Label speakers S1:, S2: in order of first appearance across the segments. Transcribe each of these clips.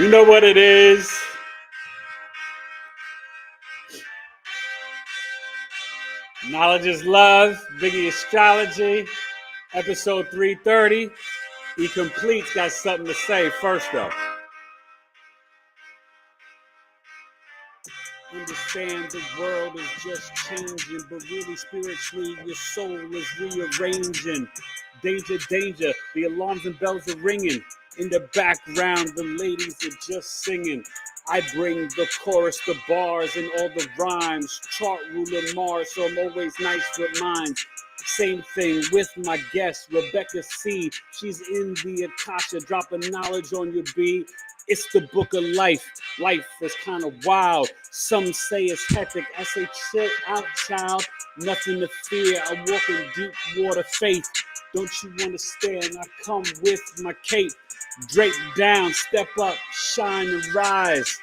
S1: You know what it is. Knowledge is love. Biggie Astrology, episode 330. E Complete's got something to say first, though. Understand the world is just changing, but really spiritually your soul is rearranging. Danger, danger, the alarms and bells are ringing. In the background, the ladies are just singing. I bring the chorus, the bars, and all the rhymes. Chart ruler Mars, so I'm always nice with mine. Same thing with my guest, Rebecca C. She's in the Akasha, dropping knowledge on your beat. It's the book of life. Life is kind of wild. Some say it's hectic. I say chill out, child. Nothing to fear. I walk in deep water faith. Don't you understand? I come with my cape. Drape down, step up, shine and rise.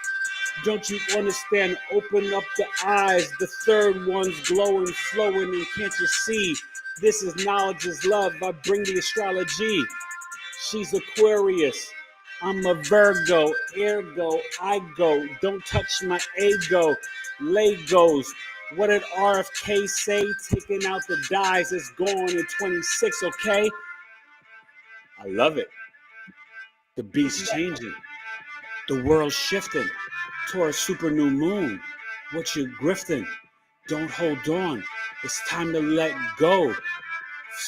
S1: Don't you understand? Open up the eyes. The third one's glowing, flowing, and can't you see? This is knowledge is love. I bring the astrology. She's Aquarius. I'm a Virgo, ergo, I go. Don't touch my ego. Legos. What did RFK say? Taking out the dies is gone in 26, okay? I love it. The beast's changing. The world's shifting. Taurus super new moon. What you grifting? Don't hold on. It's time to let go.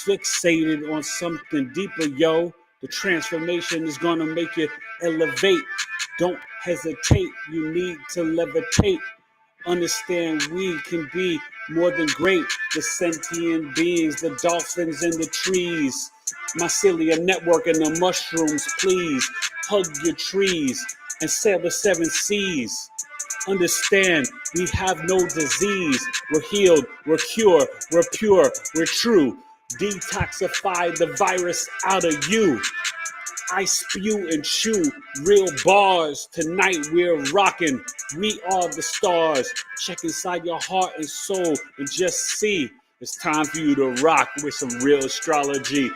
S1: Fixated on something deeper, yo. The transformation is gonna make you elevate. Don't hesitate. You need to levitate. Understand we can be more than great. The sentient beings, the dolphins and the trees. Mycelia network and the mushrooms, please. Hug your trees and sail the 7 seas. Understand, we have no disease. We're healed, we're cured, we're pure, we're true. Detoxify the virus out of you. I spew and chew real bars. Tonight we're rocking. We are the stars. Check inside your heart and soul and just see. It's time for you to rock with some real astrology.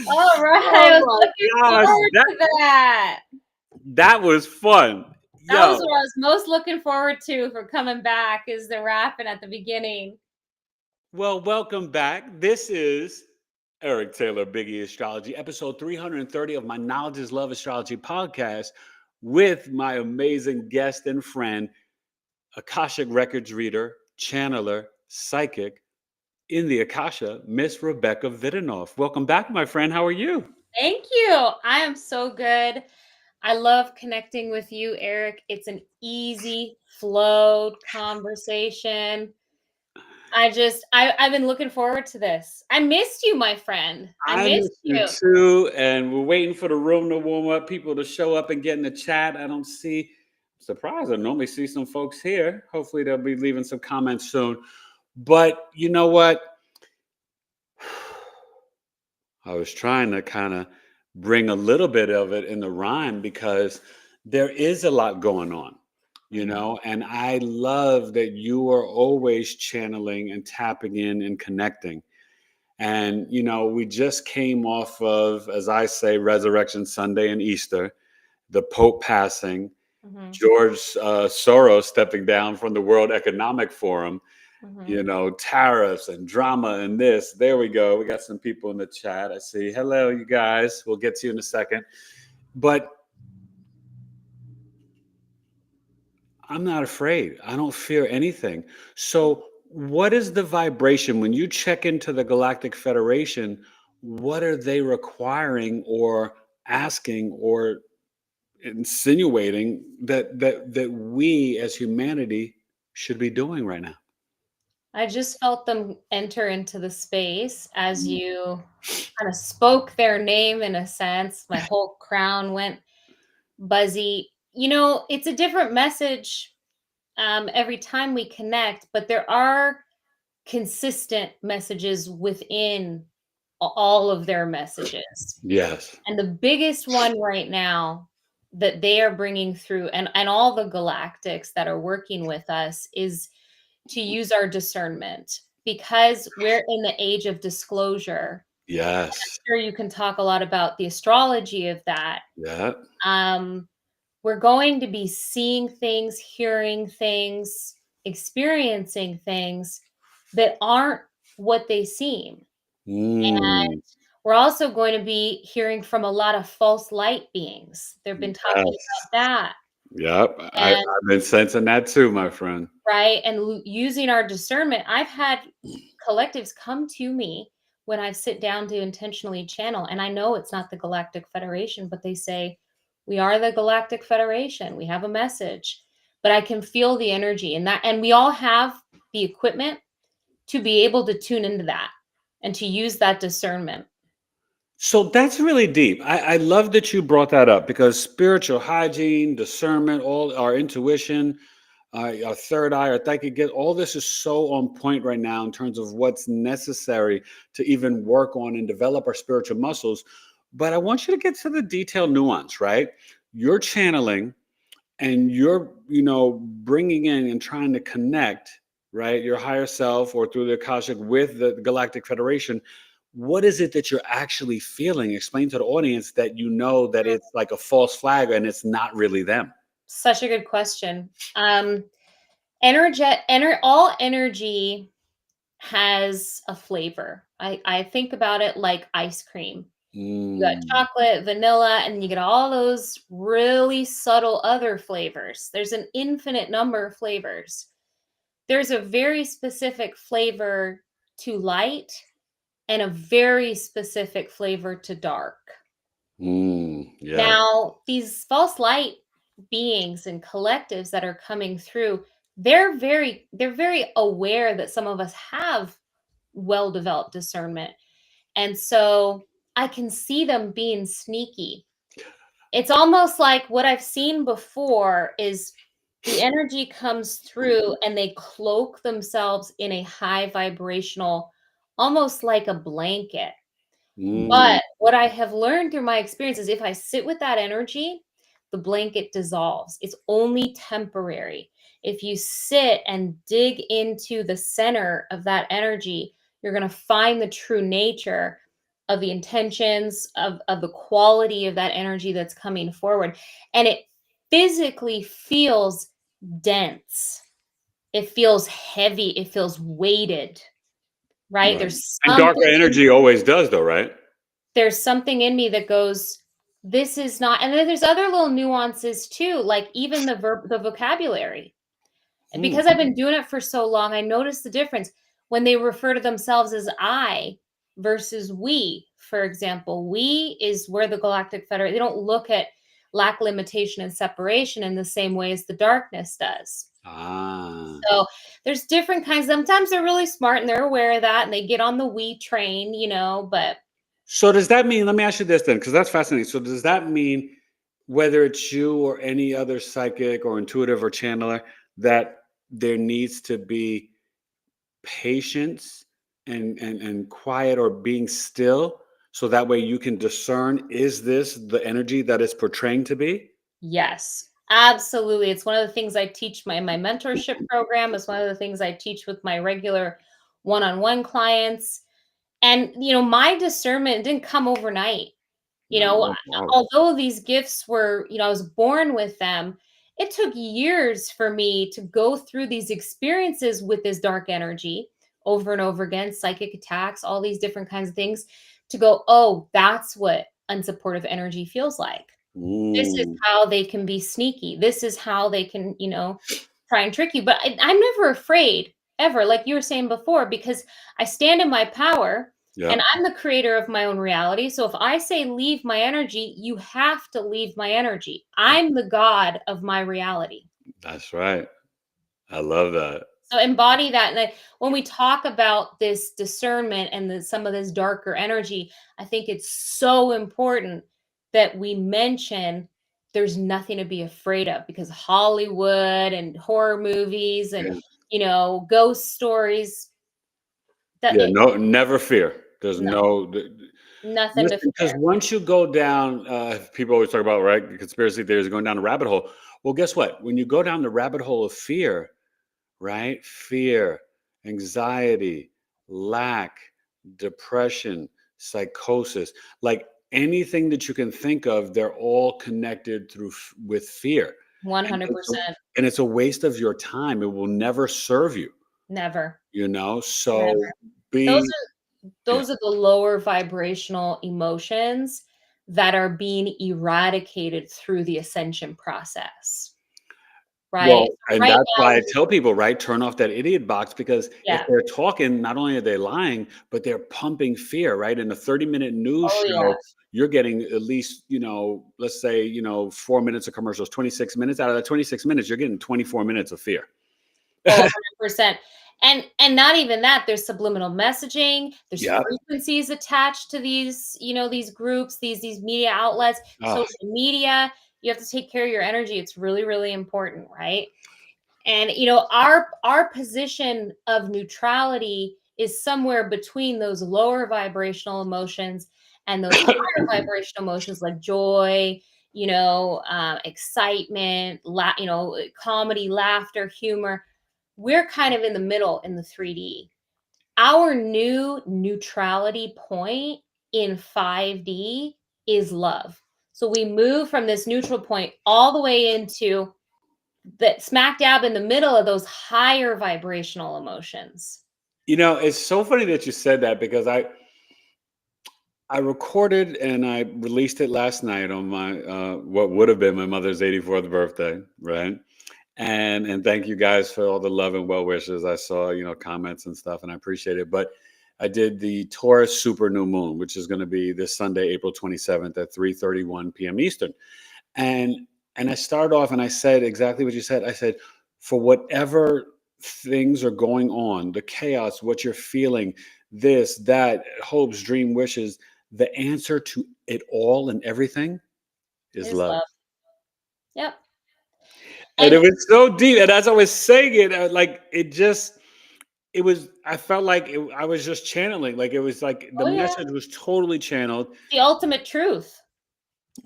S2: All right. I was looking forward to that.
S1: That was fun.
S2: That was what I was most looking forward to for coming back, is the rapping at the beginning.
S1: Well, welcome back. This is Eric Taylor, Biggie Astrology, episode 330 of my Knowledge is Love Astrology podcast with my amazing guest and friend, Akashic Records Reader, channeler, psychic in the Akasha, Miss Rebecca Videnoff. Welcome back, my friend. How are you?
S2: Thank you. I am so good. I love connecting with you, Eric. It's an easy flowed conversation. I've been looking forward to this. I missed you, my friend. I missed you
S1: too. And we're waiting for the room to warm up, people to show up and get in the chat. I don't see, surprised, I normally see some folks here. Hopefully they'll be leaving some comments soon. But you know what? I was trying to kind of bring a little bit of it in the rhyme because there is a lot going on, you know, and I love that you are always channeling and tapping in and connecting. And, you know, we just came off of, as I say, Resurrection Sunday and Easter, the Pope passing, George Soros stepping down from the World Economic Forum, you know, tariffs and drama and this. There we go. We got some people in the chat. I see. Hello, you guys. We'll get to you in a second. But I'm not afraid. I don't fear anything. So what is the vibration when you check into the Galactic Federation? What are they requiring or asking or insinuating that we as humanity should be doing right now?
S2: I just felt them enter into the space as you kind of spoke their name, in a sense. My whole crown went buzzy. You know, it's a different message every time we connect, but there are consistent messages within all of their messages.
S1: Yes.
S2: And the biggest one right now that they are bringing through, and all the galactics that are working with us, is to use our discernment, because we're in the age of disclosure. I'm
S1: Yes.
S2: sure you can talk a lot about the astrology of that.
S1: Yeah.
S2: Um, we're going to be seeing things, hearing things, experiencing things that aren't what they seem.
S1: Mm,
S2: We're also going to be hearing from a lot of false light beings. They've been talking
S1: yes.
S2: about that.
S1: Yep. I've
S2: And
S1: been sensing that too, my friend.
S2: right, and using our discernment. I've had collectives come to me when I sit down to intentionally channel, and I know it's not the Galactic Federation, but they say, "We are the Galactic Federation. We have a message." But I can feel the energy and that, and we all have the equipment to be able to tune into that and to use that discernment.
S1: So that's really deep. I love that you brought that up because spiritual hygiene, discernment, all our intuition, our third eye, our psychic get all this is so on point right now in terms of what's necessary to even work on and develop our spiritual muscles. But I want you to get to the detailed nuance, right? You're channeling and you're, bringing in and trying to connect, right, your higher self or through the Akashic with the Galactic Federation. What is it that you're actually feeling? Explain to the audience that you know that it's like a false flag and it's not really them.
S2: Such a good question. All energy has a flavor. I think about it like ice cream. You got
S1: Mm,
S2: chocolate, vanilla, and you get all those really subtle other flavors. There's an infinite number of flavors. There's a very specific flavor to light and a very specific flavor to dark.
S1: yeah.
S2: Now, these false light beings and collectives that are coming through, they're very aware that some of us have well developed discernment. And so I can see them being sneaky. It's almost like what I've seen before is the energy comes through and they cloak themselves in a high vibrational, almost like a blanket.
S1: Mm,
S2: But what I have learned through my experience is if I sit with that energy, the blanket dissolves. It's only temporary. If you sit and dig into the center of that energy, you're going to find the true nature of the intentions of the quality of that energy that's coming forward. And it physically feels dense. It feels heavy. It feels weighted, right?
S1: right. And darker energy always does, though, right?
S2: There's something in me that goes, this is not, and then there's other little nuances too, like even the vocabulary. And
S1: Hmm.
S2: because I've been doing it for so long, I noticed the difference when they refer to themselves as I versus we. For example, we is where the Galactic Federation, they don't look at lack, limitation, and separation in the same way as the darkness does.
S1: Ah.
S2: So there's different kinds. Sometimes they're really smart and they're aware of that and they get on the we train, but
S1: So does that mean, let me ask you this then, because that's fascinating. So does that mean whether it's you or any other psychic or intuitive or channeler, that there needs to be patience and quiet or being still so that way you can discern, is this the energy that it's portraying to be?
S2: yes, absolutely. It's one of the things I teach my mentorship program. It's one of the things I teach with my regular one-on-one clients. And my discernment didn't come overnight. You
S1: No,
S2: know,
S1: no doubt.
S2: although these gifts were, I was born with them, it took years for me to go through these experiences with this dark energy over and over again, psychic attacks, all these different kinds of things to go, oh, that's what unsupportive energy feels like. This is
S1: Mm,
S2: how they can be sneaky. This is how they can, try and trick you. But I'm never afraid ever, like you were saying before, because I stand in my power and
S1: yep,
S2: I'm the creator of my own reality. So if I say leave my energy, you have to leave my energy. I'm the god of my reality.
S1: that's right. I love that.
S2: So embody that. And when we talk about this discernment and some of this darker energy, I think it's so important that we mention there's nothing to be afraid of because Hollywood and horror movies and,
S1: Yeah.
S2: ghost stories, that
S1: Yeah, no, never fear. There's
S2: no,
S1: no
S2: nothing to
S1: listen, because
S2: fear.
S1: once you go down, people always talk about, right, conspiracy theories going down a rabbit hole. Well, guess what? When you go down the rabbit hole of fear, right? Fear, anxiety, lack, depression, psychosis, like anything that you can think of, they're all connected with fear. And
S2: 100%.
S1: it's a waste of your time. It will never serve you,
S2: Never.
S1: so
S2: Never. Those are the lower vibrational emotions that are being eradicated through the ascension process. Right?
S1: Well,
S2: So
S1: and
S2: right
S1: that's
S2: now,
S1: why I tell people, right, turn off that idiot box, because if
S2: yeah.
S1: they're talking, not only are they lying, but they're pumping fear, right? In a 30-minute news
S2: Oh,
S1: show,
S2: yeah.
S1: you're getting at least, let's say, 4 minutes of commercials, 26 minutes. Out of that 26 minutes, you're getting 24 minutes of fear.
S2: Oh, 100%. And not even that, there's subliminal messaging, there's
S1: Yep.
S2: frequencies attached to these, these groups, these media outlets, social media. You have to take care of your energy. It's really, really important, right? And our position of neutrality is somewhere between those lower vibrational emotions and those higher vibrational emotions like joy, excitement, comedy, laughter, humor. We're kind of in the middle in the 3D. Our new neutrality point in 5D is love. So we move from this neutral point all the way into that smack dab in the middle of those higher vibrational emotions.
S1: It's so funny that you said that, because I recorded and I released it last night on my what would have been my mother's 84th birthday, right? And thank you guys for all the love and well wishes. I saw, comments and stuff, and I appreciate it. But I did the Taurus super new moon, which is going to be this Sunday, April 27th at 3:31 p.m. Eastern. And I started off and I said exactly what you said. I said, for whatever things are going on, the chaos, what you're feeling, this, that, hopes, dream, wishes, the answer to it all and everything is love.
S2: Yep.
S1: And it was so deep. And as I was saying it, I felt like I was just channeling. Like, it was like the message was totally channeled.
S2: The ultimate truth.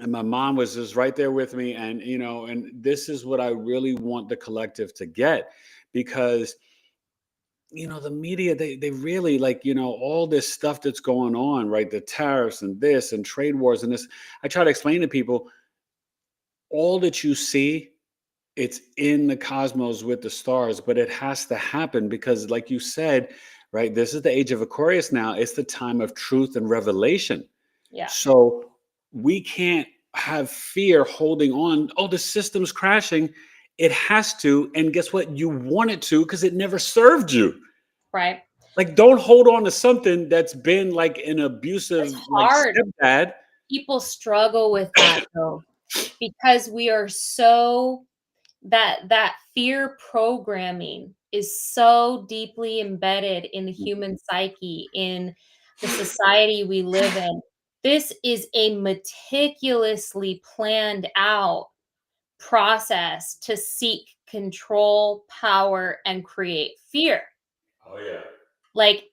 S1: And my mom was just right there with me. And, and this is what I really want the collective to get, because, the media, they really, like, all this stuff that's going on, right? The tariffs and this and trade wars and this. I try to explain to people, all that you see, it's in the cosmos with the stars, but it has to happen because, like you said, right, this is the age of Aquarius now. It's the time of truth and revelation.
S2: Yeah.
S1: So we can't have fear holding on. Oh, the system's crashing. It has to. And guess what? You want it to, because it never served you.
S2: Right.
S1: Like, don't hold on to something that's been like an abusive, like, stepdad.
S2: People struggle with that though, because we are so that fear programming is so deeply embedded in the human psyche, in the society we live in. This is a meticulously planned out process to seek control, power, and create fear.
S1: Oh yeah.
S2: Like,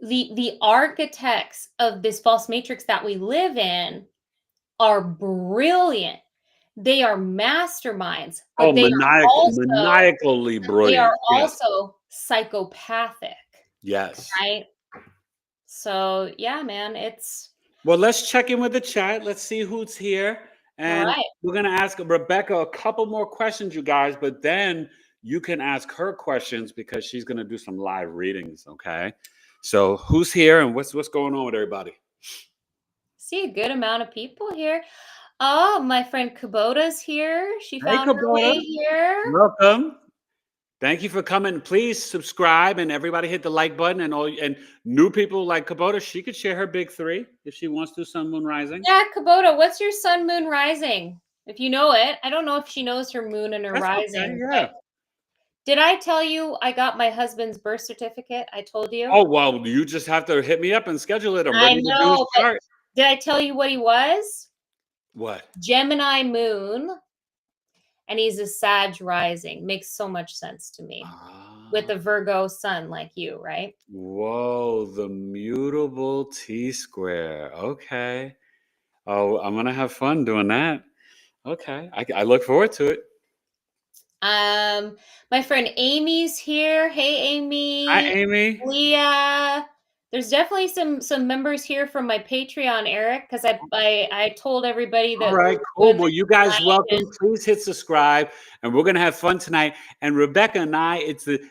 S2: the architects of this false matrix that we live in are brilliant. They are masterminds, but
S1: maniacally brilliant.
S2: They are also psychopathic.
S1: Yes.
S2: Right? So, yeah, man,
S1: well, let's check in with the chat. Let's see who's here. And we're going to ask Rebecca a couple more questions, you guys, but then you can ask her questions, because she's going to do some live readings, okay? So who's here and what's going on with everybody?
S2: See a good amount of people here. Oh, my friend Kubota's here. She found her way here.
S1: Welcome. Thank you for coming. Please subscribe, and everybody hit the like button. And new people like Kubota, she could share her big 3 if she wants to. Sun, moon, rising.
S2: Yeah, Kubota, what's your sun, moon, rising? If you know it. I don't know if she knows her moon and her rising.
S1: Okay, yeah.
S2: Did I tell you I got my husband's birth certificate? I told you.
S1: Oh, well, you just have to hit me up and schedule it. I'm ready to do his chart.
S2: Did I tell you what he was?
S1: What?
S2: Gemini moon. And he's a Sag rising. Makes so much sense to me. With the Virgo sun, like you, right?
S1: Whoa, the mutable T-square. Okay. Oh, I'm going to have fun doing that. Okay. I look forward to it.
S2: My friend Amy's here. Hey, Amy.
S1: Hi, Amy.
S2: Leah. There's definitely some members here from my Patreon, Eric, because I told everybody
S1: All
S2: that
S1: right,
S2: we're
S1: cool.
S2: doing
S1: Well,
S2: this
S1: you guys
S2: tonight,
S1: welcome.
S2: and
S1: Please hit subscribe, and we're gonna have fun tonight. And Rebecca and I,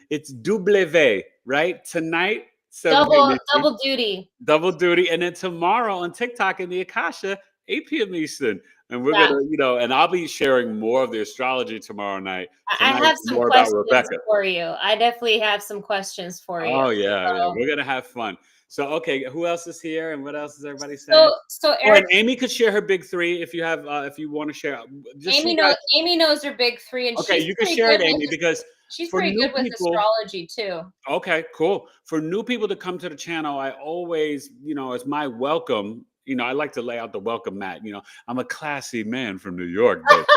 S1: it's W, right? Tonight, 7 p.m. Eastern,
S2: double duty.
S1: double duty, and then tomorrow on TikTok in the Akasha, 8 p.m. Eastern. And we're
S2: Yeah.
S1: gonna, and I'll be sharing more of the astrology tomorrow night.
S2: I
S1: Tonight,
S2: have some
S1: more about
S2: questions
S1: Rebecca.
S2: for you. I definitely have some questions for you.
S1: Oh yeah, yeah.
S2: So,
S1: We're gonna have fun. So okay, who else is here, and what else is everybody saying?
S2: so
S1: Oh, and
S2: Eric,
S1: Amy could share her big three if you have, if you want to share. Just so
S2: Amy
S1: you guys.
S2: knows Amy knows her big three, and
S1: Okay,
S2: she's
S1: you can
S2: pretty
S1: share
S2: good
S1: it,
S2: with
S1: Amy, because
S2: she's
S1: for
S2: pretty
S1: new
S2: good with
S1: people,
S2: astrology too.
S1: okay, cool. For new people to come to the channel, I always, as my welcome, I like to lay out the welcome mat. I'm a classy man from New York, but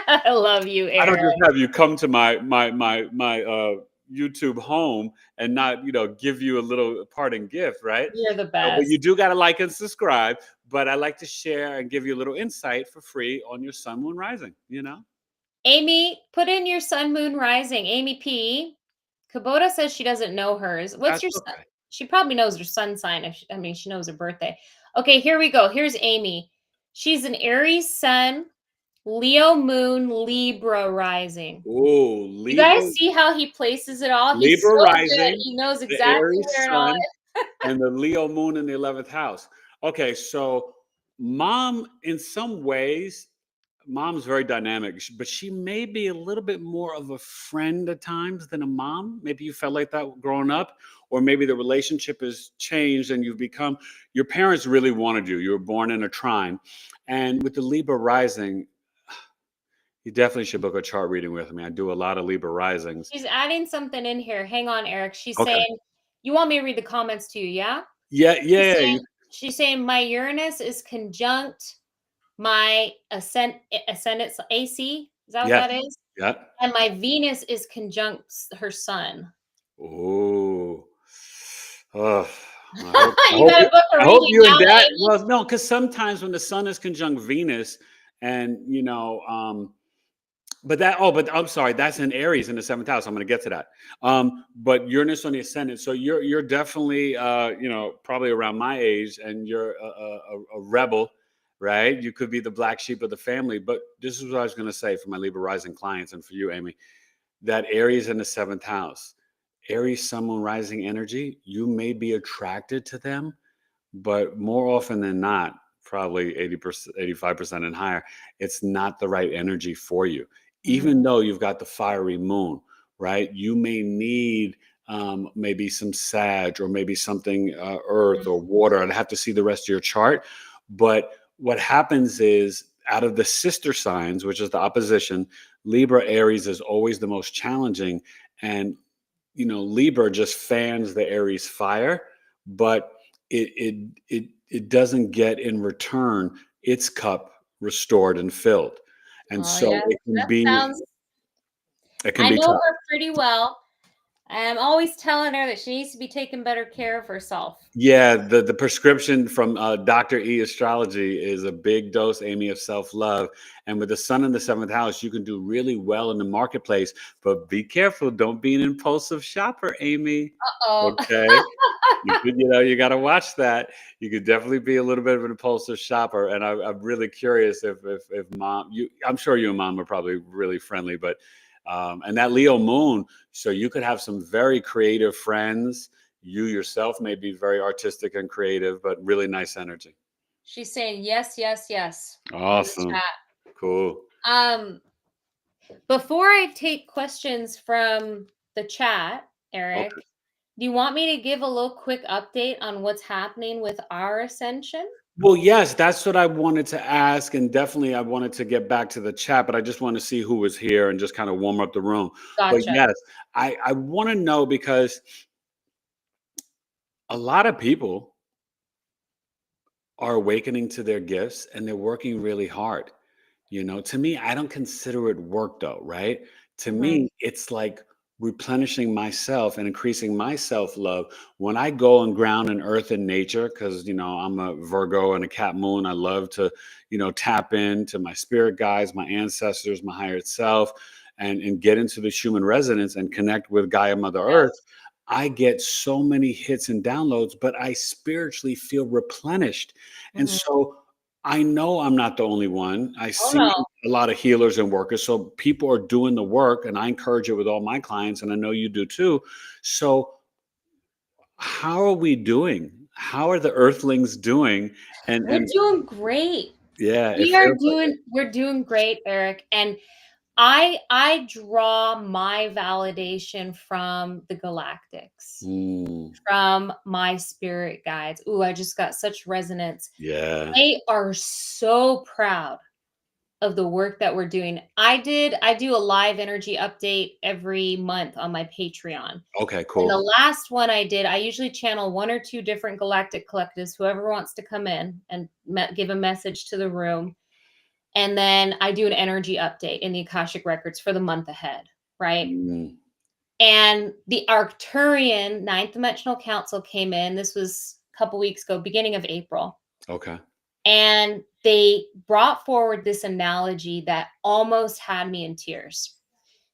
S2: I love you,
S1: I don't
S2: Eric.
S1: just have you come to my YouTube home and not, give you a little parting gift, right?
S2: You're the
S1: So, but you
S2: best.
S1: do got to like and subscribe. But I like to share and give you a little insight for free on your sun, moon, rising.
S2: Amy, put in your sun, moon, rising. Amy P. Kubota says she doesn't know hers. What's
S1: That's
S2: your sun?
S1: okay.
S2: She probably knows her sun sign. She knows her birthday. Okay, here we go. Here's Amy. She's an Aries sun, Leo moon, Libra rising.
S1: Oh,
S2: You guys
S1: Libra,
S2: see how he places it all? He's
S1: Libra
S2: so good.
S1: rising,
S2: He knows
S1: the
S2: exactly
S1: Aries
S2: where it all
S1: sun,
S2: is.
S1: and the Leo moon in the 11th house. Okay, so mom, in some ways, mom's very dynamic, but she may be a little bit more of a friend at times than a mom. Maybe you felt like that growing up, or maybe the relationship has changed and you've become, your parents really wanted you. You were born in a trine. And with the Libra rising, you definitely should book a chart reading with me. I do a lot of Libra risings.
S2: She's adding something in here. Hang on, Eric. She's
S1: Okay.
S2: saying, you want me to read the comments to you, yeah?
S1: Yeah,
S2: She's
S1: yeah.
S2: saying, she's saying my Uranus is conjunct my ascendant AC. Is that what
S1: Yes.
S2: that is?
S1: Yeah.
S2: And my Venus is conjunct her sun.
S1: Oh.
S2: You better book a
S1: I hope
S2: reading
S1: you
S2: now,
S1: and that.
S2: Amy.
S1: Well, no, because sometimes when the sun is conjunct Venus, and but I'm sorry, that's in Aries in the 7th house. I'm going to get to that. But Uranus on the ascendant, so you're definitely probably around my age, and you're a rebel, right? You could be the black sheep of the family. But this is what I was going to say for my Libra rising clients, and for you, Amy, that Aries in the 7th house, Aries sun moon rising energy, you may be attracted to them, but more often than not, probably 80%, 85% and higher, it's not the right energy for you. Even though you've got the fiery moon, right? You may need maybe some Sag, or maybe something earth or water. I'd have to see the rest of your chart. But what happens is, out of the sister signs, which is the opposition, Libra Aries is always the most challenging. And Libra just fans the Aries fire, but it doesn't get in return its cup restored and filled. And so
S2: Yeah,
S1: it can
S2: that
S1: be
S2: sounds. I know
S1: tough.
S2: her pretty well. I'm always telling her that she needs to be taking better care of herself.
S1: Yeah, the prescription from Dr. E Astrology is a big dose, Amy, of self-love. And with the sun in the 7th house, you can do really well in the marketplace, but be careful. Don't be an impulsive shopper, Amy.
S2: Uh-oh.
S1: Okay. You got to watch that. You could definitely be a little bit of an impulsive shopper. And I'm really curious if mom, I'm sure you and mom are probably really friendly, but, and that Leo moon, so you could have some very creative friends. You yourself may be very artistic and creative, but really nice energy.
S2: She's saying yes, yes, yes.
S1: Awesome. Cool.
S2: Before I take questions from the chat, Eric,
S1: Okay.
S2: do you want me to give a little quick update on what's happening with our ascension?
S1: Well, yes, that's what I wanted to ask. And definitely I wanted to get back to the chat, but I just want to see who was here and just kind of warm up the room. But
S2: Gotcha.
S1: yes, I want to know, because a lot of people are awakening to their gifts and they're working really hard. To me, I don't consider it work though, right? To me, it's like replenishing myself and increasing my self-love when I go and ground in earth and nature, because I'm a Virgo and a Cat moon. I love to tap into my spirit guides, my ancestors, my higher self, and get into the human resonance and connect with Gaia, Mother Earth. I get so many hits and downloads, but I spiritually feel replenished. And
S2: Mhm.
S1: so I know I'm not the only one. I
S2: Oh,
S1: see
S2: no.
S1: a lot of healers and workers. So people are doing the work, and I encourage it with all my clients, and I know you do too. So how are we doing? How are the earthlings doing?
S2: We're
S1: And
S2: doing great.
S1: yeah, it feels like it.
S2: We're doing great, Eric. And I draw my validation from the galactics,
S1: Mm,
S2: from my spirit guides. Ooh, I just got such resonance.
S1: yeah.
S2: They are so proud of the work that we're doing. I do a live energy update every month on my Patreon.
S1: Okay,
S2: And
S1: cool.
S2: the last one I did, I usually channel 1 or 2 different galactic collectives, whoever wants to come in and give a message to the room. And then I do an energy update in the Akashic Records for the month ahead, right?
S1: Mm,
S2: And the Arcturian Ninth Dimensional Council came in. This was a couple weeks ago, beginning of April.
S1: okay.
S2: And they brought forward this analogy that almost had me in tears.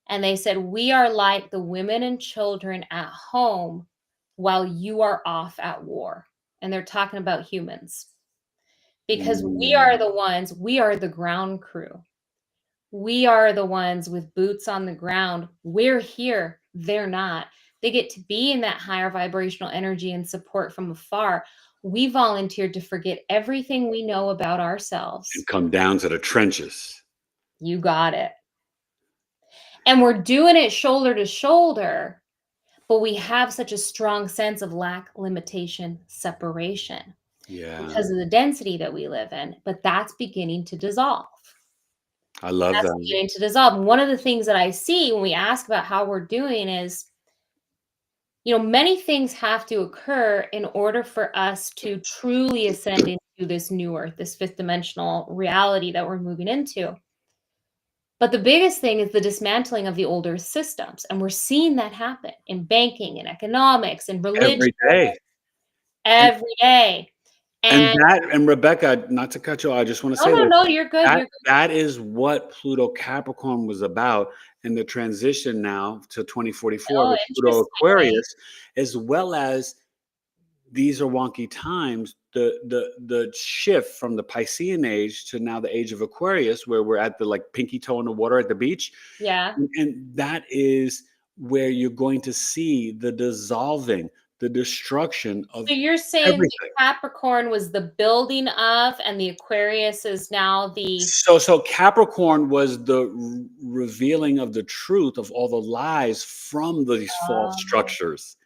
S2: And they said, we are like the women and children at home while you are off at war. And they're talking about humans because
S1: Mm,
S2: we are the ground crew. We are the ones with boots on the ground. We're here. They're not. They get to be in that higher vibrational energy and support from afar. We volunteered to forget everything we know about
S1: and
S2: ourselves.
S1: come down to the trenches.
S2: You got it. And we're doing it shoulder to shoulder, but we have such a strong sense of lack, limitation, separation
S1: Yeah,
S2: because of the density that we live in. But that's beginning to dissolve.
S1: I love
S2: That's
S1: that.
S2: beginning to dissolve. And one of the things that I see when we ask about how we're doing is, many things have to occur in order for us to truly ascend into this new earth, this fifth dimensional reality that we're moving into. But the biggest thing is the dismantling of the older systems. And we're seeing that happen in banking and economics and religion
S1: Every day. And
S2: every day. And
S1: and Rebecca, not to cut you off, I just want to
S2: no,
S1: say
S2: no,
S1: this.
S2: no, you're good. You're good.
S1: That is what Pluto Capricorn was about, and the transition now to 2044
S2: Oh,
S1: with Pluto
S2: interestingly.
S1: Aquarius, as well as these are wonky times. The shift from the Piscean age to now the age of Aquarius, where we're at the like pinky toe in the water at the beach,
S2: Yeah.
S1: and that is where you're going to see the dissolving, the destruction of
S2: So you're saying the
S1: everything.
S2: Capricorn was the building of, and the Aquarius is now the
S1: So Capricorn was the revealing of the truth of all the lies from these false
S2: oh,
S1: structures,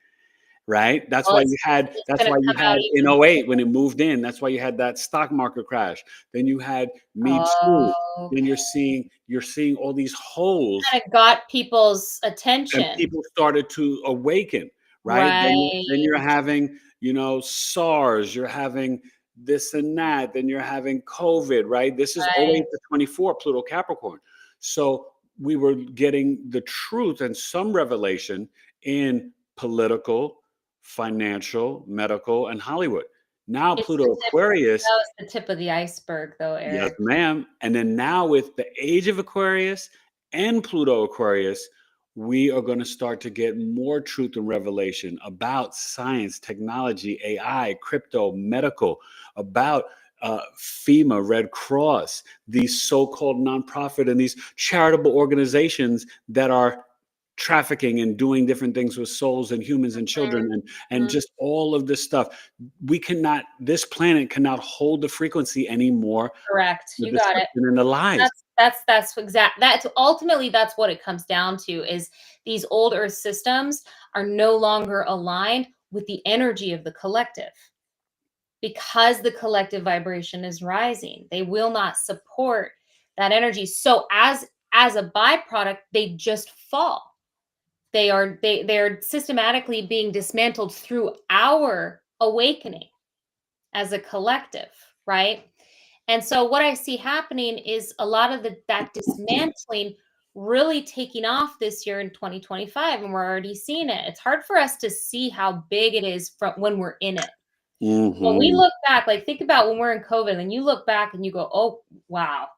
S1: right? That's
S2: well,
S1: why you had
S2: it's
S1: that's
S2: gonna
S1: why you
S2: come
S1: had
S2: out
S1: in
S2: even
S1: '08 when it moved in, that's why you had that stock market crash. Then you had Me Too.
S2: oh,
S1: Then
S2: okay.
S1: you're seeing all these holes,
S2: Kinda got people's
S1: and
S2: attention.
S1: people started to awaken, right? Then
S2: Right,
S1: you're having, SARS, you're having this and that, then you're having COVID, right? This is
S2: right.
S1: '08 to '24, Pluto Capricorn. So we were getting the truth and some revelation in political, financial, medical, and Hollywood. Now
S2: It's the
S1: Pluto
S2: tip
S1: Aquarius.
S2: that was the tip of the iceberg though,
S1: Yes,
S2: Eric.
S1: ma'am. And then now with the age of Aquarius and Pluto Aquarius, we are going to start to get more truth and revelation about science, technology, AI, crypto, medical, about FEMA, Red Cross, these so-called nonprofit and these charitable organizations that are trafficking and doing different things with souls and humans and children, and
S2: Mhm.
S1: just all of this stuff. This planet cannot hold the frequency anymore,
S2: Correct,
S1: the
S2: you got it.
S1: deception and the lies.
S2: That's ultimately that's what it comes down to is these old earth systems are no longer aligned with the energy of the collective because the collective vibration is rising. They will not support that energy. So as a byproduct, they just fall. They're systematically being dismantled through our awakening as a collective, right? And so what I see happening is a lot of that dismantling really taking off this year in 2025, and we're already seeing it. It's hard for us to see how big it is from when we're in it. When we
S1: Hmm.
S2: look back, like think about when we're in COVID and you look back and you go, oh, wow,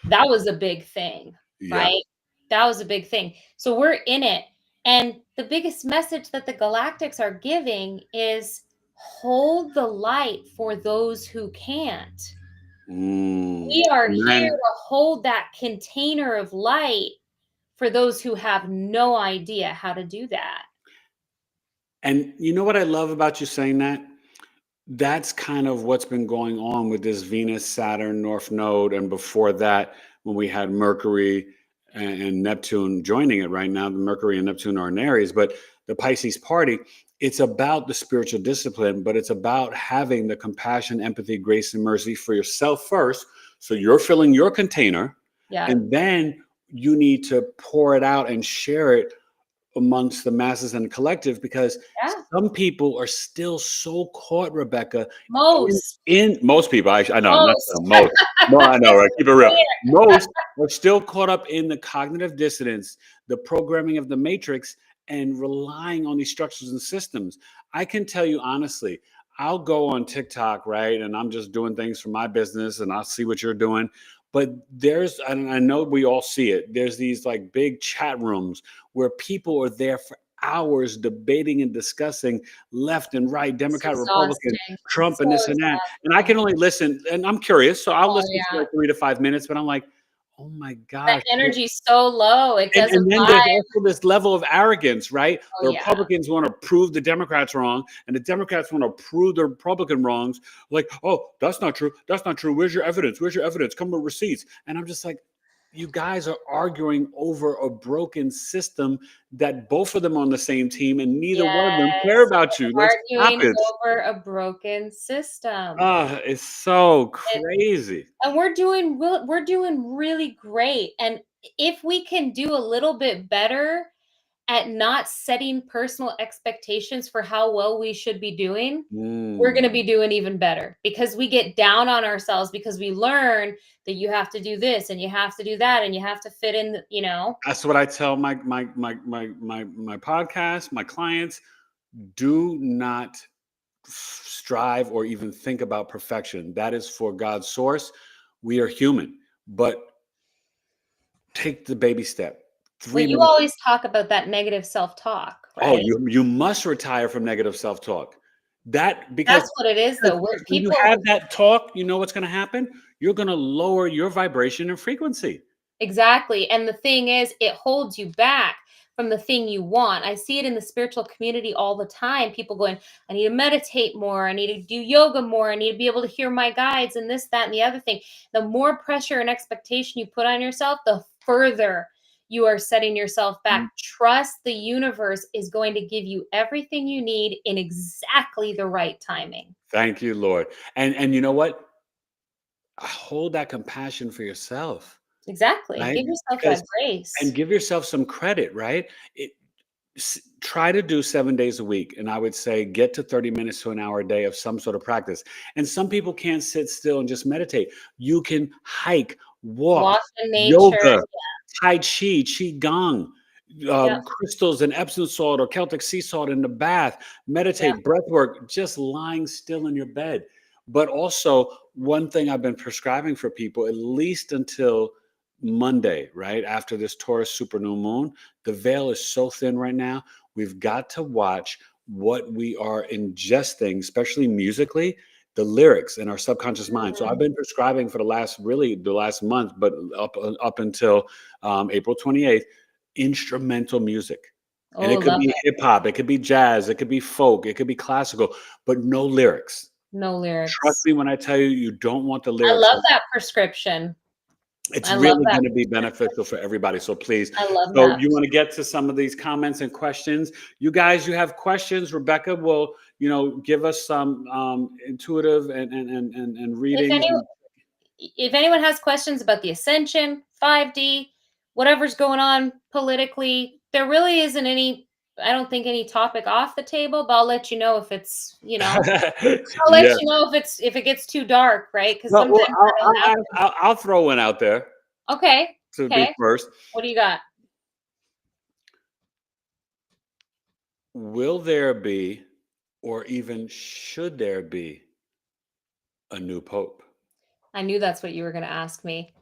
S2: that was a big thing,
S1: Yeah.
S2: right? That was a big thing. So we're in it. And the biggest message that the galactics are giving is hold the light for those who can't. We are here
S1: Man.
S2: to hold that container of light for those who have no idea how to do that.
S1: And you know what I love about you saying that? That's kind of what's been going on with this Venus, Saturn, North Node. And before that, when we had Mercury and Neptune joining it right now, the Mercury and Neptune are in Aries, but the Pisces party, it's about the spiritual discipline, but it's about having the compassion, empathy, grace, and mercy for yourself first. So you're filling your container,
S2: Yeah.
S1: and then you need to pour it out and share it amongst the masses and the collective, because
S2: Yeah.
S1: some people are still so caught, Rebecca.
S2: Most.
S1: In most people, I know, not
S2: Most.
S1: some, most. No, I know, right? Keep it real. Most are still caught up in the cognitive dissonance, the programming of the matrix, and relying on these structures and systems. I can tell you honestly, I'll go on TikTok, right? And I'm just doing things for my business and I'll see what you're doing. But there's, and I know we all see it, there's these like big chat rooms where people are there for hours debating and discussing left and right, Democrat, Republican,
S2: Exhausting.
S1: Trump,
S2: So
S1: and this and that. And I can only listen, and I'm curious, so I'll
S2: Oh,
S1: listen for
S2: yeah.
S1: like 3 to 5 minutes, but I'm like, oh my
S2: That
S1: gosh.
S2: energy's so low, it doesn't
S1: And then
S2: vibe.
S1: there's also this level of arrogance, right?
S2: Oh,
S1: The
S2: yeah.
S1: Republicans want to prove the Democrats wrong, and the Democrats want to prove the Republican wrongs. Like, oh, that's not true. That's not true. Where's your evidence? Where's your evidence? Come with receipts. And I'm just like, you guys are arguing over a broken system that both of them on the same team, and neither one of them care
S2: Yes,
S1: about you. Let's stop
S2: arguing
S1: it.
S2: over a broken system.
S1: Ah, it's so
S2: It
S1: crazy.
S2: and we're doing really great, and if we can do a little bit better at not setting personal expectations for how well we should be doing, we're going to be doing even better, because we get down on ourselves because we learn that you have to do this and you have to do that and you have to fit in,
S1: That's what I tell my podcast, my clients. Do not strive or even think about perfection. That is for God's source. We are human, but take the baby step.
S2: Well,
S1: 3
S2: you
S1: minutes.
S2: always talk about that negative self-talk,
S1: Oh,
S2: right?
S1: you must retire from negative self-talk. That because
S2: That's what it is, though. Where
S1: when you
S2: people
S1: have that talk, you know what's going to happen? You're going to lower your vibration and frequency.
S2: Exactly. And the thing is, it holds you back from the thing you want. I see it in the spiritual community all the time. People going, I need to meditate more. I need to do yoga more. I need to be able to hear my guides and this, that, and the other thing. The more pressure and expectation you put on yourself, the further you are setting yourself back. Trust the universe is going to give you everything you need in exactly the right timing.
S1: Thank you, Lord. And you know what? Hold that compassion for yourself,
S2: Exactly.
S1: right?
S2: Give yourself
S1: Because
S2: that grace.
S1: and give yourself some credit, right? Try to do 7 days a week, and I would say get to 30 minutes to an hour a day of some sort of practice. And some people can't sit still and just meditate. You can hike, walk,
S2: Walk in nature.
S1: yoga, tai chi, qigong,
S2: Yeah.
S1: crystals and Epsom salt or Celtic sea salt in the bath,
S2: Yeah.
S1: meditate, breath work, just lying still in your bed. But also, one thing I've been prescribing for people, at least until Monday, right after this Taurus super new moon, the veil is so thin right now. We've got to watch what we are ingesting, especially musically, the lyrics in our subconscious mind. So I've been prescribing for the last month, but up until April 28th, instrumental music. And
S2: Oh,
S1: it could
S2: love
S1: be
S2: it.
S1: hip hop, it could be jazz, it could be folk, it could be classical, but no lyrics.
S2: No
S1: Trust
S2: lyrics.
S1: me when I tell you, you don't want the
S2: I
S1: lyrics.
S2: love that prescription.
S1: It's
S2: I love
S1: really
S2: that
S1: going to be
S2: prescription.
S1: beneficial for everybody. So please,
S2: I love
S1: so
S2: that.
S1: you want to get to some of these comments and questions. You guys, you have questions. Rebecca will, give us some intuitive and
S2: If
S1: readings.
S2: any if anyone has questions about the Ascension, 5D, whatever's going on politically, there really isn't any, I don't think, any topic off the table, but I'll let you know if it's, I'll let
S1: Yeah.
S2: you know if it gets too dark, right? Because
S1: Well,
S2: sometimes that'll happen.
S1: I'll throw one out there
S2: Okay.
S1: to be
S2: Okay.
S1: first.
S2: What do you got?
S1: Will there be, or even should there be, a new pope?
S2: I knew that's what you were going to ask me.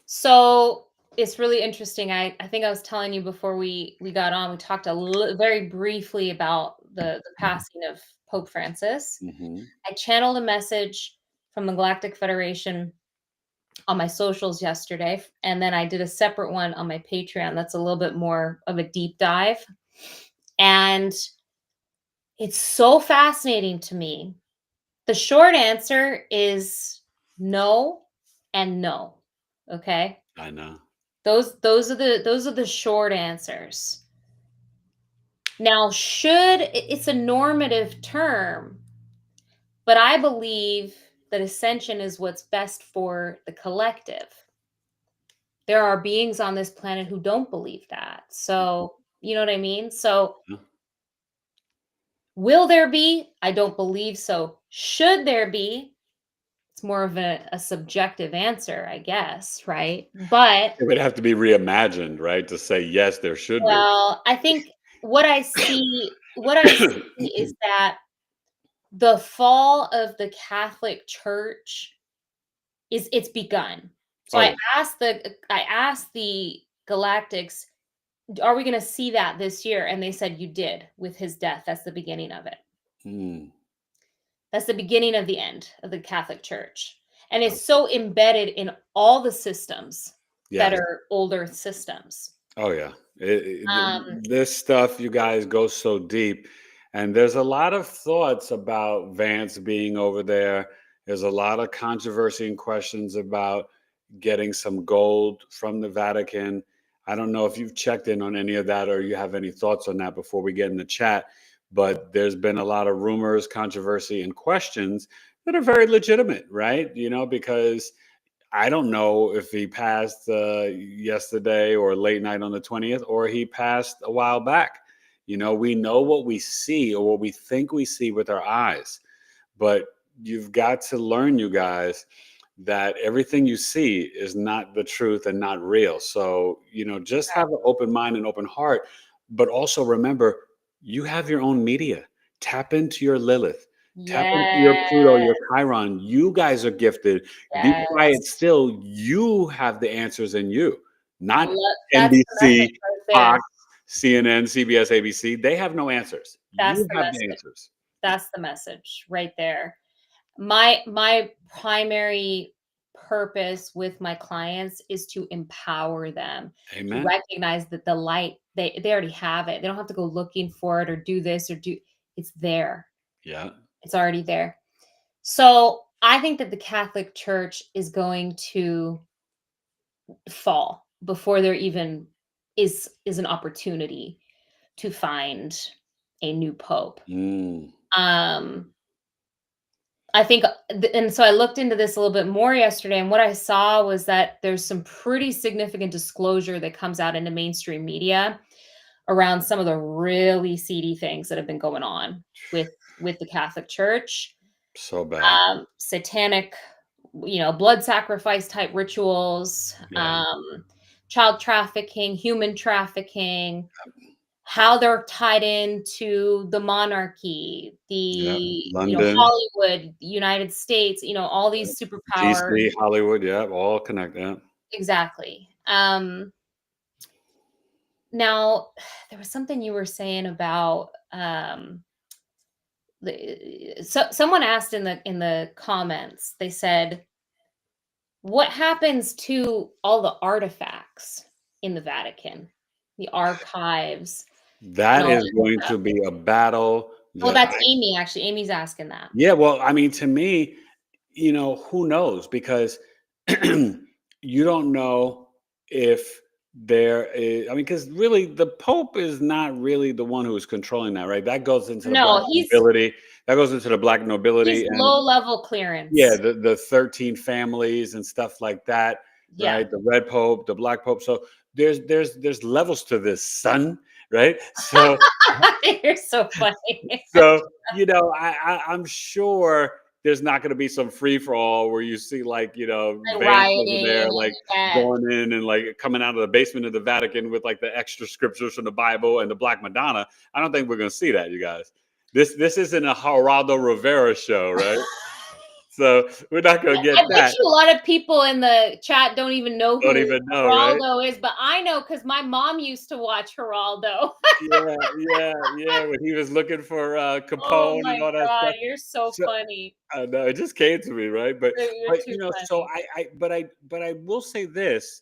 S2: So it's really interesting. I think I was telling you before we got on, we talked very briefly about the passing of Pope Francis.
S1: Mm-hmm.
S2: I channeled a message from the Galactic Federation on my socials yesterday, and then I did a separate one on my Patreon that's a little bit more of a deep dive. And it's so fascinating to me. The short answer is no and no. Okay?
S1: I know.
S2: Those are the short answers. Now, it's a normative term, but I believe that ascension is what's best for the collective. There are beings on this planet who don't believe that. So, you know what I mean? So,
S1: Yeah.
S2: will there be? I don't believe so. Should there be? It's more of a subjective answer, I guess, right? But,
S1: It would have to be reimagined, right? To say, yes, there should be.
S2: well, I think what I see is that the fall of the Catholic Church it's begun. So
S1: Oh, yeah.
S2: I asked the Galactics, are we going to see that this year? And they said you did with his death. That's the beginning of it.
S1: Mm.
S2: That's the beginning of the end of the Catholic Church. And it's so embedded in all the systems that
S1: Yes.
S2: are older systems.
S1: Oh, yeah.
S2: Um,
S1: This stuff, you guys, goes so deep. And there's a lot of thoughts about Vance being over there. There's a lot of controversy and questions about getting some gold from the Vatican. I don't know if you've checked in on any of that or you have any thoughts on that before we get in the chat. But there's been a lot of rumors, controversy, and questions that are very legitimate, right? Because I don't know if he passed yesterday or late night on the 20th, or he passed a while back. We know what we see or what we think we see with our eyes, but you've got to learn, you guys, that everything you see is not the truth and not real. So, just have an open mind and open heart, but also remember, you have your own media. Tap into your Lilith. Tap into your Pluto,
S2: yes,
S1: your Chiron. You guys are gifted. Be quiet
S2: yes.
S1: still. You have the answers in you, not
S2: That's the message
S1: NBC,
S2: right there.
S1: Fox, CNN, CBS, ABC. They have no answers.
S2: That's
S1: You
S2: the
S1: have the
S2: message.
S1: answers.
S2: That's the message right there. My primary purpose with my clients is to empower them to
S1: Amen.
S2: recognize that the light they already have it. They don't have to go looking for it or do this or do it's there.
S1: Yeah.
S2: It's already there. So I think that the Catholic Church is going to fall before there even is an opportunity to find a new pope.
S1: Mm.
S2: Um I think, and so I looked into this a little bit more yesterday, and what I saw was that there's some pretty significant disclosure that comes out into mainstream media around some of the really seedy things that have been going on with the Catholic Church,
S1: So bad.
S2: satanic, blood sacrifice type rituals,
S1: Yeah.
S2: child trafficking, human trafficking, how they're tied into the monarchy,
S1: Yeah.
S2: the
S1: London,
S2: Hollywood, the United States, all these superpower.
S1: DC, Hollywood. Yeah. All connect. Yeah.
S2: Exactly. Now there was something you were saying about someone asked in the comments. They said, "What happens to all the artifacts in the Vatican, the archives, and
S1: That
S2: all
S1: is
S2: that
S1: going
S2: stuff?"
S1: to be a battle
S2: Well,
S1: that
S2: that's Amy. Actually, Amy's asking that.
S1: yeah, well, I mean, to me, who knows? Because you don't know if there is, I mean, because really the Pope is not really the one who is controlling that, right? That goes into the black
S2: No,
S1: nobility. That goes into the black
S2: he's
S1: nobility and
S2: low level
S1: yeah,
S2: clearance.
S1: the 13 families and stuff like that,
S2: Yeah.
S1: right? The red Pope, the black Pope. So there's levels to this, son, right? So
S2: You're so funny.
S1: So, I'm sure there's not going to be some free for all where you see like,
S2: And
S1: Vance over
S2: rioting
S1: there, like
S2: and
S1: going in and like coming out of the basement of the Vatican with like the extra scriptures from the Bible and the Black Madonna. I don't think we're going to see that, you guys. This isn't a Geraldo Rivera show, right? So we're not going to get
S2: I bet
S1: that.
S2: you a lot of people in the chat don't even know
S1: Don't
S2: who
S1: even know, right?
S2: Geraldo is, but I know because my mom used to watch Geraldo.
S1: Yeah. When he was looking for
S2: Oh
S1: Capone and
S2: my
S1: all that
S2: God,
S1: stuff.
S2: you're so
S1: So
S2: funny.
S1: I know it just came to me, right?
S2: You're
S1: But
S2: too
S1: so
S2: funny.
S1: I will say this.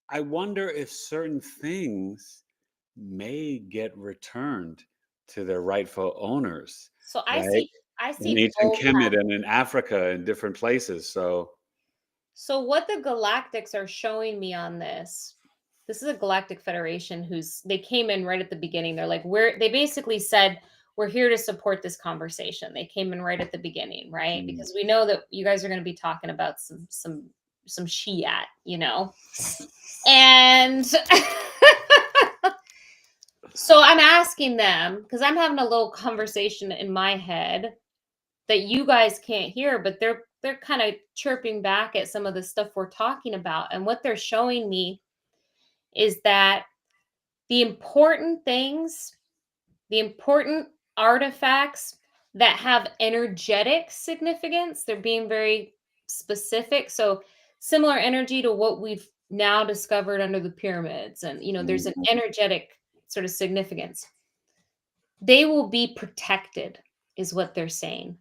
S1: I wonder if certain things may get returned to their rightful owners,
S2: So
S1: right?
S2: I
S1: In
S2: see
S1: ancient
S2: both.
S1: Kemet and in Africa and different places. So
S2: So what the galactics are showing me on this is a galactic federation they came in right at the beginning. They're like, they basically said, we're here to support this conversation. They came in right at the beginning, right?
S1: mm,
S2: Because we know that you guys are going to be talking about some shiat, And so I'm asking them, because I'm having a little conversation in my head that you guys can't hear, but they're kind of chirping back at some of the stuff we're talking about. And what they're showing me is that the important things, the important artifacts that have energetic significance, they're being very specific. So similar energy to what we've now discovered under the pyramids. And, there's an
S1: mm,
S2: energetic sort of significance. They will be protected, is what they're saying.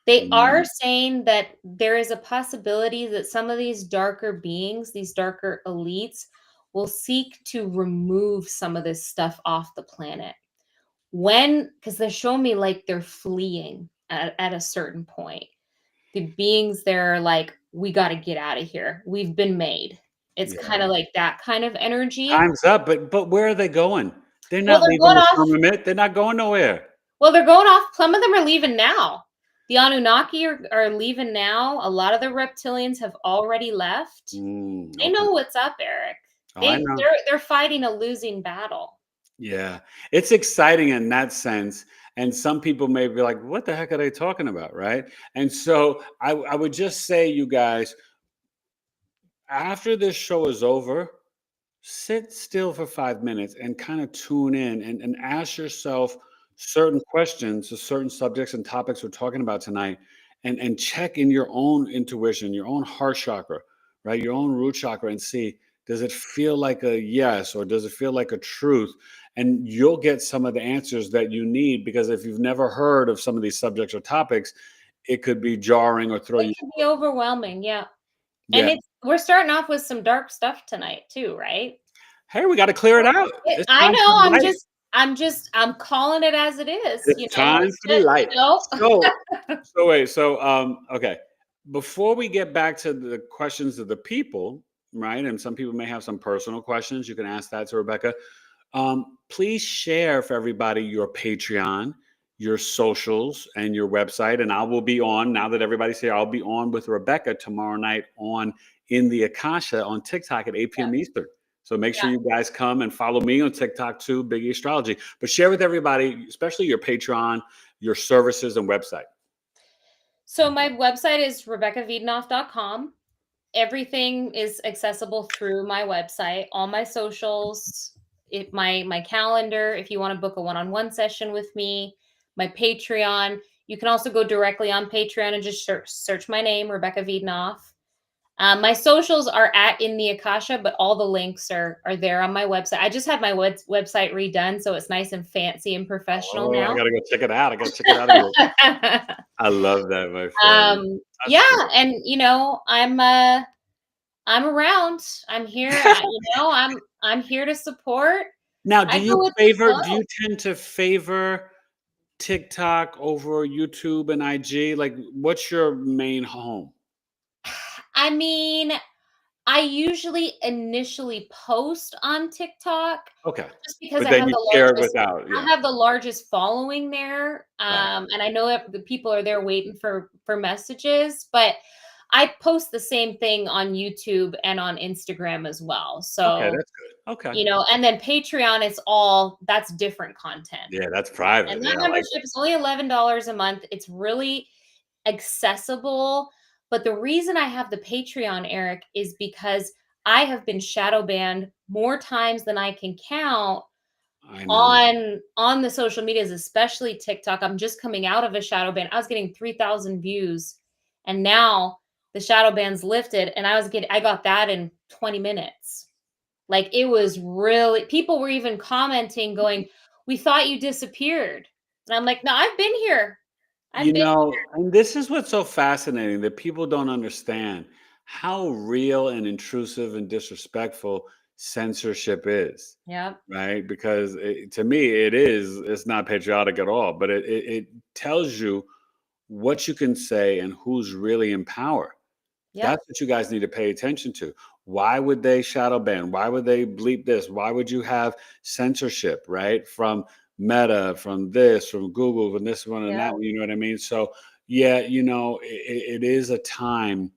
S2: They are
S1: mm,
S2: saying that there is a possibility that some of these darker beings, these darker elites, will seek to remove some of this stuff off the planet. Because they're showing me like they're fleeing at a certain point. The beings there are like, we got to get out of here. We've been made. It's kind
S1: yeah.
S2: of like that kind of energy.
S1: Time's up, but where are they going? They're
S2: Well,
S1: not
S2: they're
S1: leaving
S2: going
S1: the
S2: off
S1: firmament. They're not going nowhere.
S2: Well, they're going off. Some of them are leaving now. The Anunnaki are leaving now. A lot of the reptilians have already left. They
S1: Okay.
S2: know what's up, Eric.
S1: Oh, I know.
S2: They're fighting a losing battle.
S1: Yeah, it's exciting in that sense. And some people may be like, what the heck are they talking about? Right. And so I would just say, you guys, after this show is over, sit still for 5 minutes and kind of tune in and ask yourself certain questions to certain subjects and topics we're talking about tonight, and check in your own intuition, your own heart chakra, right? Your own root chakra, and see, does it feel like a yes or does it feel like a truth? And you'll get some of the answers that you need, because if you've never heard of some of these subjects or topics, it could be jarring or throw
S2: It
S1: you.
S2: can be overwhelming, yeah.
S1: Yeah.
S2: And we're starting off with some dark stuff tonight too, right?
S1: Hey, we got to clear it out. It's
S2: I
S1: time for
S2: know.
S1: the light.
S2: I'm calling it as it is.
S1: It's time
S2: It's
S1: for the
S2: just,
S1: light. So wait, okay. Before we get back to the questions of the people, right? And some people may have some personal questions. You can ask that to Rebecca. Please share for everybody your Patreon, your socials, and your website. And I will be on, now that everybody's here, I'll be on with Rebecca tomorrow night on In the Akasha on TikTok at 8 p.m. Eastern. So make sure you guys come and follow me on TikTok too, BigEAstro. But share with everybody, especially your Patreon, your services and website.
S2: So my website is RebeccaVidenoff.com. Everything is accessible through my website. All my socials, my calendar, if you want to book a one-on-one session with me, my Patreon. You can also go directly on Patreon and just search my name, Rebecca Videnoff. My socials are at In the Akasha, but all the links are there on my website. I just had my website redone, so it's nice and fancy and professional
S1: Oh, I
S2: now.
S1: gotta go check it out. I gotta check it out again. I love that, my friend. That's
S2: Yeah,
S1: cool.
S2: and I'm around. I'm here. I'm here to support.
S1: Now,
S2: I go with the
S1: do
S2: flow.
S1: you tend to favor TikTok over YouTube and IG? Like, what's your main home?
S2: I mean, I usually initially post on TikTok
S1: Okay.
S2: just because
S1: But then you share it without,
S2: I
S1: yeah.
S2: have the largest following there.
S1: Right.
S2: And I know that the people are there waiting for messages, but I post the same thing on YouTube and on Instagram as well.
S1: Okay,
S2: So,
S1: that's good. Okay.
S2: and then Patreon is that's different content.
S1: Yeah, that's private.
S2: And
S1: Yeah,
S2: that
S1: I like
S2: membership is only $11 a month. It's really accessible. But the reason I have the Patreon, Eric, is because I have been shadow banned more times than I can count
S1: I know.
S2: on the social medias, especially TikTok. I'm just coming out of a shadow ban. I was getting 3,000 views And now the shadow band's lifted, and I got that in 20 minutes. Like, it was really, people were even commenting going, "We thought you disappeared." And I'm like, "No, I've been here. I've been."
S1: And this is what's so fascinating that people don't understand how real and intrusive and disrespectful censorship is,
S2: Yeah.
S1: right? Because to me, it's not patriotic at all, but it tells you what you can say and who's really in power.
S2: Yep.
S1: That's what you guys need to pay attention to. Why would they shadow ban? Why would they bleep this? Why would you have censorship, right? From Meta, from this, from Google, from this one and
S2: Yeah.
S1: that one, you know what I mean? So, yeah, it is a time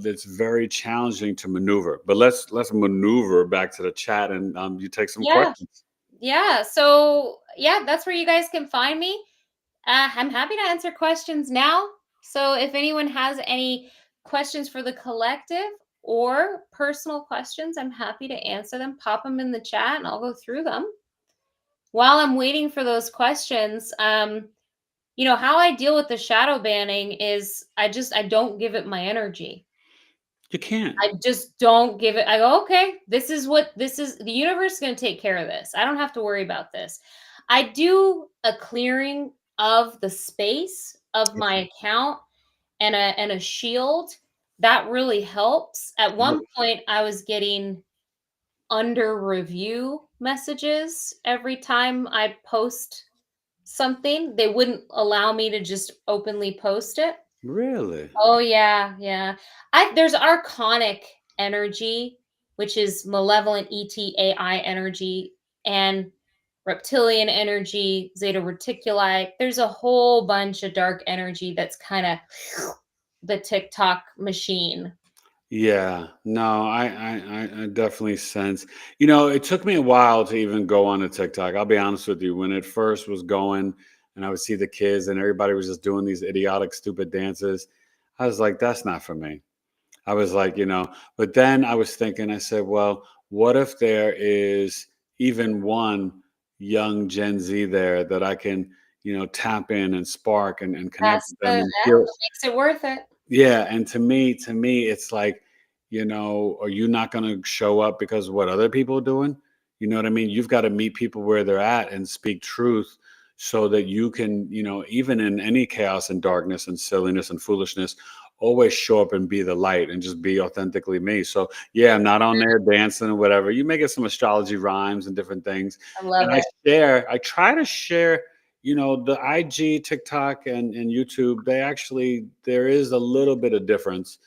S1: that's very challenging to maneuver. But let's maneuver back to the chat, and you take some
S2: Yeah.
S1: questions.
S2: Yeah. So, yeah, that's where you guys can find me. I'm happy to answer questions now. So if anyone has any questions for the collective or personal questions, I'm happy to answer them. Pop them in the chat and I'll go through them. While I'm waiting for those questions, how I deal with the shadow banning is I don't give it my energy.
S1: You can't.
S2: I just don't give it. I go, okay, this is the universe is going to take care of this. I don't have to worry about this. I do a clearing of the space of my account and a shield. That really helps. At one point, I was getting under review messages every time I post something. They wouldn't allow me to just openly post it.
S1: Really?
S2: Oh yeah, yeah. There's archonic energy, which is malevolent ETAI energy, and reptilian energy, zeta reticuli. There's a whole bunch of dark energy that's kind of the TikTok machine.
S1: Yeah, no, I definitely sense. It took me a while to even go on to TikTok. I'll be honest with you. When it first was going, and I would see the kids, and everybody was just doing these idiotic, stupid dances, I was like, that's not for me. I was like, but then I was thinking, I said, well, what if there is even one young Gen Z there that I can, tap in and spark and connect with them and
S2: That
S1: feel.
S2: makes it worth it.
S1: Yeah, and to me, it's like, are you not going to show up because of what other people are doing? You know what I mean? You've got to meet people where they're at and speak truth so that you can, even in any chaos and darkness and silliness and foolishness, always show up and be the light and just be authentically me. So, yeah, I'm not on there dancing or whatever. You may get some astrology rhymes and different things.
S2: I love
S1: And
S2: it.
S1: I try to share the IG, TikTok, and YouTube, there is a little bit of difference.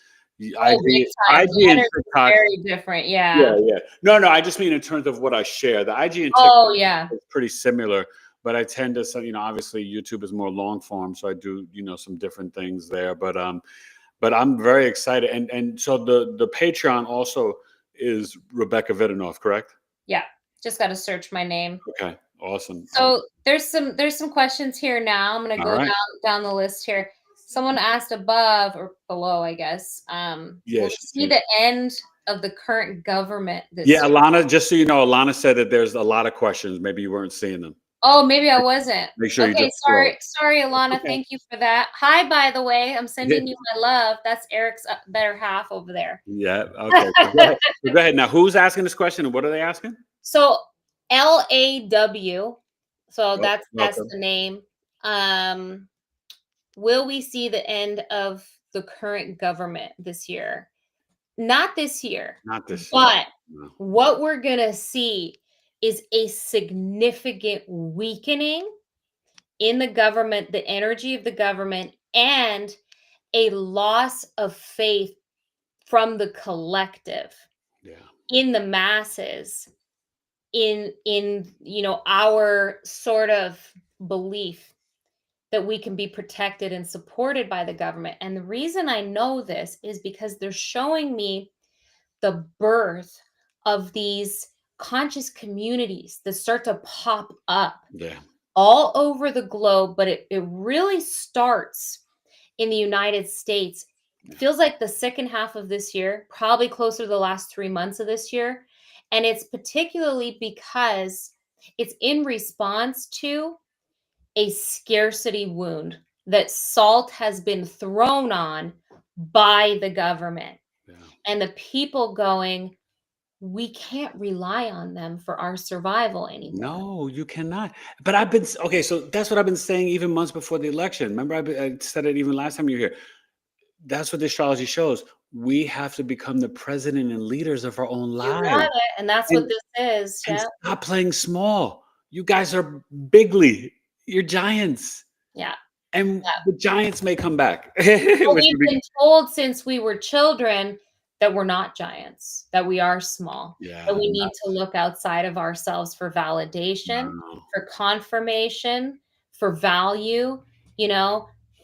S2: Oh, big time. The
S1: IG and
S2: energy is
S1: TikTok,
S2: very different.
S1: yeah,
S2: Yeah.
S1: yeah. No, I just mean in terms of what I share. The IG and TikTok
S2: Oh, yeah.
S1: is pretty similar, but I tend to, obviously YouTube is more long form, so I do, some different things there. But I'm very excited, and so the Patreon also is Rebecca Videnoff, correct?
S2: Yeah. Just got to search my name.
S1: Okay, awesome.
S2: So there's some questions here now. I'm gonna
S1: All
S2: go
S1: right.
S2: down the list here. Someone asked above or below, I guess.
S1: Yeah,
S2: Will we see the end of the current government this
S1: yeah,
S2: year?
S1: Alana, just so you know, Alana said that there's a lot of questions. Maybe you weren't seeing them.
S2: Oh, maybe I wasn't.
S1: Make sure you
S2: Okay,
S1: just scroll.
S2: sorry, Alana.
S1: Okay.
S2: Thank you for that. Hi, by the way, I'm sending you my love. That's Eric's better half over there.
S1: Yeah. Okay. Go ahead. Now, who's asking this question and what are they asking?
S2: So LAW. So that's
S1: Welcome.
S2: the name. Will we see the end of the current government this year? Not this year,
S1: Not this year.
S2: but
S1: No.
S2: what we're going to see is a significant weakening in the government, the energy of the government, and a loss of faith from the collective
S1: Yeah.
S2: in the masses in our sort of belief that we can be protected and supported by the government. And the reason I know this is because they're showing me the birth of these conscious communities that start to pop up
S1: Yeah.
S2: all over the globe, but it really starts in the United States. It feels like the second half of this year, probably closer to the last 3 months of this year. And it's particularly because it's in response to a scarcity wound. that salt has been thrown on by the government.
S1: Yeah.
S2: And the people going, we can't rely on them for our survival anymore.
S1: No, you cannot. But I've been okay. So that's what I've been saying even months before the election. Remember, I said it even last time you were here. That's what the astrology shows. We have to become the president and leaders of our own
S2: You
S1: lives,
S2: got it. And that's what
S1: and
S2: this is.
S1: and
S2: Yeah.
S1: stop playing small. You guys are bigly. You're giants,
S2: Yeah.
S1: and
S2: Yeah.
S1: the giants may come back.
S2: Well,
S1: Which
S2: we've
S1: would be
S2: been told since we were children that we're not giants, that we are small, that
S1: yeah.
S2: we need to look outside of ourselves for validation,
S1: No.
S2: for confirmation, for value,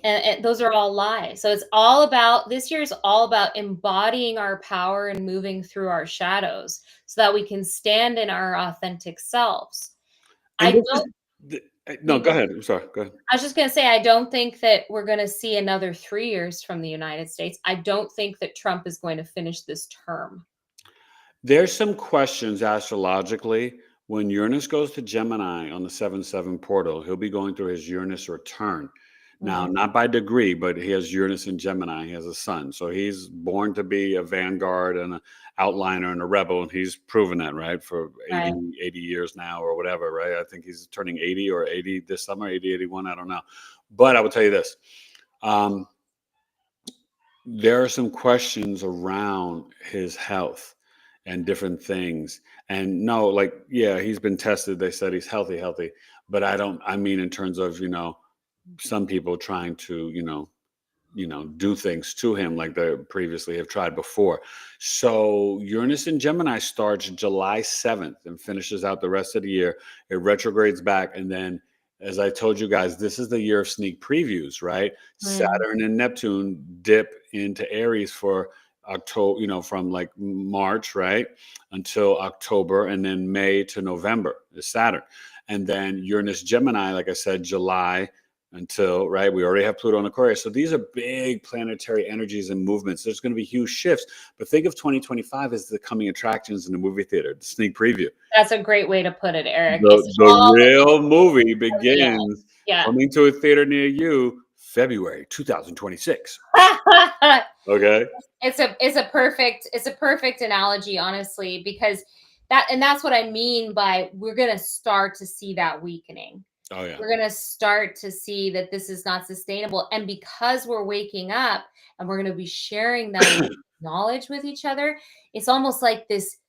S2: and those are all lies. So it's all about, this year is all about embodying our power and moving through our shadows so that we can stand in our authentic selves. I
S1: And this is
S2: don't
S1: no. Go ahead. I'm sorry. Go ahead.
S2: I was just going to say, I don't think that we're going to see another 3 years from the United States. I don't think that Trump is going to finish this term.
S1: There's some questions astrologically. When Uranus goes to Gemini on the 7-7 portal, he'll be going through his Uranus return. Now, not by degree, but he has Uranus in Gemini. He has a sun. So he's born to be a vanguard and an outliner and a rebel. And he's proven that, right? For 80 years now or whatever, right? I think he's turning 80 or 80 this summer, 80, 81. I don't know. But I will tell you this. There are some questions around his health and different things. And no, like, yeah, he's been tested. They said he's healthy. But I mean, in terms of, some people trying to, do things to him like they previously have tried before. So Uranus in Gemini starts July 7th and finishes out the rest of the year. It retrogrades back. And then, as I told you guys, this is the year of sneak previews, right? Saturn and Neptune dip into Aries for October, from like March, right, until October, and then May to November is Saturn. And then Uranus Gemini, like I said, July until, right, we already have Pluto in Aquarius. So these are big planetary energies and movements. There's going to be huge shifts. But think of 2025 as the coming attractions in the movie theater, the sneak preview.
S2: That's a great way to put it, Eric.
S1: The real movie begins
S2: Yeah.
S1: coming to a theater near you February 2026. Okay.
S2: It's a perfect analogy, honestly, because that's what I mean by we're going to start to see that weakening.
S1: Oh, yeah.
S2: We're going to start to see that this is not sustainable. And because we're waking up and we're going to be sharing that knowledge with each other, it's almost like this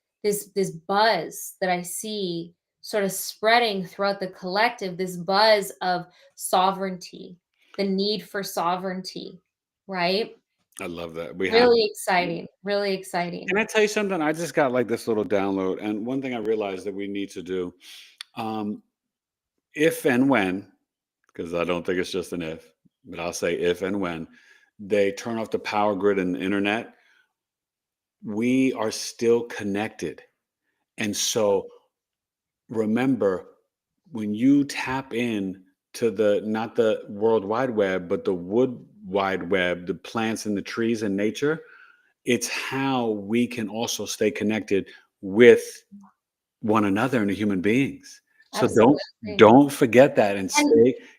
S2: buzz that I see sort of spreading throughout the collective, this buzz of sovereignty, the need for sovereignty, right?
S1: I love that.
S2: Really exciting. Really exciting.
S1: Can I tell you something? I just got like this little download. And one thing I realized that we need to do, if and when, because I don't think it's just an if, but I'll say if and when they turn off the power grid and the internet, we are still connected. And so remember, when you tap in to not the World Wide Web, but the Wood Wide Web, the plants and the trees and nature, it's how we can also stay connected with one another and the human beings. So
S2: Absolutely.
S1: don't forget that and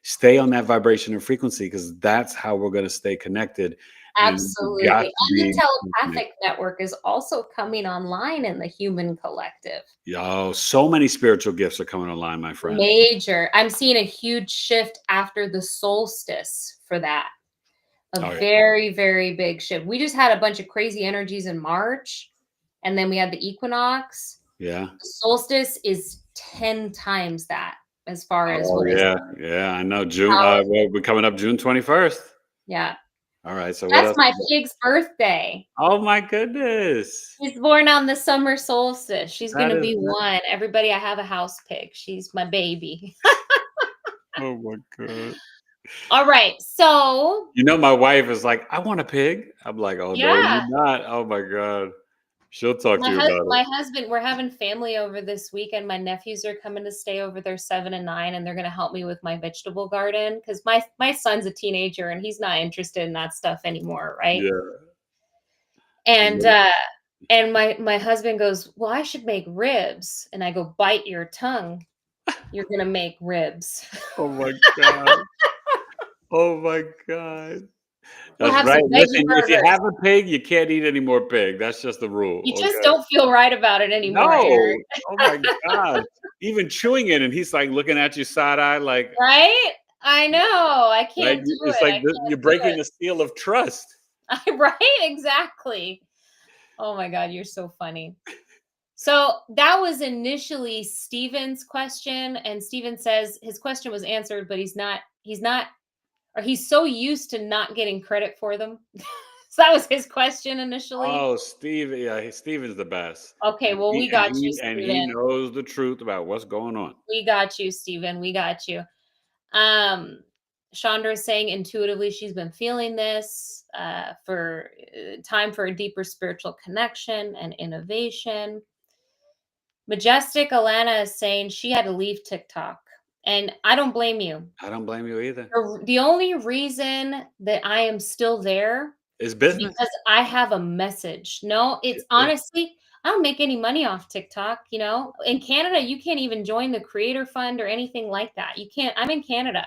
S1: stay on that vibration and frequency, because that's how we're going to stay connected.
S2: Absolutely. And the telepathic network is also coming online in the human collective.
S1: Yo, so many spiritual gifts are coming online, my friend.
S2: Major. I'm seeing a huge shift after the solstice for that. Very, very big shift. We just had a bunch of crazy energies in March, and then we had the equinox.
S1: Yeah.
S2: The solstice is 10 times that as far as
S1: yeah, I know. June we're coming up June 21st.
S2: Yeah.
S1: All right. So
S2: that's my pig's birthday.
S1: Oh my goodness.
S2: She's born on the summer solstice. She's gonna be one. Everybody, I have a house pig. She's my baby.
S1: Oh my God.
S2: All right. So
S1: my wife is like, I want a pig. I'm like, oh no, you're not. Oh my God. She'll talk to you about it.
S2: My husband, we're having family over this weekend. My nephews are coming to stay over. They're 7 and 9, and they're going to help me with my vegetable garden because my son's a teenager and he's not interested in that stuff anymore, right?
S1: Yeah.
S2: And my husband goes, well, I should make ribs. And I go, bite your tongue. You're going to make ribs.
S1: Oh my God. Oh my God.
S2: We'll
S1: That's
S2: have
S1: right.
S2: some veggie
S1: Listen, if you
S2: burgers.
S1: have a pig, you can't eat any more pig. That's just the
S2: You
S1: rule.
S2: just
S1: Okay.
S2: don't feel right about it anymore, Eric,
S1: No. Oh my gosh. Even chewing it, and he's like looking at you side eye,
S2: right? I know. I
S1: like
S2: can't do
S1: it's
S2: it.
S1: like
S2: I
S1: you're
S2: can't do
S1: breaking
S2: it.
S1: the seal of trust.
S2: Right? Exactly. Oh my God, you're so funny. So that was initially Steven's question, and Steven says his question was answered, but or he's so used to not getting credit for them. So that was his question initially.
S1: Oh, Steve, yeah, Steven's the best.
S2: Okay,
S1: And
S2: well,
S1: he
S2: we
S1: and
S2: got you,
S1: he and he
S2: Steven.
S1: knows the truth about what's going on.
S2: We got you, Steven. We got you. Um, Chandra is saying intuitively she's been feeling this for time for a deeper spiritual connection and innovation. Majestic Alana is saying she had to leave TikTok, and I don't blame you.
S1: I don't blame you either.
S2: The only reason that I am still there
S1: It's
S2: is
S1: business.
S2: because I have a message. No, it's
S1: Yeah.
S2: honestly, I don't make any money off TikTok. In Canada, you can't even join the creator fund or anything like that. You can't. I'm in Canada.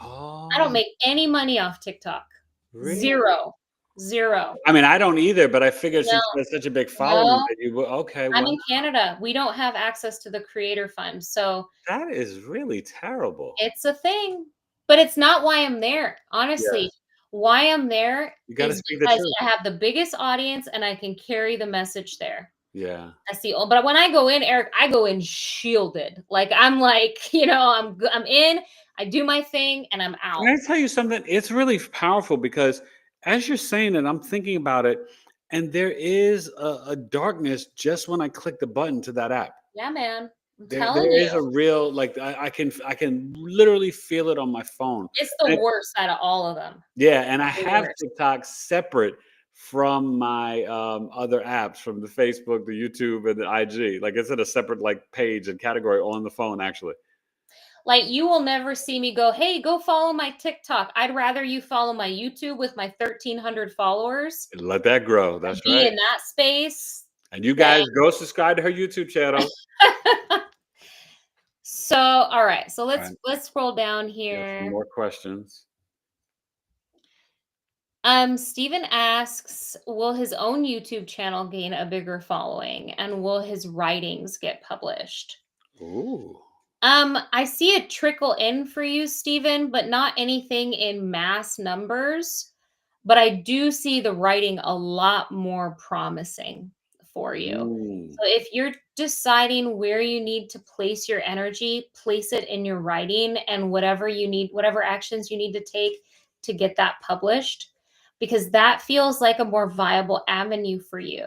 S2: I don't
S1: Oh,
S2: make any money off TikTok.
S1: really?
S2: Zero. Zero.
S1: I mean, I don't either, but I figured
S2: No,
S1: since you had such a big following
S2: no.
S1: that you would. Okay,
S2: I'm
S1: well,
S2: in Canada. We don't have access to the creator fund. So
S1: that is really terrible.
S2: it's a thing, but it's not why I'm there. Honestly,
S1: Yes,
S2: why I'm there
S1: you got to
S2: is
S1: speak the
S2: because
S1: truth.
S2: I have the biggest audience and I can carry the message there.
S1: Yeah.
S2: But when I go in, Eric, I go in shielded. Like I'm like, I'm in, I do my thing and I'm out.
S1: Can I tell you something? It's really powerful because as you're saying it, I'm thinking about it, and there is a darkness just when I click the button to that app.
S2: Yeah, man. I'm
S1: There
S2: telling you.
S1: is a real I can literally feel it on my phone.
S2: It's the
S1: And
S2: worst out of all of them.
S1: yeah, and I
S2: The
S1: have
S2: worst.
S1: TikTok separate from my other apps, from the Facebook, the YouTube, and the IG. Like it's in a separate page and category on the phone actually.
S2: Like you will never see me go, "Hey, go follow my TikTok." I'd rather you follow my YouTube with my 1,300 followers
S1: And let that grow.
S2: and
S1: That's
S2: be
S1: right.
S2: in that space
S1: And you
S2: than
S1: guys go subscribe to her YouTube channel.
S2: So, all right. So
S1: All right,
S2: let's scroll down
S1: got some
S2: here.
S1: more questions.
S2: Steven asks, will his own YouTube channel gain a bigger following and will his writings get published?
S1: Ooh.
S2: I see it trickle in for you, Steven, but not anything in mass numbers. But I do see the writing a lot more promising for you.
S1: Mm.
S2: So if you're deciding where you need to place your energy, place it in your writing and whatever actions you need to take to get that published, because that feels like a more viable avenue for you.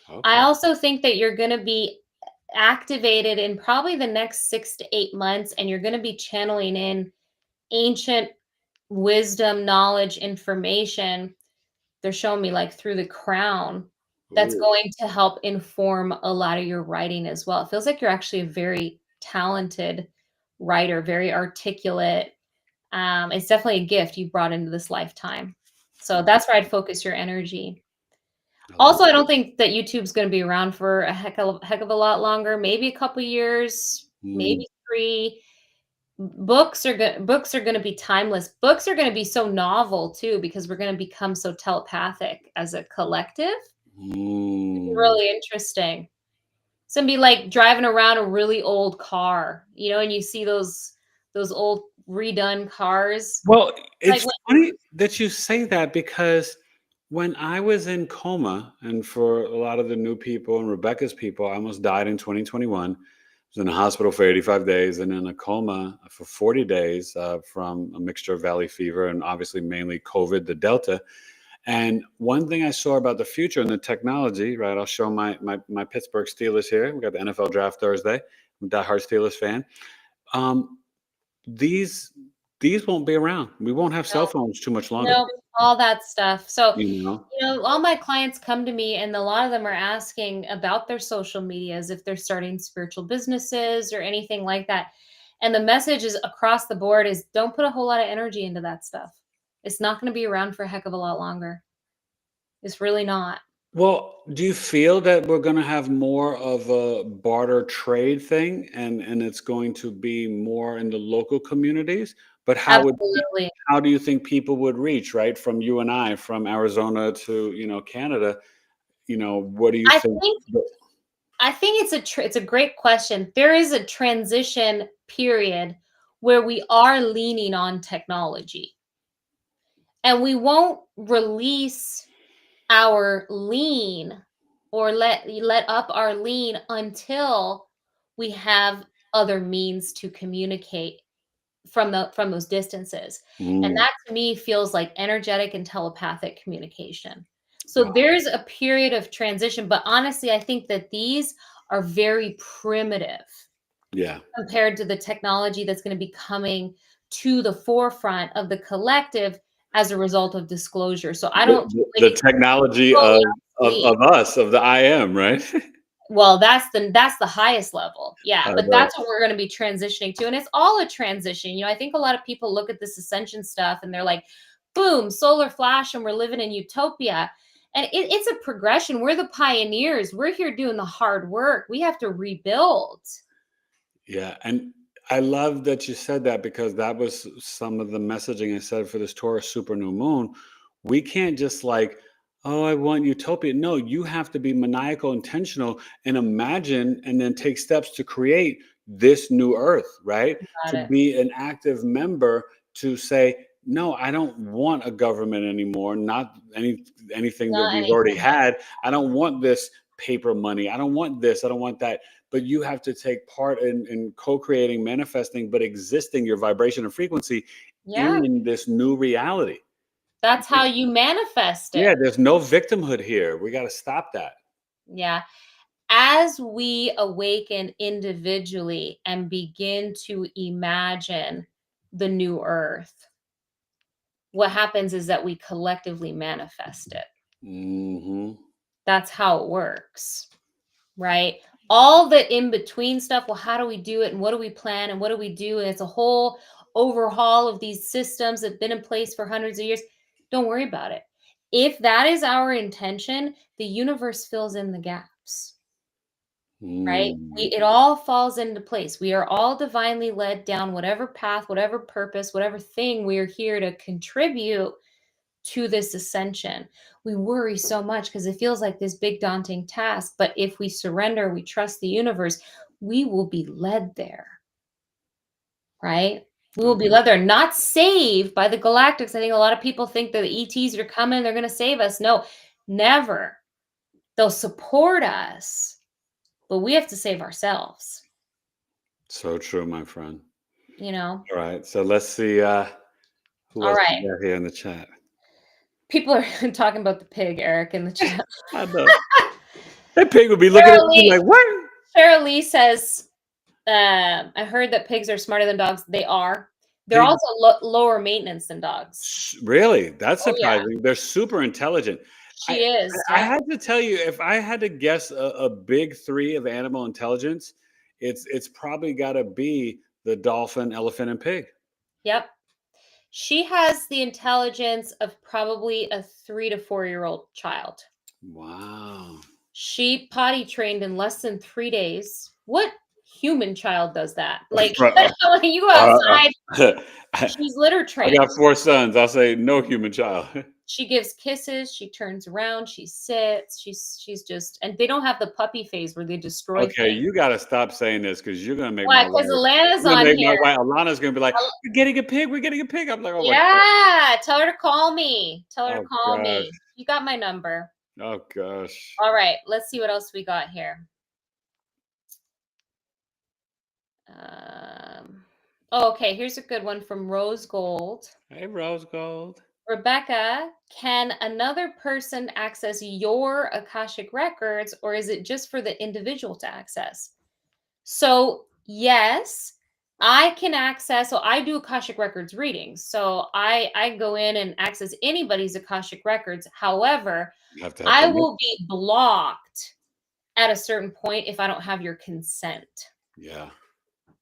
S2: I
S1: Okay.
S2: also think that you're going to be activated in probably the next 6 to 8 months, and you're going to be channeling in ancient wisdom, knowledge, information. They're showing me like through the crown that's
S1: Ooh.
S2: going to help inform a lot of your writing as well. It feels like you're actually a very talented writer, very articulate. It's definitely a gift you brought into this lifetime. So that's where I'd focus your energy.
S1: I love
S2: Also, I don't think that YouTube's going to be around for a heck of a lot longer. Maybe a couple years,
S1: mm,
S2: maybe 3. Books are going to be timeless. Books are going to be so novel too because we're going to become so telepathic as a collective. It's
S1: mm.
S2: really interesting. It's going to be like driving around a really old car, and you see those old redone cars.
S1: Well,
S2: Like
S1: it's funny that you say that because when I was in coma, and for a lot of the new people and Rebecca's people, I almost died in 2021. I was in the hospital for 85 days and in a coma for 40 days from a mixture of valley fever and obviously mainly COVID, the Delta. And one thing I saw about the future and the technology, right? I'll show my Pittsburgh Steelers here. We got the NFL draft Thursday. I'm a diehard Steelers fan. Um, these these won't be around. We won't have cell phones too much longer.
S2: no, all that stuff. So,
S1: You know?
S2: all my clients come to me and a lot of them are asking about their social medias, if they're starting spiritual businesses or anything like that. And the message is across the board is don't put a whole lot of energy into that stuff. It's not going to be around for a heck of a lot longer. It's really not.
S1: Well, do you feel that we're going to have more of a barter trade thing, and it's going to be more in the local communities? But
S2: Absolutely.
S1: how do you think people would reach, right? From you and I, from Arizona to, Canada, what do you
S2: I
S1: think?
S2: think I think it's a great question. There is a transition period where we are leaning on technology, and we won't release our lean or let up our lean until we have other means to communicate from those distances. And
S1: Mm,
S2: that to me feels like energetic and telepathic communication. So
S1: wow.
S2: there's a period of transition, but honestly, I think that these are very primitive
S1: Yeah.
S2: compared to the technology that's going to be coming to the forefront of the collective as a result of disclosure. So I don't
S1: The
S2: like
S1: technology
S2: totally
S1: of
S2: obsolete.
S1: us, of the I am, right?
S2: Well, that's the highest level. Yeah,
S1: I
S2: but
S1: know.
S2: that's what we're gonna be transitioning to, and it's all a transition. I think a lot of people look at this ascension stuff and they're like, "Boom, solar flash, and we're living in utopia." And it's a progression. We're the pioneers. We're here doing the hard work. We have to rebuild.
S1: Yeah, and I love that you said that because that was some of the messaging I said for this Taurus super new moon. We can't just like, oh, I want utopia. No, you have to be maniacal, intentional, and imagine and then take steps to create this new earth, right?
S2: Got
S1: To
S2: it.
S1: be an active member to say, no, I don't want a government anymore, not anything that
S2: Not
S1: we've already
S2: anything.
S1: had. I don't want this paper money. I don't want this. I don't want that, but you have to take part in co-creating, manifesting, but existing your vibration and frequency
S2: Yeah,
S1: in this new reality.
S2: that's how you manifest
S1: Yeah,
S2: it.
S1: there's no victimhood here. We got to stop that.
S2: Yeah. As we awaken individually and begin to imagine the new earth, what happens is that we collectively manifest it.
S1: Hmm.
S2: That's how it works, right? All the in between stuff, well, how do we do it? And what do we plan? And what do we do? And it's a whole overhaul of these systems that have been in place for hundreds of years. Don't worry about it. If that is our intention, the universe fills in the gaps. Right?
S1: Mm.
S2: It all falls into place. We are all divinely led down whatever path, whatever purpose, whatever thing we are here to contribute to this ascension. We worry so much because it feels like this big daunting task, but if we surrender, we trust the universe, we will be led there, right? We will be led there, not saved by the galactics. I think a lot of people think that the ETs are coming, they're going to save us. No, never. They'll support us, but we have to save ourselves,
S1: So true, my friend.
S2: you know?
S1: All right, so let's see who
S2: All
S1: else we
S2: right.
S1: got here in the chat.
S2: People are talking about the pig, Eric, in the chat.
S1: I know that pig would be looking at
S2: Cheryl
S1: me
S2: Lee,
S1: like, what?
S2: Cheryl Lee says, I heard that pigs are smarter than dogs. They are. They're
S1: Pig,
S2: also lower maintenance than dogs.
S1: really? That's
S2: Oh, yeah.
S1: surprising. They're super intelligent. I
S2: She is.
S1: I
S2: Yep.
S1: had to tell you, if I had to guess a big three of animal intelligence, it's probably got to be the dolphin, elephant, and pig.
S2: Yep. She has the intelligence of probably a 3 to 4 year old child.
S1: Wow.
S2: She potty trained in less than 3 days. What human child does that? Like,
S1: Uh,
S2: when you go
S1: uh,
S2: outside,
S1: I
S2: she's litter
S1: got
S2: trained.
S1: 4 sons. I'll say no human child.
S2: She gives kisses, she turns around, she sits, she's just, and they don't have the puppy phase where they destroy
S1: Okay,
S2: things.
S1: you got to stop saying this because you're gonna make my
S2: Why? Because
S1: wife.
S2: Alana's
S1: You're gonna
S2: on
S1: make my
S2: here.
S1: wife. Alana's gonna be like,
S2: Al
S1: "We're getting a pig. We're getting a pig." I'm like, "Oh my god.
S2: Yeah, tell her to call me. Tell her to
S1: Oh
S2: call
S1: gosh.
S2: me. You got my number.
S1: Oh gosh."
S2: Alright, let's see what else we got here. Okay, here's a good one from Rose Gold.
S1: Hey, Rose Gold.
S2: Rebecca, can another person access your Akashic records, or is it just for the individual to access? So, yes, I can access, so I do Akashic Records readings. So I go in and access anybody's Akashic records. However,
S1: You have to have
S2: I
S1: permission.
S2: will be blocked at a certain point if I don't have your consent.
S1: Yeah.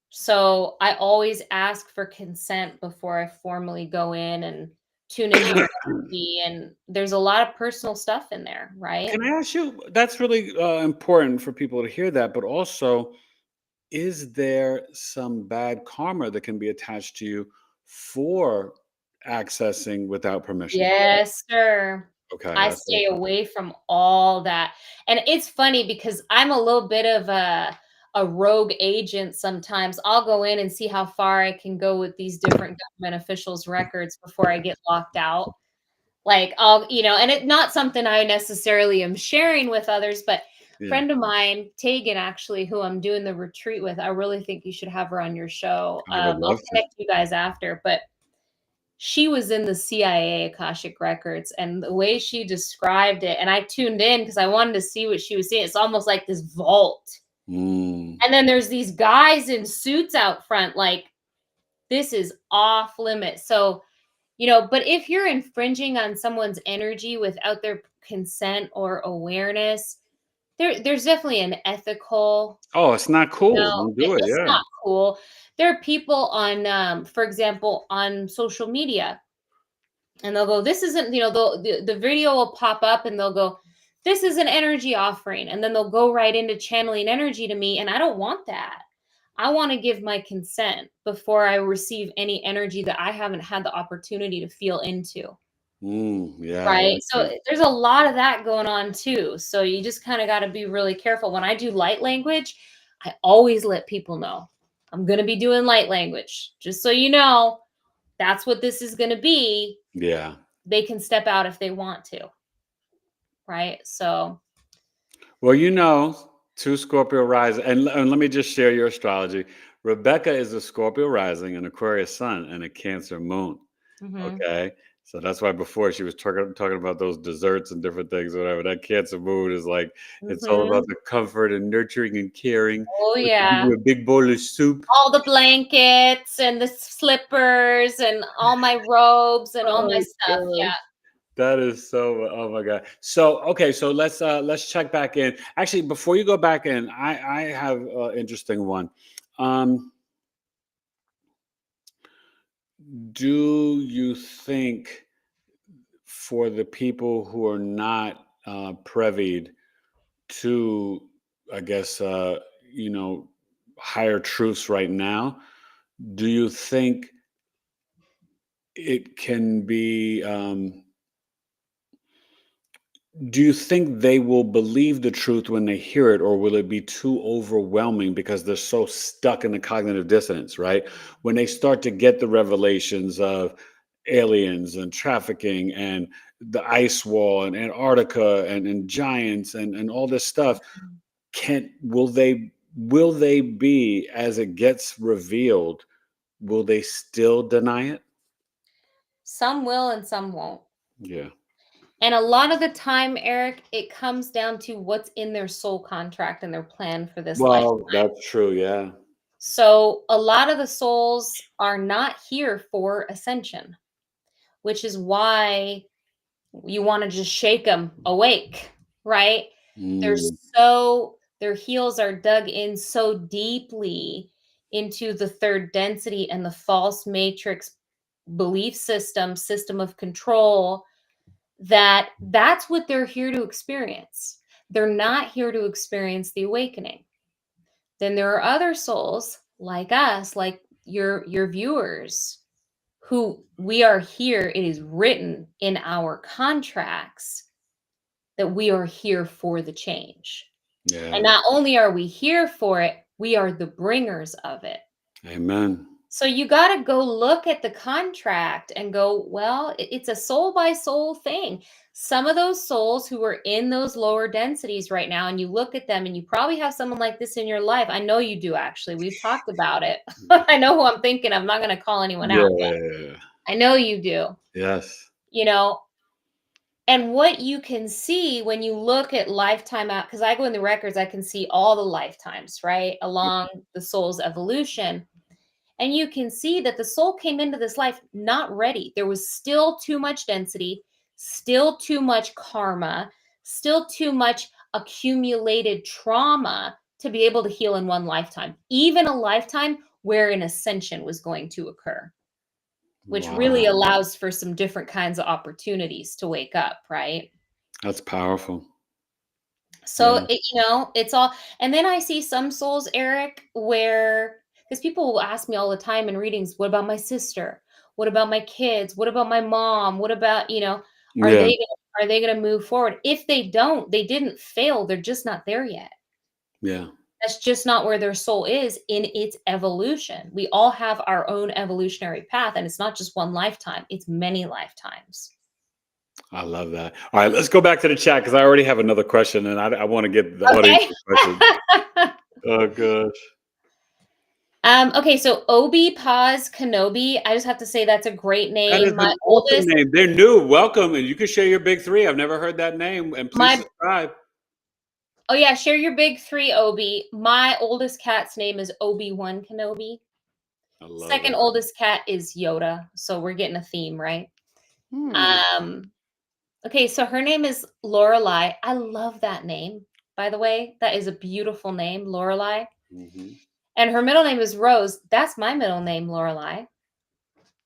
S2: So I always ask for consent before I formally go in and tune into your energy, and there's a lot of personal stuff in there, right?
S1: Can I ask you? That's really important for people to hear that, but also, is there some bad karma that can be attached to you for accessing without permission?
S2: Yes, sir.
S1: Okay,
S2: I
S1: that's
S2: stay away from all that. And it's funny because I'm a little bit of a rogue agent sometimes. I'll go in and see how far I can go with these different government officials' records before I get locked out. Like and it's not something I necessarily am sharing with others, but
S1: yeah.
S2: friend of mine, Tegan, actually, who I'm doing the retreat with, I really think you should have her on your show.
S1: I would
S2: I'll
S1: love to.
S2: connect you guys after, but she was in the CIA Akashic Records, and the way she described it, and I tuned in because I wanted to see what she was seeing. It's almost like this vault.
S1: Mm.
S2: And then there's these guys in suits out front, like this is off limits. So, but if you're infringing on someone's energy without their consent or awareness, there's definitely an ethical,
S1: Oh, it's not cool. Don't do it.
S2: it's
S1: Yeah.
S2: not cool. There are people on, for example, on social media, and they'll go, this isn't, the video will pop up and they'll go, this is an energy offering. And then they'll go right into channeling energy to me. And I don't want that. I want to give my consent before I receive any energy that I haven't had the opportunity to feel into.
S1: Yeah, I
S2: Right.
S1: like
S2: So
S1: that.
S2: there's a lot of that going on too. So you just kind of got to be really careful. When I do light language, I always let people know I'm going to be doing light language. Just so you know, that's what this is going to be.
S1: Yeah.
S2: They can step out if they want to. Right. So,
S1: Well, two Scorpio rising, and let me just share your astrology. Rebecca is a Scorpio rising, an Aquarius sun, and a Cancer moon.
S2: mhm.
S1: Okay. So that's why before she was talking about those desserts and different things, or whatever. That Cancer moon is like, it's all about
S2: Mhm.
S1: the comfort and nurturing and caring.
S2: Oh,
S1: But to give
S2: yeah.
S1: you a big bowl of soup.
S2: All the blankets and the slippers and all my robes and all my
S1: Oh
S2: stuff.
S1: gosh.
S2: Yeah.
S1: That is so, oh my god. So okay, so let's check back in. Actually, before you go back in, I have an interesting one. Um, do you think for the people who are not previed to, I guess, you know, higher truths right now, do you think it can be? Do you think they will believe the truth when they hear it, or will it be too overwhelming because they're so stuck in the cognitive dissonance, right? When they start to get the revelations of aliens and trafficking and the ice wall and Antarctica and giants and all this stuff, can will they be, as it gets revealed, will they still deny it?
S2: Some will and some won't.
S1: Yeah.
S2: And a lot of the time, Eric, it comes down to what's in their soul contract and their plan for this life.
S1: Well, that's true. Yeah.
S2: So a lot of the souls are not here for ascension, which is why you want to just shake them awake, right? They're
S1: Mm,
S2: their heels are dug in so deeply into the third density and the false matrix belief system of control, that's what they're here to experience. They're not here to experience the awakening. Then there are other souls like us, like your viewers, who we are here. It is written in our contracts that we are here for the change. And
S1: yeah.
S2: not only are we here for it, we are the bringers of it.
S1: Amen.
S2: So you got to go look at the contract and go, well, it's a soul by soul thing. Some of those souls who are in those lower densities right now, and you look at them, and you probably have someone like this in your life. I know you do, actually. We've talked about it. I know who I'm thinking. I'm not going to call anyone out, but
S1: Yeah.
S2: I know you do.
S1: Yes.
S2: You know, and what you can see when you look at lifetime out, because I go in the records, I can see all the lifetimes, right, along the soul's evolution. And you can see that the soul came into this life not ready. There was still too much density, still too much karma, still too much accumulated trauma to be able to heal in one lifetime, even a lifetime where an ascension was going to occur. which really
S1: Wow.
S2: allows for some different kinds of opportunities to wake up, right?
S1: That's powerful.
S2: So,
S1: Yeah.
S2: it's all, and then I see some souls, Eric, where, because people will ask me all the time in readings, what about my sister? What about my kids? What about my mom? What about, are
S1: Yeah.
S2: they going to move forward? If they don't, they didn't fail. They're just not there yet.
S1: Yeah.
S2: That's just not where their soul is in its evolution. We all have our own evolutionary path, and it's not just one lifetime, it's many lifetimes.
S1: I love that. All right, let's go back to the chat because I already have another question, and I want to get the audience
S2: Okay.
S1: question. Oh gosh.
S2: Okay, so Obi Paz Kenobi. I just have to say that's a great
S1: That is
S2: name.
S1: an awesome name. They're new. Welcome, and you can share your big three. I've never heard that name, and please
S2: My
S1: subscribe.
S2: Oh yeah, share your big three, Obi. My oldest cat's name is Obi-Wan Kenobi.
S1: I love
S2: Second
S1: it.
S2: oldest cat is Yoda. So we're getting a theme, right?
S1: Hmm.
S2: Okay, so her name is Lorelei. I love that name, by the way. That is a beautiful name, Lorelei.
S1: Mhm.
S2: And her middle name is Rose. That's my middle name, Lorelei.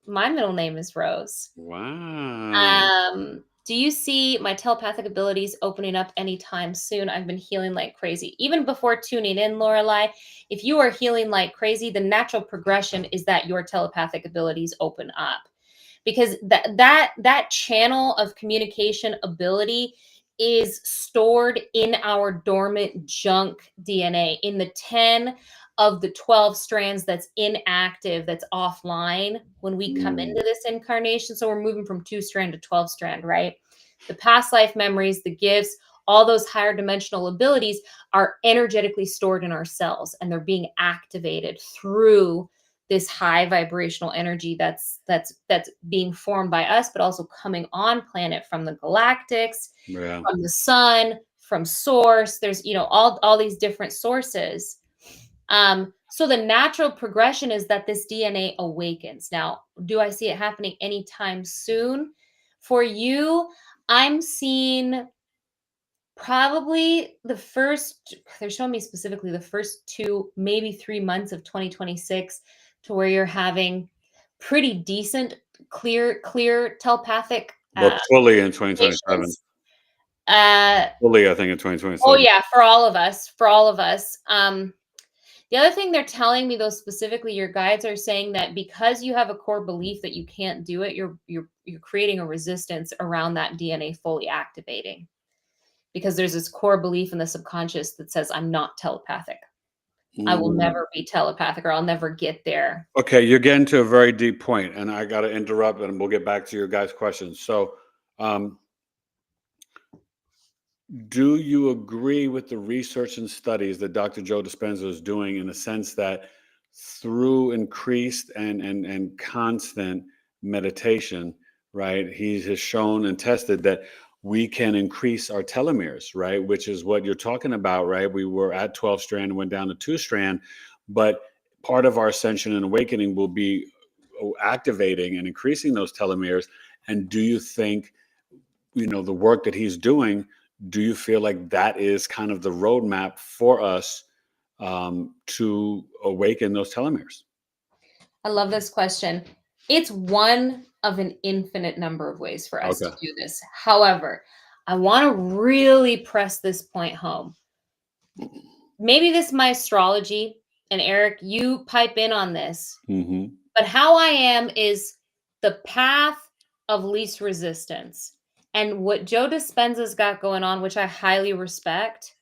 S2: My middle name is Rose.
S1: Wow.
S2: Do you see my telepathic abilities opening up anytime soon? I've been healing like crazy. Even before tuning in, Lorelei, if you are healing like crazy, the natural progression is that your telepathic abilities open up. Because that channel of communication ability is stored in our dormant junk DNA, in the 10 of the 12 strands that's inactive, that's offline when we come
S1: Mm.
S2: into this incarnation. So we're moving from 2 strand to 12 strand, right? The past life memories, the gifts, all those higher dimensional abilities are energetically stored in our cells, and they're being activated through this high vibrational energy that's being formed by us, but also coming on planet from the galactics,
S1: Yeah.
S2: from the sun, from source. There's all these different sources. So the natural progression is that this DNA awakens. Now, do I see it happening anytime soon? For you, I'm seeing probably they're showing me specifically the first 2, maybe 3 months of 2026, to where you're having pretty decent, clear telepathic
S1: But fully in 2027.
S2: communications. Uh,
S1: Fully, I think in
S2: oh
S1: 2027.
S2: yeah, for all of us. The other thing they're telling me, though, specifically, your guides are saying that because you have a core belief that you can't do it, you're creating a resistance around that DNA fully activating. Because there's this core belief in the subconscious that says, I'm not telepathic. I will
S1: Mm.
S2: never be telepathic, or I'll never get there.
S1: Okay, you're getting to a very deep point, and I got to interrupt, and we'll get back to your guys' questions. So, do you agree with the research and studies that Dr. Joe Dispenza is doing, in the sense that through increased and constant meditation, right, he has shown and tested that we can increase our telomeres, right, which is what you're talking about, right? We were at 12 strand and went down to 2 strand, but part of our ascension and awakening will be activating and increasing those telomeres. And do you think, the work that he's doing, do you feel like that is kind of the roadmap for us, to awaken those telomeres?
S2: I love this question. It's one of an infinite number of ways for us to
S1: Okay.
S2: do this. However, I want to really press this point home. Maybe this is my astrology, and Eric, you pipe in on this.
S1: Hmm.
S2: But how I am is the path of least resistance. And what Joe Dispenza's got going on, which I highly respect,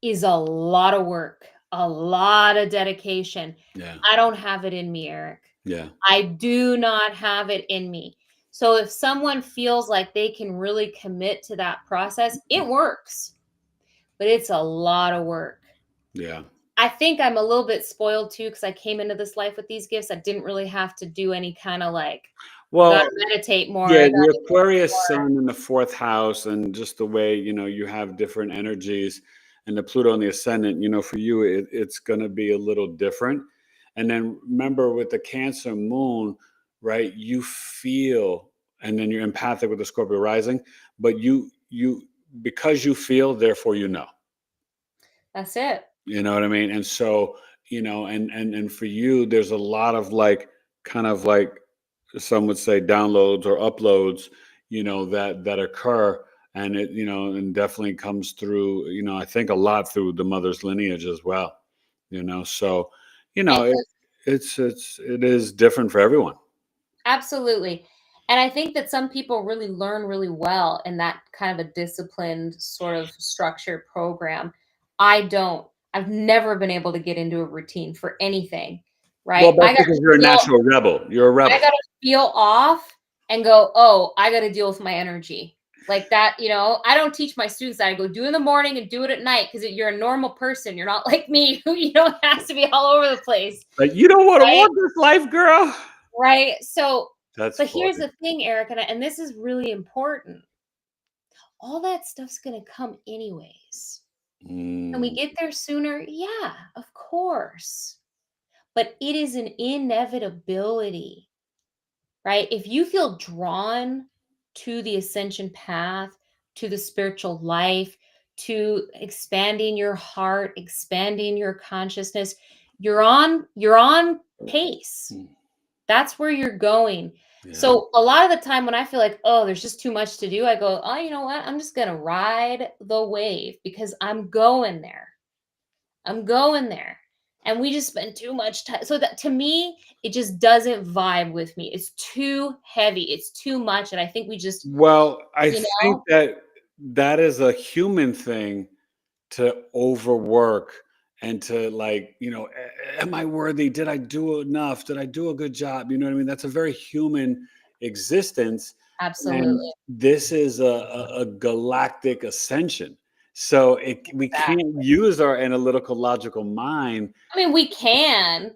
S2: is a lot of work, a lot of dedication.
S1: Yeah.
S2: I don't have it in me, Eric.
S1: Yeah.
S2: I do not have it in me. So if someone feels like they can really commit to that process, it works, but it's a lot of work.
S1: Yeah.
S2: I think I'm a little bit spoiled too, because I came into this life with these gifts. I didn't really have to do any kind of I
S1: Well,
S2: gotta meditate more.
S1: yeah,
S2: I
S1: the
S2: gotta do
S1: Aquarius
S2: more.
S1: sun in the 4th house, and just the way, you have different energies, and the Pluto and the ascendant, for you, it's going to be a little different. And then remember, with the Cancer moon, right, you feel, and then you're empathic with the Scorpio rising, but because you feel, therefore,
S2: That's it.
S1: you know what I mean? And so, and for you, there's a lot of kind of some would say downloads or uploads, that occur. And it, and definitely comes through, I think a lot through the mother's lineage as well, so,
S2: And
S1: it is different for everyone.
S2: absolutely. And I think that some people really learn really well in that kind of a disciplined sort of structured program. I don't. I've never been able to get into a routine for anything,
S1: Well,
S2: right?
S1: that's because you're a natural rebel. You're a rebel.
S2: I gotta feel off and go, oh, I gotta deal with my energy. Like that, I don't teach my students that. I go do in the morning and do it at night because you're a normal person. You're not like me who, has to be all over the place.
S1: Like, you don't want to
S2: Right?
S1: want this life, girl.
S2: Right. So,
S1: That's
S2: but here's
S1: funny.
S2: the thing, Eric, and this is really important. All that stuff's going to come anyways. Can we get there sooner? Yeah, of course. But it is an inevitability, right? If you feel drawn to the ascension path, to the spiritual life, to expanding your heart, expanding your consciousness, you're on pace. That's where you're going.
S1: Yeah.
S2: So a lot of the time when I feel like, oh, there's just too much to do, I go, oh, you know what? I'm just going to ride the wave because I'm going there. I'm going there. And we just spend too much time. So that to me, it just doesn't vibe with me. It's too heavy. It's too much. And I think we just,
S1: Well, I think that is a human thing to overwork and to am I worthy? Did I do enough? Did I do a good job? You know what I mean? That's a very human existence.
S2: absolutely.
S1: And this is a galactic ascension. So we can't use our analytical, logical mind.
S2: I mean, we can,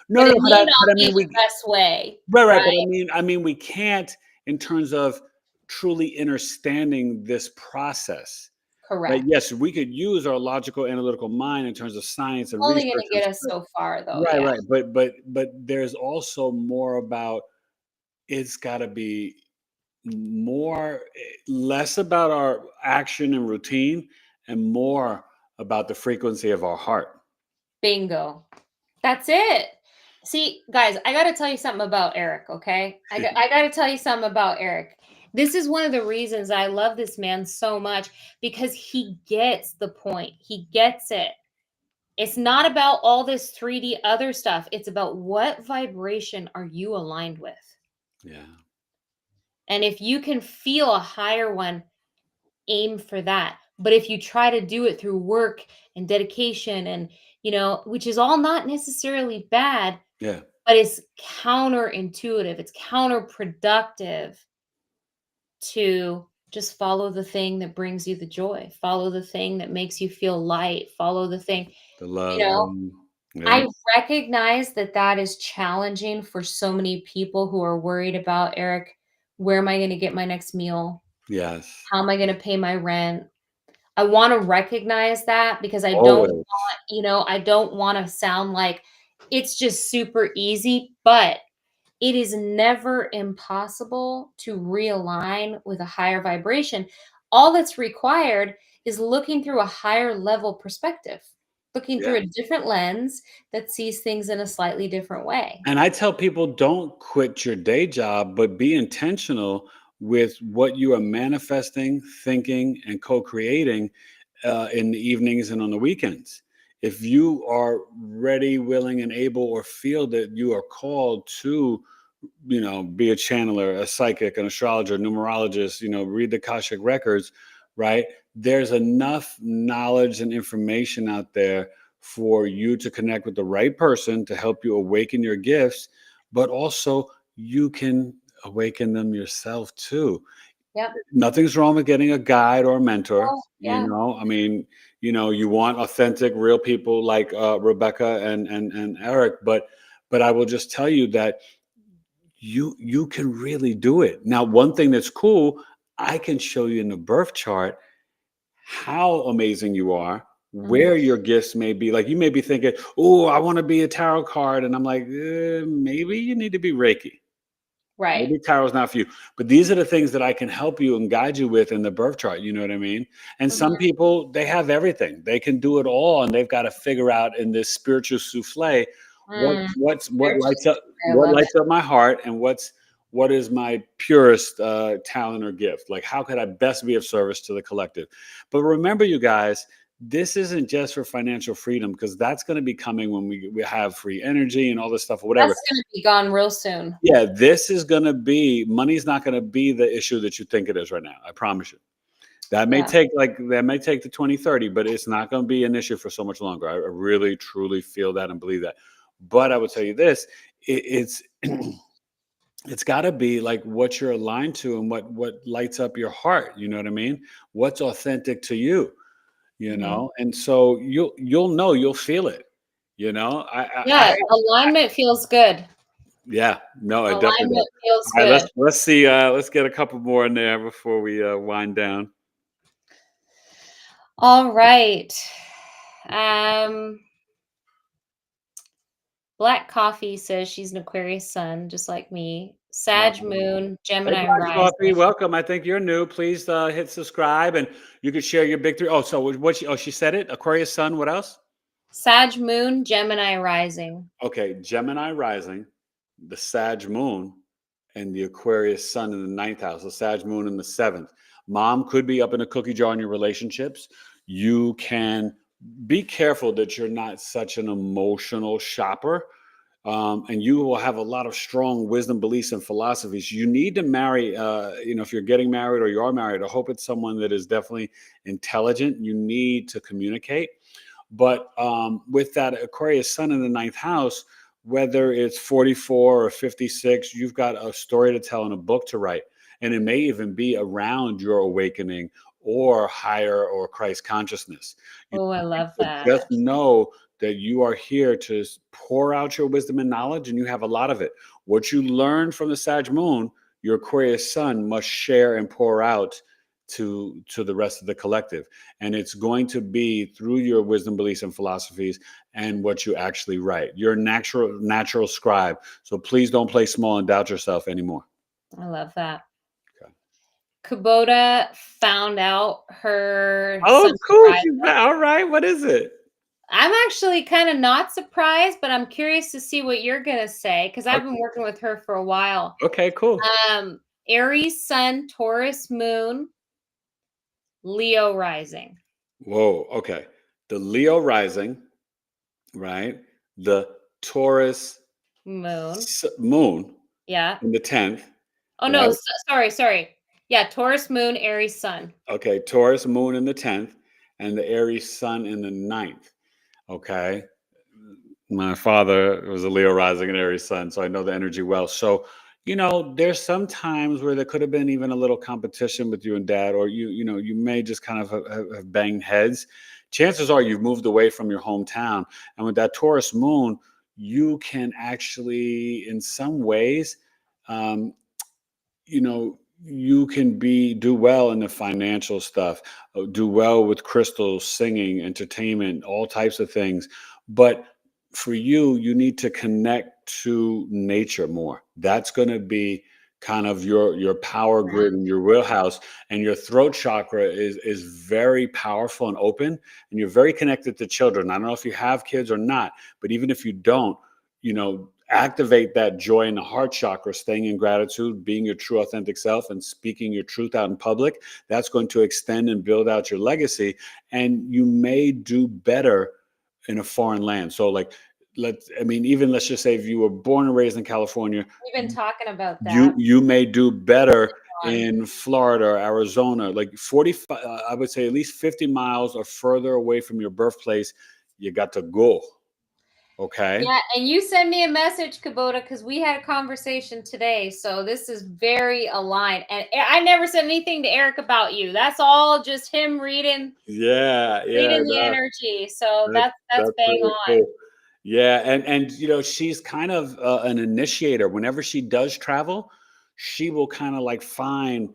S1: No,
S2: but it
S1: no,
S2: may not
S1: but I
S2: be
S1: mean,
S2: the best way.
S1: right.
S2: Right.
S1: But I mean, we can't in terms of truly understanding this process. Right?
S2: Correct.
S1: Yes, we could use our logical, analytical mind in terms of science and
S2: Only going
S1: research.
S2: to get us so far, though.
S1: Right,
S2: Yeah.
S1: right. But there's also more about, it's got to be less about our action and routine and more about the frequency of our heart.
S2: Bingo. That's it. See, guys, I got to tell you something about Eric, okay? I got to tell you something about Eric. This is one of the reasons I love this man so much because he gets the point. He gets it. It's not about all this 3D other stuff. It's about what vibration are you aligned with?
S1: Yeah.
S2: And if you can feel a higher one, aim for that. But if you try to do it through work and dedication and, which is all not necessarily bad,
S1: Yeah.
S2: but it's counterintuitive, it's counterproductive to just follow the thing that brings you the joy, follow the thing that makes you feel light, follow the thing,
S1: The love. Yeah.
S2: I recognize that is challenging for so many people who are worried about, Eric, where am I going to get my next meal?
S1: Yes.
S2: How am I going to pay my rent? I want to recognize that because I don't
S1: Always.
S2: want, I don't want to sound like it's just super easy, but it is never impossible to realign with a higher vibration. All that's required is looking through a higher level perspective, looking through a different lens that sees things in a slightly different way.
S1: And I tell people, don't quit your day job, but be intentional with what you are manifesting, thinking, and co-creating in the evenings and on the weekends. If you are ready, willing, and able, or feel that you are called to, be a channeler, a psychic, an astrologer, numerologist, read the Akashic Records, right? There's enough knowledge and information out there for you to connect with the right person to help you awaken your gifts, but also you can awaken them yourself too.
S2: Yep.
S1: Nothing's wrong with getting a guide or a mentor.
S2: Oh, yeah.
S1: I mean, you want authentic, real people like Rebecca and Eric, but I will just tell you that you can really do it. Now, one thing that's cool, I can show you in the birth chart how amazing you are, where your gifts may be. Like, you may be thinking, oh, I want to be a tarot card. And I'm like, maybe you need to be Reiki.
S2: Right.
S1: Maybe tarot's not for you. But these are the things that I can help you and guide you with in the birth chart. You know what I mean? And some people, they have everything. They can do it all. And they've got to figure out in this spiritual souffle what lights up my heart and what is my purest talent or gift? Like, how could I best be of service to the collective? But remember, you guys, this isn't just for financial freedom, because that's going to be coming when we have free energy and all this stuff or whatever.
S2: That's going to be gone real soon.
S1: Yeah, this is going to be, money's not going to be the issue that you think it is right now. I promise you. That may take to 2030, but it's not going to be an issue for so much longer. I really, truly feel that and believe that. But I will tell you this, it's it's got to be like what you're aligned to and what lights up your heart. You know what I mean? What's authentic to you, you know? And so you'll know, you'll feel it, you know?
S2: Alignment feels good.
S1: Yeah, no, I definitely
S2: Alignment
S1: do.
S2: feels
S1: All right,
S2: good.
S1: let's see, let's get a couple more in there before we wind down.
S2: All right. Black Coffee says she's an Aquarius sun, just like me. Sag moon, Gemini
S1: Hey, Black
S2: rising.
S1: Coffee, welcome. I think you're new. Please hit subscribe, and you could share your big three. Oh, so what? She said it. Aquarius sun. What else?
S2: Sag moon, Gemini rising.
S1: Okay, Gemini rising, the Sag moon, and the Aquarius sun in the 9th house. The Sag moon in the 7th. Mom could be up in a cookie jar in your relationships. You can be careful that you're not such an emotional shopper. And you will have a lot of strong wisdom, beliefs, and philosophies. You need to marry, if you're getting married or you are married, I hope it's someone that is definitely intelligent. You need to communicate. But with that Aquarius sun in the 9th house, whether it's 44 or 56, you've got a story to tell and a book to write. And it may even be around your awakening or higher or Christ consciousness.
S2: Oh, I love that.
S1: Just know that you are here to pour out your wisdom and knowledge, and you have a lot of it. What you learn from the Sag moon, your Aquarius sun must share and pour out to the rest of the collective. And it's going to be through your wisdom, beliefs, and philosophies and what you actually write. You're a natural scribe. So please don't play small and doubt yourself anymore.
S2: I love that. Kubota found out her.
S1: Oh, cool. All right. What is it?
S2: I'm actually kind of not surprised, but I'm curious to see what you're going to say, because I've been working with her for a while.
S1: Okay, cool.
S2: Aries sun, Taurus moon, Leo rising.
S1: Whoa. Okay. The Leo rising, right? The Taurus moon.
S2: Yeah.
S1: In the 10th.
S2: Oh, no. Sorry. Yeah. Taurus moon, Aries sun.
S1: Okay. Taurus moon in the 10th and the Aries sun in the 9th. Okay. My father was a Leo rising and Aries sun, so I know the energy well. So, there's some times where there could have been even a little competition with you and dad, or you may just kind of have banged heads. Chances are you've moved away from your hometown. And with that Taurus moon, you can actually, in some ways, you can do well in the financial stuff, do well with crystals, singing, entertainment, all types of things. But for you, you need to connect to nature more. That's going to be kind of your power grid and your wheelhouse. And your throat chakra is very powerful and open, and you're very connected to children. I don't know if you have kids or not, but even if you don't, activate that joy in the heart chakra, staying in gratitude, being your true authentic self, and speaking your truth out in public. That's going to extend and build out your legacy. And you may do better in a foreign land. So let's just say if you were born and raised in California,
S2: we've been talking about that.
S1: You may do better in Florida or Arizona, like 45, I would say at least 50 miles or further away from your birthplace. You got to go. Okay.
S2: Yeah, and you send me a message, Kubota, because we had a conversation today. So this is very aligned. And I never said anything to Eric about you. That's all just him reading. Reading the energy. So that's bang
S1: really
S2: on.
S1: Cool. Yeah, and she's kind of an initiator. Whenever she does travel, she will kind of like find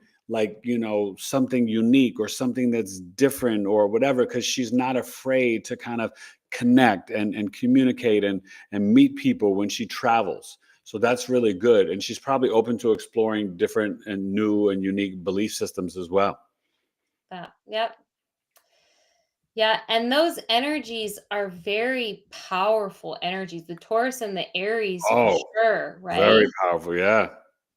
S1: something unique or something that's different or whatever, because she's not afraid to kind of connect and communicate and meet people when she travels. So that's really good. And she's probably open to exploring different and new and unique belief systems as well.
S2: Yep. Yeah, and those energies are very powerful energies. The Taurus and the Aries, for sure, right?
S1: Very powerful, yeah.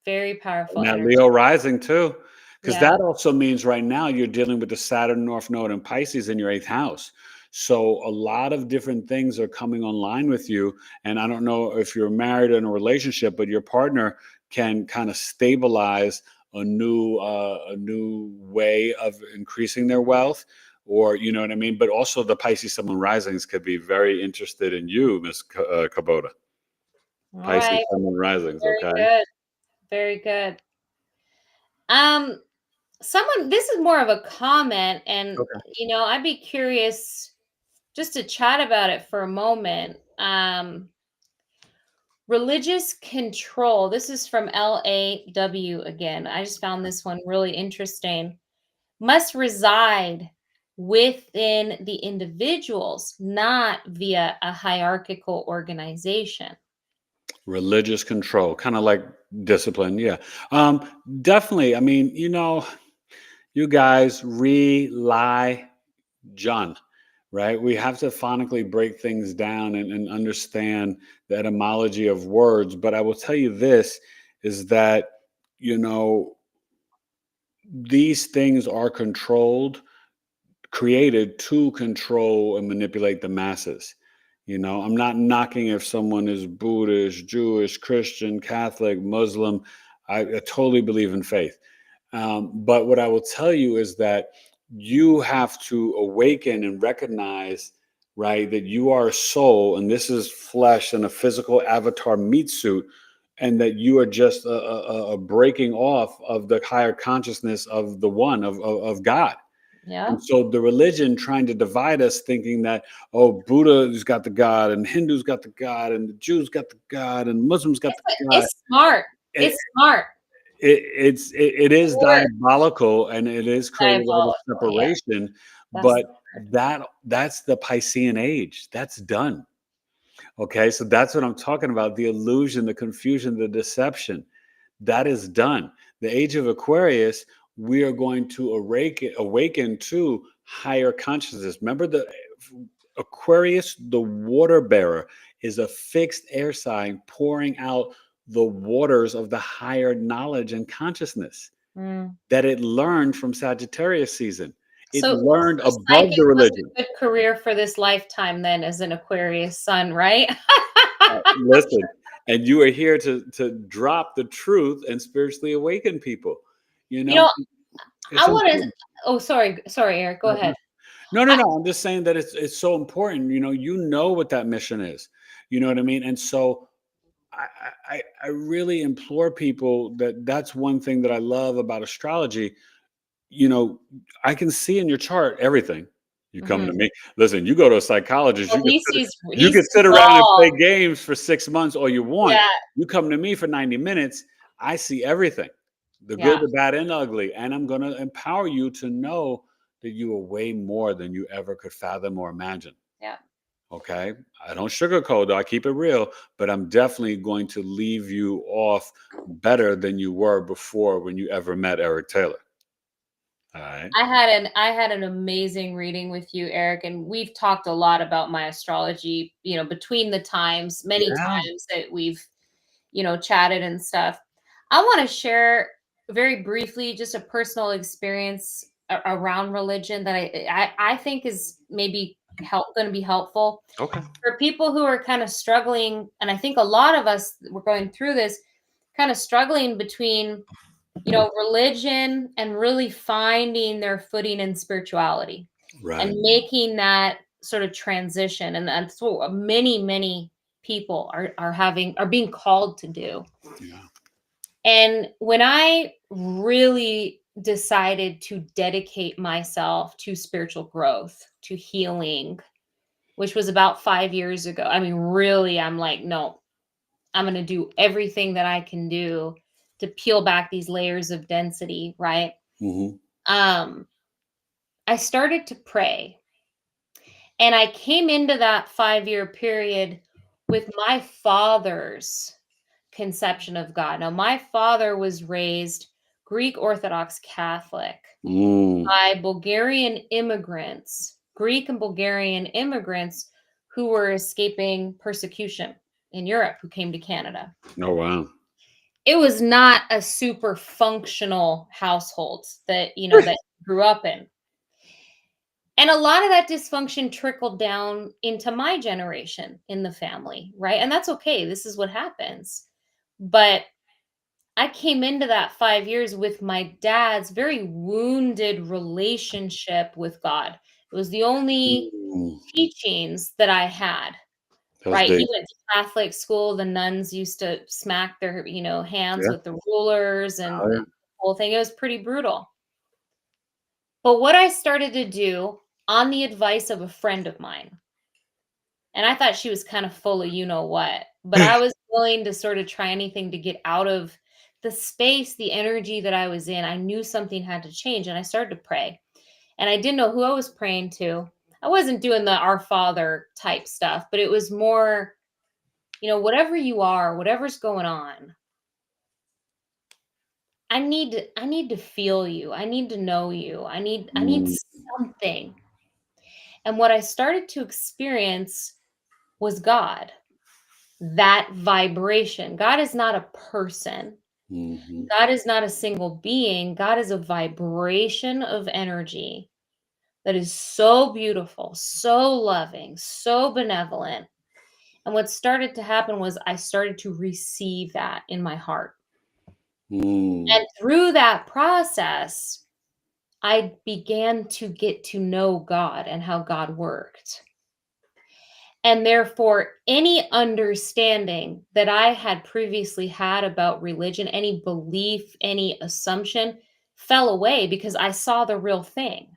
S2: Very powerful
S1: And that
S2: energy.
S1: Leo rising too, because
S2: Yeah.
S1: that also means right now you're dealing with the Saturn North Node and Pisces in your 8th house. So a lot of different things are coming online with you. And I don't know if you're married or in a relationship, but your partner can kind of stabilize a new way of increasing their wealth, or you know what I mean. But also the Pisces Sun Moon risings could be very interested in you, Miss Kubota.
S2: All
S1: Pisces
S2: right.
S1: Sun Moon risings,
S2: Very
S1: okay?
S2: good. Very good. Um, this is more of a comment, and
S1: Okay.
S2: I'd be curious just to chat about it for a moment. Religious control. This is from LAW again. I just found this one really interesting. Must reside within the individuals, not via a hierarchical organization.
S1: Religious control, kind of like discipline. Yeah. Definitely. I mean, you guys rely John, right? We have to phonically break things down and understand the etymology of words. But I will tell you this is that, you know, these things are created to control and manipulate the masses. I'm not knocking if someone is Buddhist, Jewish, Christian, Catholic, Muslim. I totally believe in faith. But what I will tell you is that you have to awaken and recognize, right, that you are a soul and this is flesh and a physical avatar meat suit, and that you are just a breaking off of the higher consciousness of the one, of God.
S2: Yeah.
S1: And so the religion trying to divide us, thinking that, oh, Buddha's got the God and Hindu's got the God and the Jews got the God and Muslims got the God.
S2: It's smart.
S1: It,
S2: It's smart.
S1: it is
S2: Or
S1: diabolical, and it is created all the
S2: diabolical. Yeah.
S1: separation.
S2: That's
S1: But that's the Piscean age. That's done. Okay, so that's what I'm talking about. The illusion, the confusion, the deception. That is done. The age of Aquarius, we are going to awaken to higher consciousness. Remember, the Aquarius, the water bearer, is a fixed air sign pouring out the waters of the higher knowledge and consciousness
S2: Mm.
S1: that it learned from Sagittarius season. It
S2: So
S1: learned above
S2: psychic
S1: the
S2: was
S1: religion.
S2: a good career for this lifetime then as an Aquarius sun, right?
S1: Listen, and you are here to drop the truth and spiritually awaken people. You
S2: You
S1: know,
S2: know,
S1: it's
S2: I want to
S1: important.
S2: Oh, sorry, Eric, go ahead.
S1: No, no,
S2: I,
S1: no. I'm just saying that it's so important. You know what that mission is. You know what I mean? And so I really implore people that that's one thing that I love about astrology. I can see in your chart everything. You come to
S2: Mhm.
S1: me. Listen, you go to a psychologist,
S2: Well,
S1: you can
S2: he
S1: you can
S2: sees
S1: sit around and
S2: all.
S1: play games for 6 months all you want.
S2: Yeah,
S1: You come to me for 90 minutes, I see everything. The good,
S2: yeah,
S1: the bad, and the ugly. And I'm gonna empower you to know that you are way more than you ever could fathom or imagine.
S2: yeah.
S1: Okay. I don't sugarcoat though, I keep it real, but I'm definitely going to leave you off better than you were before when you ever met Eric Taylor. All right.
S2: I had an amazing reading with you, Eric, and we've talked a lot about my astrology, between the times, many
S1: Yeah.
S2: times that we've, chatted and stuff. I want to share very briefly just a personal experience around religion that I think is maybe going to be helpful
S1: Okay.
S2: for people who are kind of struggling, and I think a lot of us we're going through this, kind of struggling between religion and really finding their footing in spirituality and
S1: Right.
S2: making that sort of transition. And that's what many, many people are being called to do.
S1: Yeah.
S2: And when I really decided to dedicate myself to spiritual growth, to healing, which was about 5 years ago, I mean, really, I'm like, no, I'm going to do everything that I can do to peel back these layers of density, right?
S1: Hmm.
S2: Um, I started to pray, and I came into that 5-year period with my father's conception of God. Now, my father was raised Greek Orthodox Catholic
S1: Mm.
S2: by Bulgarian immigrants, Greek and Bulgarian immigrants who were escaping persecution in Europe, who came to Canada.
S1: Oh wow.
S2: it was not a super functional household that, that I grew up in. And a lot of that dysfunction trickled down into my generation in the family, right? And that's okay. This is what happens. But I came into that 5 years with my dad's very wounded relationship with God. It was the only
S1: Mm,
S2: teachings that I had,
S1: that's
S2: right?
S1: deep.
S2: He went to Catholic school. The nuns used to smack their, hands
S1: Yeah.
S2: with the rulers and
S1: Oh,
S2: the
S1: yeah.
S2: whole thing. It was pretty brutal. But what I started to do on the advice of a friend of mine, and I thought she was kind of full of you know what, but I was willing to sort of try anything to get out of the space, the energy that I was in. I knew something had to change, and I started to pray. And I didn't know who I was praying to. I wasn't doing the Our Father type stuff, but it was more, whatever you are, whatever's going on, I need to feel you. I need to know you. I need
S1: Mm,
S2: something. And what I started to experience was God. That vibration. God is not a person.
S1: mhm,
S2: God is not a single being. God is a vibration of energy that is so beautiful, so loving, so benevolent. And what started to happen was I started to receive that in my heart.
S1: mm,
S2: And through that process, I began to get to know God and how God worked. And therefore, any understanding that I had previously had about religion, any belief, any assumption fell away because I saw the real thing.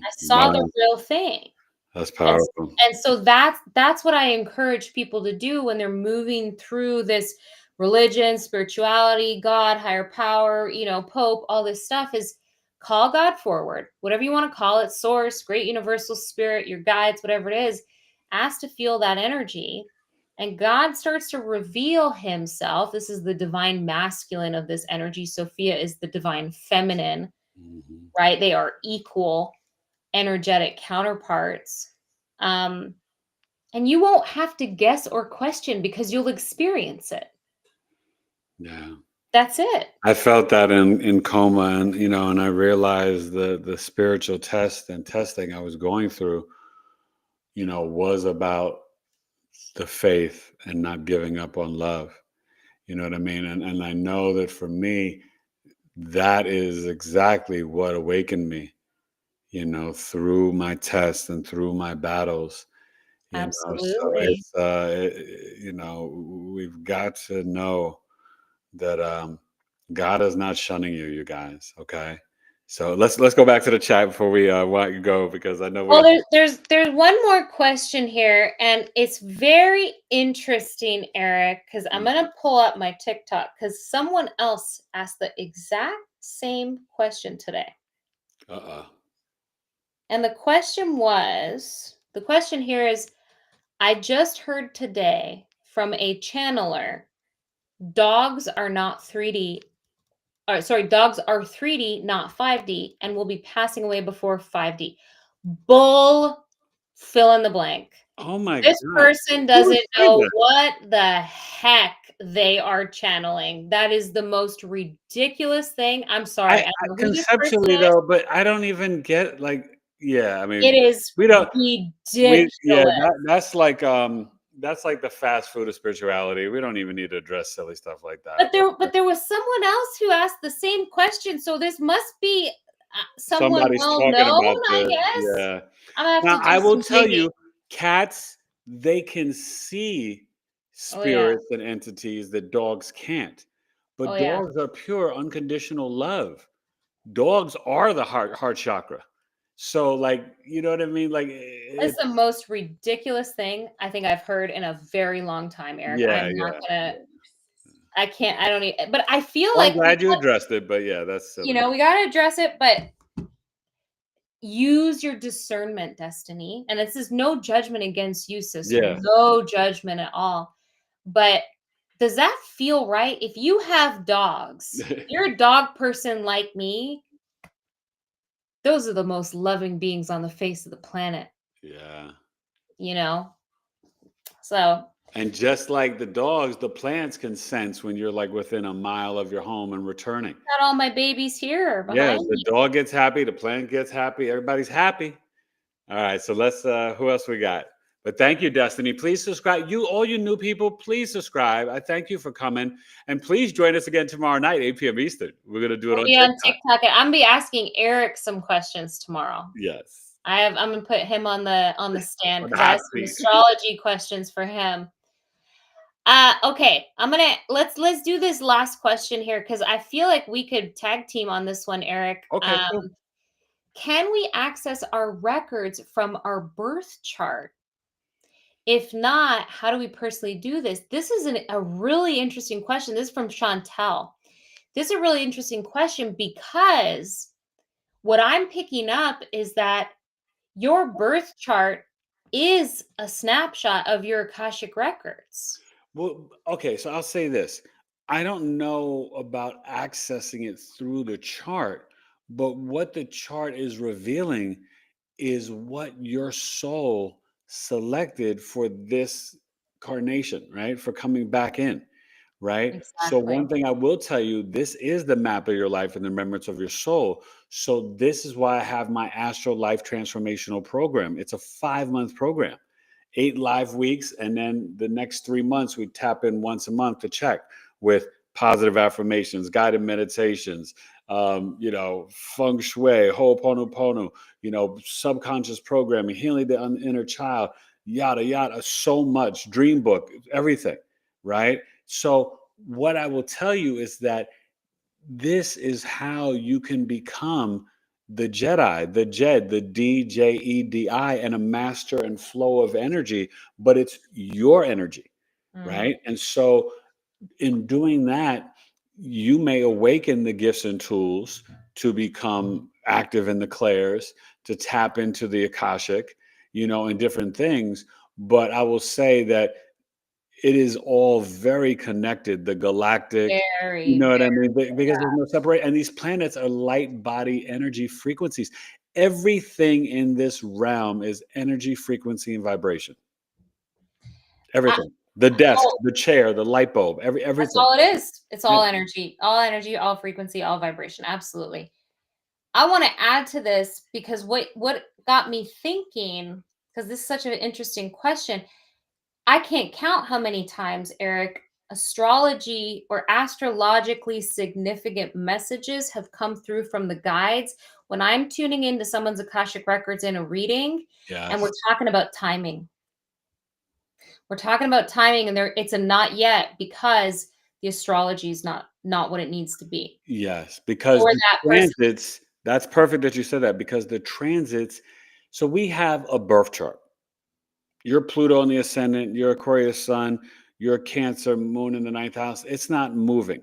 S2: I saw the
S1: wow,
S2: real thing.
S1: that's
S2: And
S1: powerful.
S2: and so that's what I encourage people to do when they're moving through this religion, spirituality, God, higher power, Pope, all this stuff is call God forward. Whatever you want to call it, source, great universal spirit, your guides, whatever it is, ask to feel that energy. And God starts to reveal himself. This is the divine masculine of this energy. Sophia is the divine feminine,
S1: Mhm,
S2: right? They are equal energetic counterparts. Um, and you won't have to guess or question because you'll experience it.
S1: yeah.
S2: That's it.
S1: I felt that in coma, and and I realized the spiritual test and testing I was going through, was about the faith and not giving up on love. You know what I mean? And I know that for me, that is exactly what awakened me, through my tests and through my battles. So
S2: Absolutely.
S1: we've got to know that God is not shunning you, you guys. Okay, so let's go back to the chat before we want you go, because I know we
S2: Well,
S1: don't.
S2: there's one more question here, and it's very interesting, Eric, because I'm gonna pull up my TikTok because someone else asked the exact same question today.
S1: Uh-uh.
S2: And the question here is, I just heard today from a channeler, dogs are not 3D. Dogs are 3D, not 5D, and will be passing away before 5D. Bull, fill in the blank.
S1: Oh my
S2: This
S1: God,
S2: person
S1: who would
S2: doesn't
S1: say
S2: know
S1: that?
S2: what the heck they are channeling. That is the most ridiculous thing. I'm sorry. I
S1: I
S2: don't know who this person
S1: conceptually
S2: is.
S1: though, but I don't even get, like, yeah. I
S2: It
S1: mean,
S2: is
S1: we don't. Yeah,
S2: ridiculous.
S1: that's like the fast food of spirituality. We don't even need to address silly stuff like that.
S2: But there was someone else who asked the same question, so this must be, someone
S1: Somebody's
S2: well
S1: talking
S2: known,
S1: about
S2: I
S1: this.
S2: guess?
S1: Yeah.
S2: I'm gonna have
S1: Now,
S2: to do
S1: I will
S2: some
S1: tell
S2: digging.
S1: you, cats, they can see
S2: Oh, yeah.
S1: spirits and entities that dogs can't.
S2: Oh,
S1: But
S2: yeah.
S1: dogs are pure unconditional love. Dogs are the heart chakra. So, like, you know what I mean? Like,
S2: That's the
S1: it's
S2: most ridiculous thing I think I've heard in a very long time, Eric.
S1: yeah,
S2: I'm not
S1: yeah,
S2: gonna
S1: yeah.
S2: I can't I don't e but I feel
S1: Well, I'm
S2: like
S1: glad you addressed it, but yeah, that's silly.
S2: we gotta address it, but use your discernment, Destiny. And this is no judgment against you, sister.
S1: Yeah.
S2: No judgment at all. But does that feel right? If you have dogs, you're a dog person like me, those are the most loving beings on the face of the planet,
S1: Yeah.
S2: you know? So
S1: And just like the dogs, the plants can sense when you're like within a mile of your home and returning.
S2: Got all my babies here
S1: Yeah,
S2: behind
S1: the
S2: me.
S1: dog gets happy, the plant gets happy, everybody's happy. All right, so let's who else we got? But thank you, Destiny. Please subscribe. All you new people, please subscribe. I thank you for coming. And please join us again tomorrow night, 8 p.m. Eastern. We're gonna do it
S2: We'll
S1: on
S2: be on
S1: TikTok.
S2: TikTok, and I'm gonna be asking Eric some questions tomorrow.
S1: Yes.
S2: I'm gonna put him on the stand
S1: On the
S2: because I have
S1: hot
S2: some
S1: seat.
S2: astrology questions for him. Okay, let's do this last question here because I feel like we could tag team on this one, Eric.
S1: Okay, cool.
S2: Can we access our records from our birth chart? If not, how do we personally do this? This is a really interesting question. This is from Chantel. This is a really interesting question because what I'm picking up is that your birth chart is a snapshot of your Akashic records.
S1: Well, okay, so I'll say this. I don't know about accessing it through the chart, but what the chart is revealing is what your soul selected for this carnation, right? For coming back in, right? So,
S2: Exactly.
S1: one thing I will tell you, this is the map of your life and the remembrance of your soul. So, this is why I have my Astro Life Transformational Program. It's a 5-month program, 8 live weeks. And then the next 3 months, we tap in once a month to check with positive affirmations, guided meditations, feng shui, ho'oponopono, subconscious programming, healing the inner child, yada, yada, so much, dream book, everything, right? So, what I will tell you is that this is how you can become the Jedi, the Jed, the Djedi, and a master and flow of energy, but it's your energy, right? And so, in doing that, you may awaken the gifts and tools to become active in the clairs, to tap into the Akashic, and different things. But I will say that it is all very connected, the galactic, you
S2: Very,
S1: know what I
S2: very.
S1: mean? Because there's no separate, and these planets are light body energy frequencies. Everything in this realm is energy, frequency, and vibration.
S2: Uh,
S1: Everything. The desk,
S2: oh,
S1: the chair, the light bulb,
S2: that's
S1: everything.
S2: all it is. It's
S1: Yeah.
S2: all energy, all frequency, all vibration. Absolutely. I want to add to this because what got me thinking, because this is such an interesting question. I can't count how many times, Eric, astrology or astrologically significant messages have come through from the guides when I'm tuning into someone's Akashic records in a reading, and we're
S1: Yes.
S2: talking about timing. We're talking about timing, and it's a not yet because the astrology is not what it needs to be.
S1: Yes. Because
S2: Or
S1: the
S2: that person.
S1: transits, that's perfect that you said that because the transits, so we have a birth chart. You're Pluto in the ascendant, you're Aquarius sun, you're Cancer moon in the 9th house. It's not moving.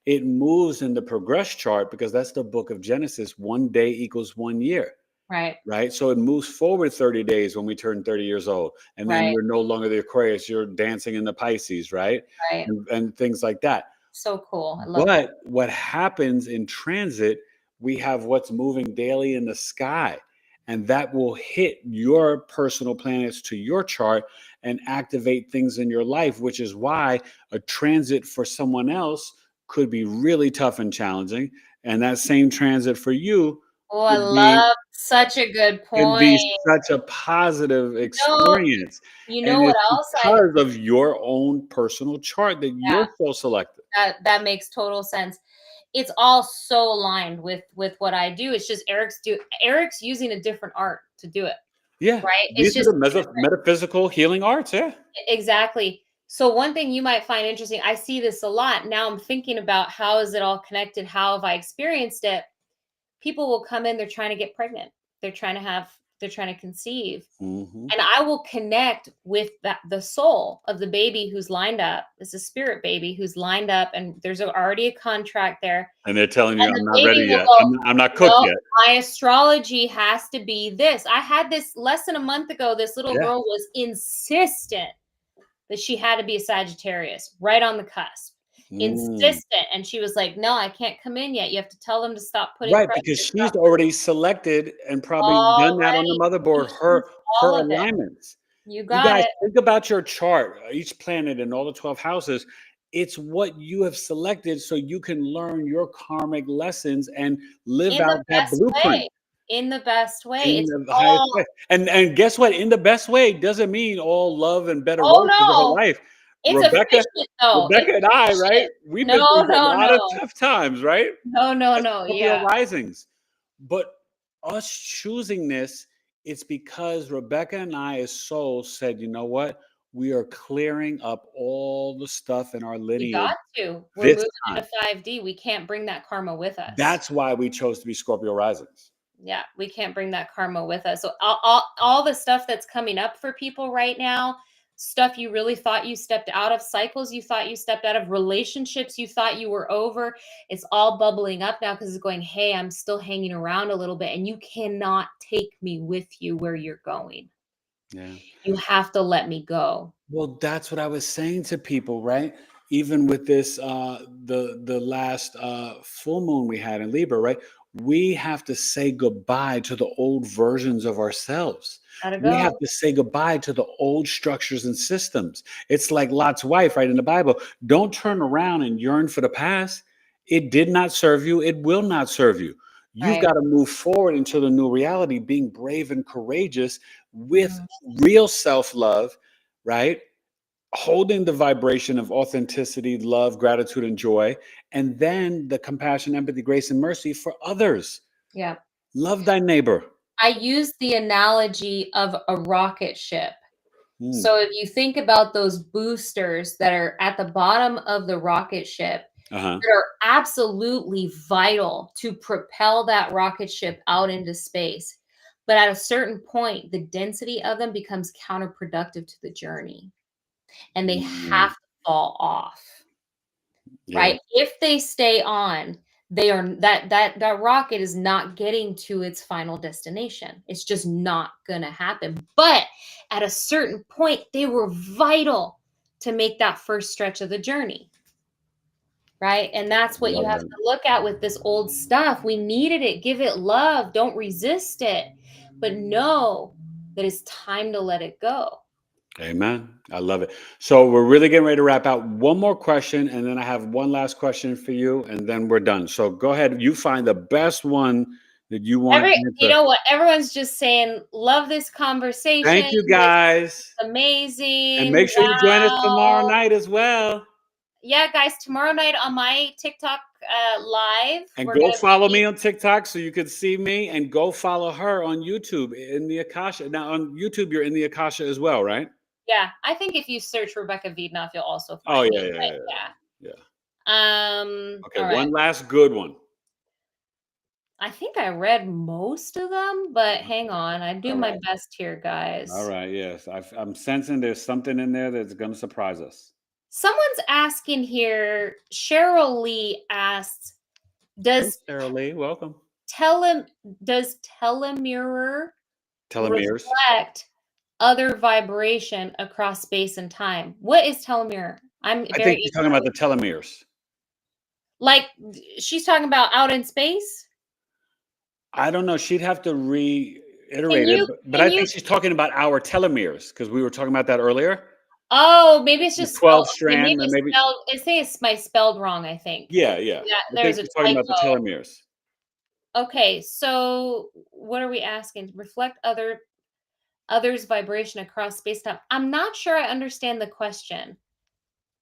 S1: It moves in the progress chart because that's the book of Genesis. 1 day equals 1 year,
S2: Right,
S1: right? So it moves forward 30 days when we turn 30 years old. And then
S2: right,
S1: you're no longer the Aquarius, you're dancing in the Pisces, right?
S2: right.
S1: And things like that.
S2: So cool. I love that.
S1: But what happens in transit, we have what's moving daily in the sky, and that will hit your personal planets to your chart and activate things in your life, which is why a transit for someone else could be really tough and challenging. And that same transit for you
S2: Oh, I
S1: could be
S2: love such a good
S1: can be
S2: point.
S1: such a positive
S2: No,
S1: experience.
S2: you know
S1: And
S2: what
S1: it's
S2: else
S1: because of your own personal chart that
S2: yeah,
S1: you're so selected.
S2: that makes total sense. It's all so aligned with what I do. It's just Eric's using a different art to do it,
S1: Yeah,
S2: right? It's
S1: these are
S2: just
S1: the metaphysical healing arts, yeah.
S2: exactly. So one thing you might find interesting, I see this a lot. Now I'm thinking about how is it all connected? How have I experienced it? People will come in, they're trying to get pregnant. They're trying to conceive.
S1: Mhm.
S2: And I will connect with the soul of the baby who's lined up. It's a spirit baby who's lined up, and there's already a contract there.
S1: And they're telling you,
S2: And
S1: "I'm
S2: the
S1: not ready
S2: baby will
S1: yet.
S2: go,
S1: I'm not cooked
S2: no,
S1: yet."
S2: my astrology has to be this. I had this less than a month ago. This little
S1: Yeah.
S2: girl was insistent that she had to be a Sagittarius, right on the cusp.
S1: Mm.
S2: Insistent. And she was like, no, I can't come in yet. You have to tell them to stop putting
S1: Right,
S2: pressure.
S1: because she's
S2: Stop
S1: already selected and probably done that on the
S2: already.
S1: motherboard,
S2: She sees
S1: her
S2: all of it.
S1: alignments.
S2: You
S1: You
S2: got
S1: guys
S2: it.
S1: think about your chart, each planet and all the 12 houses. It's what you have selected so you can learn your karmic lessons and live
S2: In the
S1: out that
S2: best
S1: blueprint
S2: way. In the best way.
S1: in
S2: It's
S1: the highest
S2: all
S1: way. And guess what? In the best way doesn't mean all love and better
S2: oh,
S1: roses all
S2: no.
S1: life.
S2: It's
S1: Rebecca,
S2: efficient, though. It's
S1: Rebecca and I, right?
S2: efficient.
S1: We've
S2: No,
S1: been through a
S2: no,
S1: lot of
S2: no.
S1: tough times, right?
S2: No, no,
S1: As
S2: no.
S1: Scorpio
S2: Yeah.
S1: risings. But us choosing this, it's because Rebecca and I, as souls, said, you know what? We are clearing up all the stuff in our
S2: We
S1: lineage
S2: got to. We're
S1: this
S2: moving
S1: time.
S2: into 5D. We can't bring that karma with us.
S1: That's why we chose to be Scorpio risings.
S2: Yeah, we can't bring that karma with us. So all the stuff that's coming up for people right now, stuff you really thought you stepped out of, cycles you thought you stepped out of, relationships you thought you were over, it's all bubbling up now because it's going, hey, I'm still hanging around a little bit and you cannot take me with you where you're going.
S1: Yeah.
S2: You have to let me go.
S1: Well, that's what I was saying to people, right? Even with this, the last full moon we had in Libra, right? We have to say goodbye to the old versions of ourselves.
S2: Gotta
S1: We have
S2: go.
S1: to say goodbye to the old structures and systems. It's like Lot's wife, right, in the Bible. Don't turn around and yearn for the past. It did not serve you. It will not serve you. You've
S2: Right.
S1: got to move forward into the new reality, being brave and courageous with
S2: Mhm.
S1: real self-love, right? Holding the vibration of authenticity, love, gratitude, and joy, and then the compassion, empathy, grace, and mercy for others.
S2: Yeah.
S1: Love thy neighbor.
S2: I use the analogy of a rocket ship.
S1: Mm.
S2: So if you think about those boosters that are at the bottom of the rocket ship,
S1: Uh-huh.
S2: that are absolutely vital to propel that rocket ship out into space. But at a certain point, the density of them becomes counterproductive to the journey and they
S1: Mm.
S2: have to fall off,
S1: Yeah.
S2: right? If they stay on, they are that rocket is not getting to its final destination. It's just not gonna happen. But at a certain point, they were vital to make that first stretch of the journey. Right? And that's what you
S1: Love
S2: have
S1: that.
S2: to look at with this old stuff. We needed it. Give it love. Don't resist it. But know that it's time to let it go.
S1: Amen. I love it. So we're really getting ready to wrap out. One more question, and then I have one last question for you, and then we're done. So go ahead. You find the best one that you want to
S2: You
S1: answer.
S2: know what? Everyone's just saying, love this conversation.
S1: Thank you,
S2: This
S1: guys.
S2: is
S1: And
S2: amazing.
S1: make sure you join us tomorrow
S2: Wow.
S1: night as well.
S2: Yeah, guys, tomorrow night on my TikTok live,
S1: And
S2: we're
S1: go
S2: gonna
S1: follow
S2: be
S1: me on TikTok so you can see me, and go follow her on YouTube in the Akasha. Now on YouTube, you're in the Akasha as well, right?
S2: yeah. I think if you search Rebecca Videnoff, you'll also
S1: Oh
S2: find
S1: yeah,
S2: me.
S1: yeah,
S2: But
S1: yeah,
S2: yeah.
S1: yeah. Okay,
S2: All right.
S1: one last good one.
S2: I think I read most of them, but hang on. I do
S1: All
S2: my
S1: right,
S2: best here,
S1: all
S2: guys.
S1: right. Yes, I'm sensing there's something in there that's going to surprise us.
S2: Someone's asking here, Cheryl Lee asks,
S1: Hey,
S2: does
S1: Sarah Lee, welcome.
S2: tele does telemirror
S1: Telomeres.
S2: reflect other vibration across space and time? What is telemirror? I'm
S1: I think
S2: very
S1: she's talking about the telomeres.
S2: like she's talking about out in space.
S1: I don't know. She'd have to
S2: Can
S1: reiterate it,
S2: you
S1: but
S2: can
S1: I
S2: you
S1: think she's talking about our telomeres because we were talking about that earlier.
S2: Oh, maybe it's
S1: The
S2: just spelled
S1: 12
S2: okay, maybe
S1: strand, or
S2: it's
S1: maybe.
S2: spelled I think it's my spelled wrong, I think.
S1: Yeah, yeah.
S2: Yeah,
S1: I think
S2: there's a
S1: she's talking about the
S2: typo.
S1: telomeres.
S2: Okay, so what are we asking? Reflect others' vibration across space-time. I'm not sure I understand the question.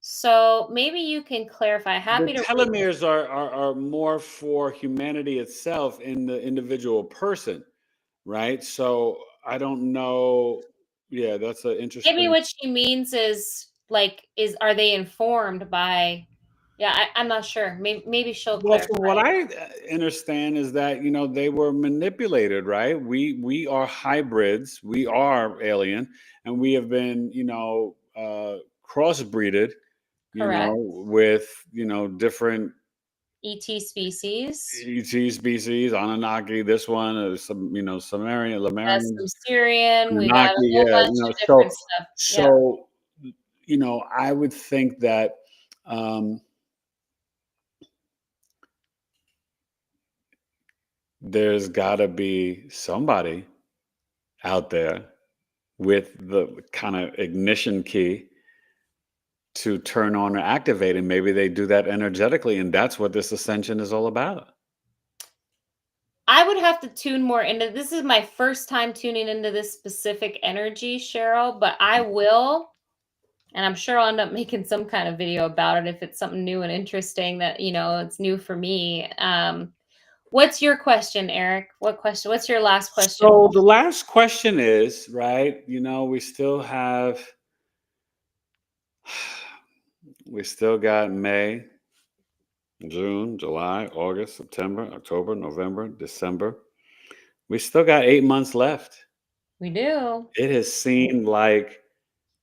S2: So maybe you can clarify.
S1: The
S2: Happy to read.
S1: telomeres are more for humanity itself in the individual person, right? So I don't know. Yeah, that's an
S2: Maybe
S1: interesting.
S2: what she means is like, is are they informed by? Yeah, I'm not sure. Maybe she'll
S1: Well,
S2: clarify.
S1: from what I understand is that they were manipulated, right? We are hybrids, we are alien, and we have been crossbreeded,
S2: Correct.
S1: with different
S2: ET species.
S1: ET species, Anunnaki, this one, some Sumerian,
S2: That's
S1: Lemurian,
S2: some Syrian. We got a
S1: Anunnaki,
S2: whole
S1: yeah,
S2: bunch of different stuff. Yeah.
S1: so I would think that um, there's got to be somebody out there with the kind of ignition key to turn on or activate, and maybe they do that energetically, and that's what this ascension is all about.
S2: I would have to tune more into this. Is my first time tuning into this specific energy, Cheryl, but I will, and I'm sure I'll end up making some kind of video about it if it's something new and interesting that, it's new for me. What's your question, Eric? What's your last question?
S1: So the last question is, right, we still got May, June, July, August, September, October, November, December. We still got 8 months left.
S2: We do.
S1: It has seemed like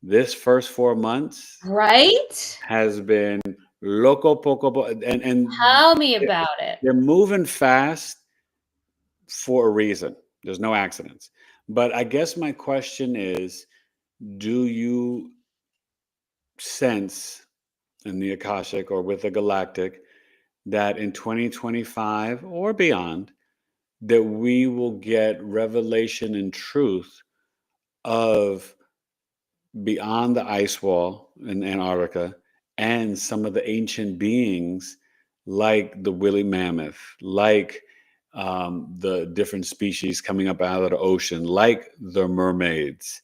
S1: this first 4 months
S2: Right?
S1: has been loco poco, and
S2: Tell me about it.
S1: they're moving fast for a reason. There's no accidents. But I guess my question is, do you sense in the Akashic or with the Galactic that in 2025 or beyond, that we will get revelation and truth of beyond the ice wall in Antarctica and some of the ancient beings like the woolly mammoth, like the different species coming up out of the ocean, like the mermaids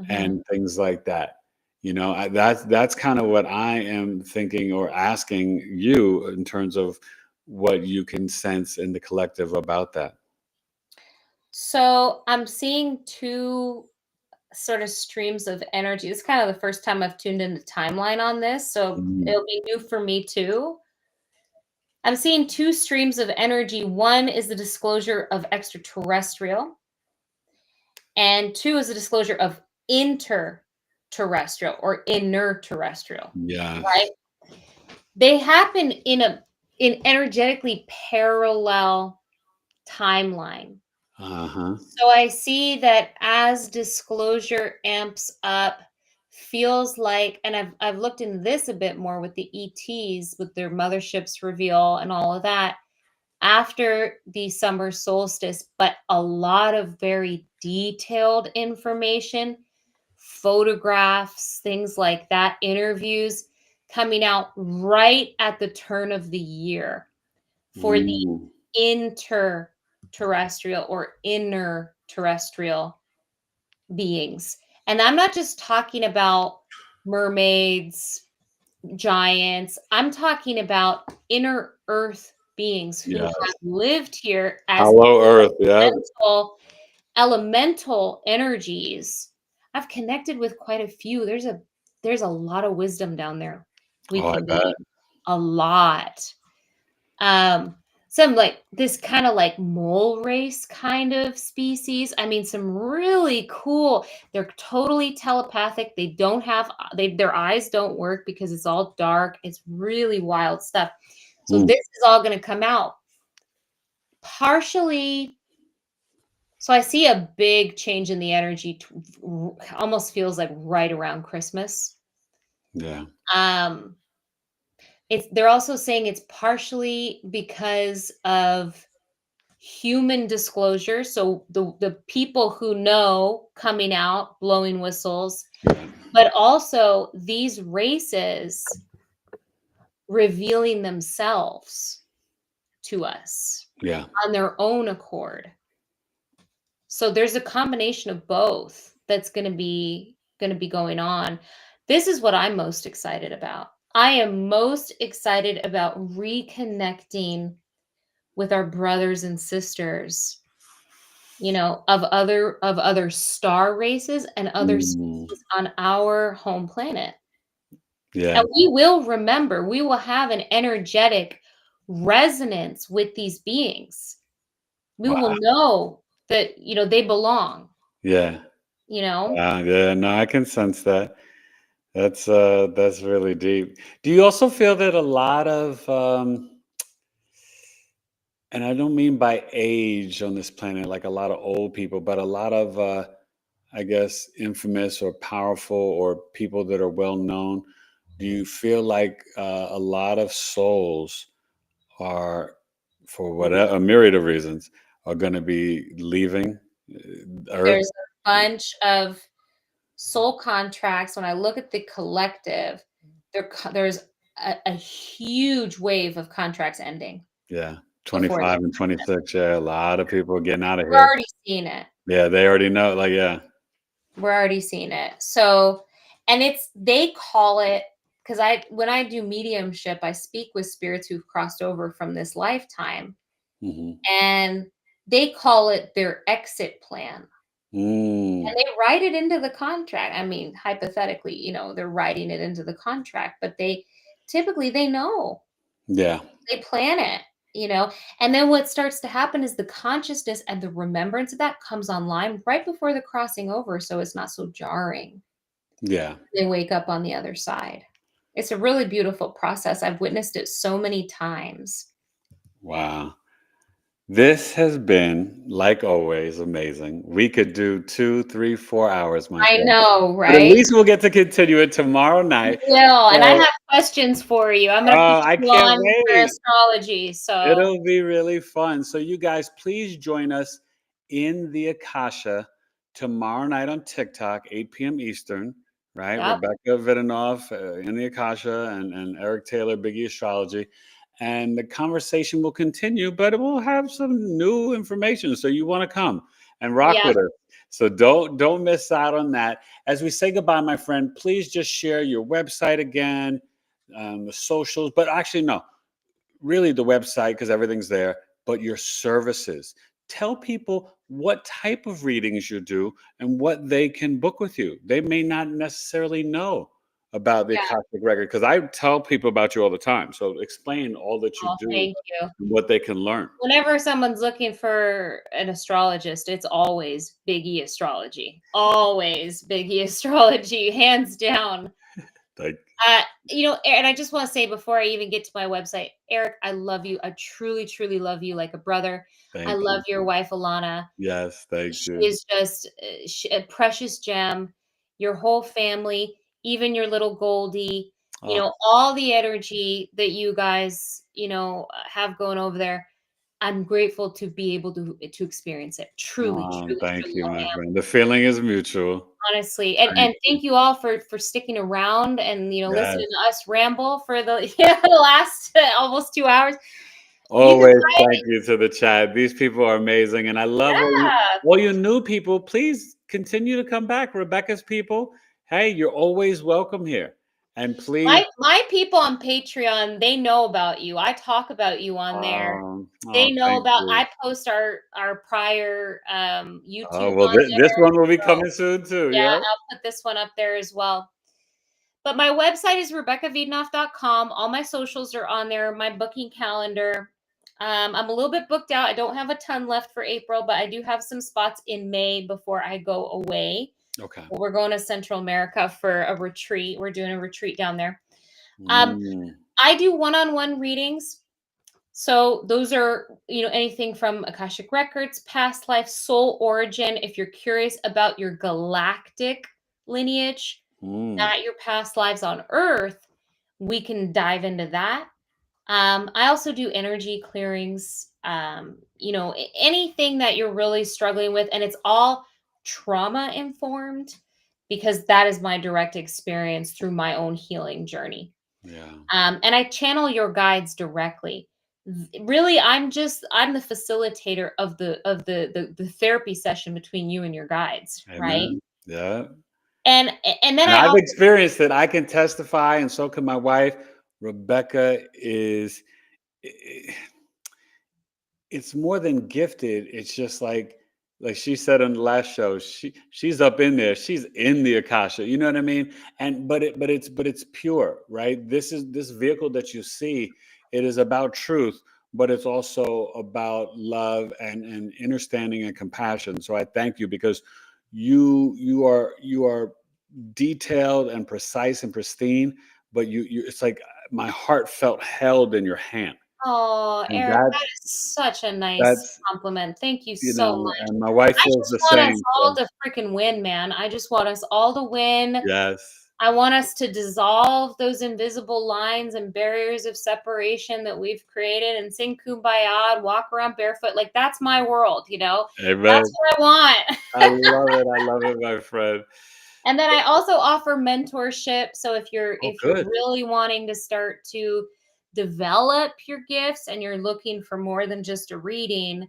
S1: and things like that. That's kind of what I am thinking or asking you in terms of what you can sense in the collective about that.
S2: So I'm seeing two sort of streams of energy. It's kind of the first time I've tuned into timeline on this, so it'll be new for me too. I'm seeing two streams of energy. One is the disclosure of extraterrestrial, and two is the disclosure of interterrestrial or inner terrestrial.
S1: Yeah.
S2: Right? They happen in energetically parallel timeline. So I see that as disclosure amps up, feels like, and I've looked into this a bit more with the ETs, with their motherships reveal and all of that after the summer solstice, but a lot of very detailed information, photographs, things like that, interviews coming out right at the turn of the year for the interterrestrial or inner terrestrial beings. And I'm not just talking about mermaids, giants. I'm talking about inner earth beings who have lived here as
S1: Hello, Earth. Yeah.
S2: Elemental energies. I've connected with quite a few. There's a lot of wisdom down there. We can get a lot. Some like this kind of like mole race kind of species. I mean, some really cool. They're totally telepathic. They don't have their eyes don't work because it's all dark. It's really wild stuff. So this is all going to come out partially. So I see a big change in the energy. Almost feels like right around Christmas.
S1: Yeah.
S2: They're also saying it's partially because of human disclosure. So the people who know coming out, blowing whistles, but also these races revealing themselves to us on their own accord. So there's a combination of both that's going to be going on. This is what I'm most excited about. I am most excited about reconnecting with our brothers and sisters, of other star races and other species on our home planet.
S1: Yeah.
S2: And we will remember, we will have an energetic resonance with these beings. We will know that, they belong.
S1: Yeah. Yeah, no, I can sense that. That's really deep. Do you also feel that a lot of and I don't mean by age on this planet, like a lot of old people, but a lot of I guess infamous or powerful or people that are well known, do you feel like a lot of souls are, for whatever a myriad of reasons, are going to be leaving Earth?
S2: There's a bunch of soul contracts, when I look at the collective, there's a huge wave of contracts ending.
S1: Yeah.
S2: Before
S1: 25 and 26. Yeah. A lot of people getting out of
S2: we're
S1: here.
S2: already seeing it.
S1: Yeah. They already know. Like, yeah.
S2: We're already seeing it. So, and they call it, because when I do mediumship, I speak with spirits who've crossed over from this lifetime, and they call it their exit plan. And they write it into the contract. I mean, hypothetically, they're writing it into the contract, but they know.
S1: Yeah.
S2: They plan it, and then what starts to happen is the consciousness and the remembrance of that comes online right before the crossing over, so it's not so jarring.
S1: Yeah.
S2: They wake up on the other side. It's a really beautiful process. I've witnessed it so many times.
S1: Wow. This has been, like always, amazing. We could do 2, 3, 4 hours, my
S2: I
S1: friend.
S2: know,
S1: But at
S2: right?
S1: least we'll get to continue it tomorrow night.
S2: Will, and I
S1: So,
S2: have questions for you. I'm going to put
S1: I
S2: you
S1: can't
S2: on for
S1: wait.
S2: astrology. So
S1: It'll be really fun. So you guys, please join us in the Akasha tomorrow night on TikTok, 8 p.m. Eastern, right?
S2: yep.
S1: Rebecca Videnoff in the Akasha and Eric Taylor, BigEAstro. And the conversation will continue, but it will have some new information. So you want to come and rock
S2: Yep.
S1: with us. So don't miss out on that. As we say goodbye, my friend, please just share your website again, the socials. But actually, no, really the website, because everything's there, but your services. Tell people what type of readings you do and what they can book with you. They may not necessarily know about the
S2: Yeah.
S1: Akashic Record, because I tell people about you all the time. So explain all that you
S2: Oh,
S1: do
S2: thank you.
S1: and what they can learn.
S2: Whenever someone's looking for an astrologist, it's always BigEAstrology. Always BigEAstrology, hands down.
S1: Like,
S2: And I just want to say before I even get to my website, Eric, I love you. I truly, truly love you like a brother. I
S1: thank
S2: love
S1: you.
S2: your wife, Alana.
S1: Yes, thank
S2: She
S1: you.
S2: is just a precious gem. Your whole family, even your little Goldie,
S1: Oh,
S2: all the energy that you guys, have going over there. I'm grateful to be able to experience it. Truly, truly,
S1: thank
S2: truly,
S1: you,
S2: I
S1: my
S2: am,
S1: friend. The feeling is mutual.
S2: honestly. And
S1: Thank you.
S2: thank you all for sticking around and
S1: Yes.
S2: listening to us ramble for the last almost 2 hours. You
S1: Always
S2: guys,
S1: thank you to the chat. These people are amazing, and I love
S2: yeah.
S1: all you new people. Please continue to come back. Rebecca's people, hey, you're always welcome here. And please,
S2: My people on Patreon, they know about you. I talk about you on there. They know
S1: thank
S2: about.
S1: you.
S2: I post our prior
S1: Oh,
S2: YouTube
S1: well,
S2: on
S1: this
S2: there.
S1: one will be
S2: So,
S1: coming soon too.
S2: yeah,
S1: Yeah.
S2: I'll put this one up there as well. But my website is RebeccaVidenoff.com. All my socials are on there. My booking calendar. I'm a little bit booked out. I don't have a ton left for April, but I do have some spots in May before I go away.
S1: Okay.
S2: We're going to Central America for a retreat. We're doing a retreat down there.
S1: Mm,
S2: I do one-on-one readings. So those are, anything from Akashic Records, past life, soul origin. If you're curious about your galactic lineage, not your past lives on Earth, we can dive into that. I also do energy clearings, anything that you're really struggling with, and it's all trauma informed because that is my direct experience through my own healing journey.
S1: yeah.
S2: And I channel your guides directly. Really, I'm the facilitator of the therapy session between you and your guides, right?
S1: Amen. Yeah.
S2: And then
S1: And
S2: I
S1: I've
S2: also,
S1: experienced it. I can testify, and so can my wife. Rebecca is. It's more than gifted. It's just like she said on the last show, she's up in there. She's in the Akasha. You know what I mean? And but it's pure, right? This vehicle that you see, it is about truth, but it's also about love and understanding and compassion. So I thank you, because you are detailed and precise and pristine, but you it's like my heart felt held in your hand.
S2: oh,
S1: And
S2: Eric, that is such a nice
S1: that's
S2: compliment. Thank you so much.
S1: and my wife
S2: I
S1: feels
S2: just
S1: the
S2: want us
S1: same.
S2: all
S1: So
S2: to freaking win, man. I just want us all to win.
S1: yes.
S2: I want us to dissolve those invisible lines and barriers of separation that we've created and sing Kumbaya and walk around barefoot. Like, that's my world,
S1: Amen.
S2: That's what I want.
S1: I love it. I love it, my friend.
S2: And then I also offer mentorship. So if you're
S1: Good.
S2: really wanting to start to develop your gifts and you're looking for more than just a reading,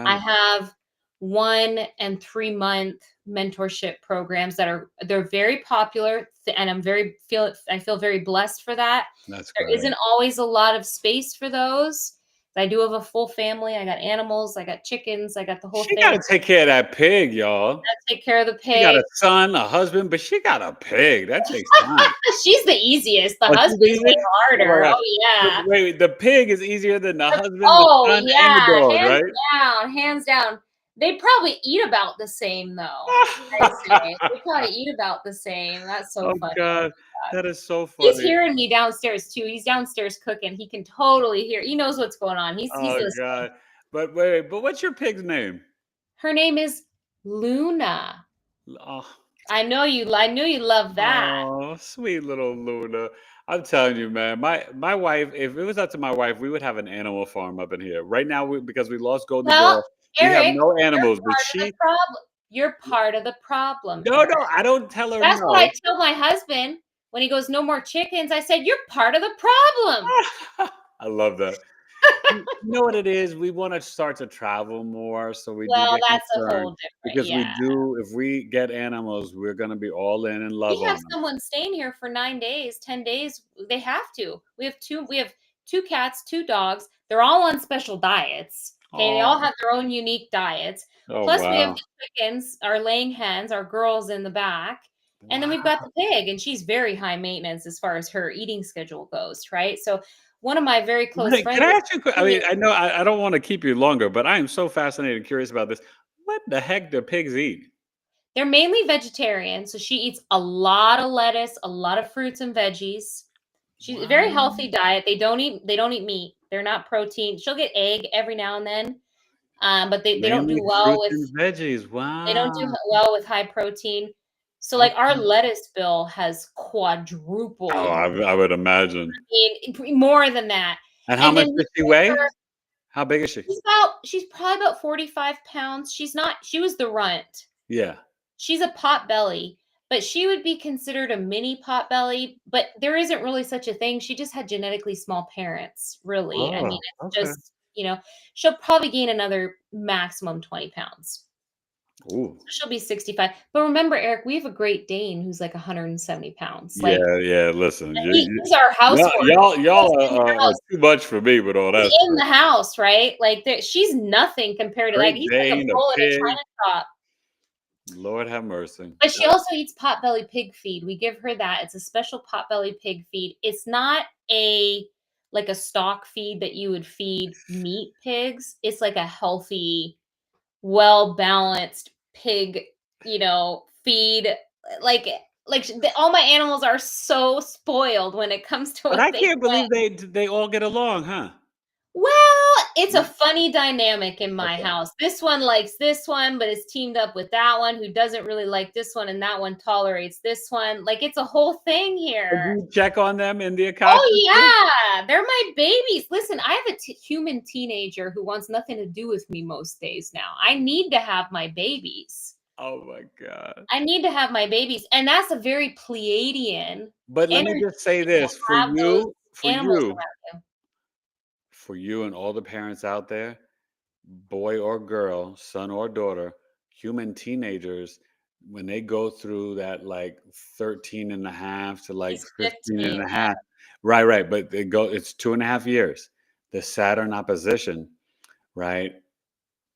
S2: I
S1: Yeah,
S2: have 1 and 3 month mentorship programs they're very popular, and I feel very blessed for that.
S1: that's
S2: There
S1: great.
S2: isn't always a lot of space for those. I do have a full family. I got animals, I got chickens, I got the whole
S1: She
S2: thing.
S1: gotta take care of that pig, y'all.
S2: I take care of the
S1: She got
S2: pig.
S1: a son, a husband, but she got a pig. That takes time.
S2: She's the easiest. The
S1: Oh, she's
S2: husband's way
S1: easy? Oh my
S2: harder.
S1: god.
S2: Oh, yeah.
S1: Wait, the pig is easier than the husband, the
S2: Oh,
S1: son, and the
S2: yeah.
S1: dog,
S2: Hands
S1: right?
S2: down, hands down. They probably eat about the same, though, I'd say. They probably eat about the same. That's so
S1: Oh
S2: funny.
S1: god, that is so
S2: He's
S1: funny.
S2: hearing me downstairs, too. He's downstairs cooking. He can totally hear. He knows what's going on. He's
S1: Oh
S2: listening.
S1: god. But wait, but what's your pig's name?
S2: Her name is Luna.
S1: Oh,
S2: I knew you love that.
S1: oh, sweet little Luna. I'm telling you, man. My wife, if it was up to my wife, we would have an animal farm up in here. Right now, because we lost Golden
S2: Well,
S1: Girl, we have
S2: Eric,
S1: no
S2: you're
S1: animals. But
S2: part of the
S1: she,
S2: problem. You're part of the problem,
S1: no,
S2: Eric.
S1: no, I don't tell her
S2: That's what I
S1: no.
S2: tell my husband when he goes, "No more chickens." I said, "You're part of the problem."
S1: I love that. You know what it is? We want to start to travel more, so we do
S2: Well,
S1: get
S2: that's a
S1: concerned
S2: whole different,
S1: because we
S2: yeah.
S1: do. If we get animals, we're gonna be all in and love
S2: We have
S1: on them.
S2: someone staying here for 9 days, 10 days. They have to. We have 2 cats, 2 dogs. They're all on special diets. Okay, they all
S1: Oh,
S2: have their own unique diets.
S1: oh
S2: Plus, we have
S1: wow,
S2: the chickens, our laying hens, our girls in the back. And then we've got
S1: wow.
S2: the pig, and she's very high maintenance as far as her eating schedule goes, right? So one of my very close
S1: Can
S2: friends
S1: I
S2: is
S1: ask you? I mean, I know I don't want to keep you longer, but I am so fascinated and curious about this. What the heck do pigs eat?
S2: they're mainly vegetarian, so she eats a lot of lettuce, a lot of fruits and veggies. She's a very
S1: Wow.
S2: healthy diet. They don't eat meat. They're not protein. She'll get egg every now and then, but they don't
S1: Mainly
S2: do well
S1: fruits
S2: with
S1: and veggies.
S2: they don't do
S1: Wow.
S2: well with high protein. So like our
S1: Okay.
S2: lettuce bill has
S1: Oh,
S2: quadrupled.
S1: I would imagine.
S2: More than that.
S1: And how
S2: And
S1: much
S2: then we
S1: does she
S2: give
S1: weigh?
S2: her
S1: How big is she?
S2: she's probably about 45 pounds. She was the runt.
S1: Yeah.
S2: She's a potbelly, but she would be considered a mini potbelly, but there isn't really such a thing. She just had genetically small parents, really. I mean,
S1: Oh,
S2: it's
S1: okay.
S2: just, she'll probably gain another maximum 20 pounds.
S1: Ooh.
S2: She'll be 65. But remember, Eric, we have a Great Dane who's like 170 pounds. Like,
S1: Yeah, yeah. Listen,
S2: he's our house horse.
S1: y'all
S2: He's in the
S1: are
S2: house.
S1: too much for me with all
S2: He's
S1: that
S2: in
S1: stuff.
S2: the house, right? Like, she's nothing compared to that.
S1: Great
S2: He's like a
S1: Dane, a
S2: bull in a
S1: pig.
S2: china shop.
S1: Lord have mercy.
S2: But she also eats potbelly pig feed. We give her that. It's a special potbelly pig feed. It's not like a stock feed that you would feed meat pigs. It's like a healthy, well-balanced pig, feed. All my animals are so spoiled when it comes to
S1: But
S2: what
S1: I
S2: they
S1: can't
S2: get.
S1: believe they all get along, huh?
S2: Well, it's a funny dynamic in my
S1: Okay.
S2: house. This one likes this one, but is teamed up with that one who doesn't really like this one, and that one tolerates this one. Like, it's a whole thing
S1: So do
S2: here.
S1: you check on them in the Akashic
S2: Oh,
S1: too?
S2: yeah. They're my babies. Listen, I have a human teenager who wants nothing to do with me most days now. I need to have my babies.
S1: Oh my God.
S2: I need to have my babies. And that's a very Pleiadian
S1: But let me
S2: energy
S1: just say
S2: to
S1: this for
S2: have those
S1: you,
S2: animals around you.
S1: for you and all the parents out there, boy or girl, son or daughter, human teenagers, when they go through that like 13 and a half to like
S2: He's
S1: 15
S2: 15.
S1: and a half, right, right. But it's 2.5 years. The Saturn opposition, right?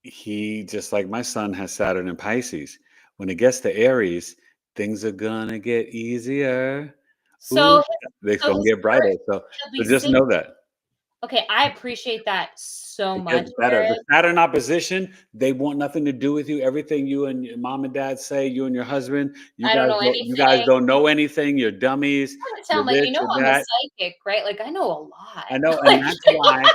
S1: He, just like my son, has Saturn in Pisces. When it gets to Aries, things are gonna get easier.
S2: So
S1: Ooh,
S2: his
S1: they're
S2: so
S1: gonna
S2: his
S1: get brighter.
S2: birth, he'll
S1: So
S2: be
S1: just
S2: 6.
S1: know that.
S2: Okay, I appreciate that so
S1: It
S2: much,
S1: gets better. The
S2: Eric.
S1: Saturn opposition, they want nothing to do with you. Everything you and your mom and dad say, you and your husband,
S2: I don't know
S1: you guys
S2: anything.
S1: don't know anything. You're dummies.
S2: Doesn't
S1: You're
S2: sound like
S1: this, you're
S2: I'm a
S1: that.
S2: psychic, right? Like, I know a lot.
S1: I know, and
S2: Like,
S1: that's why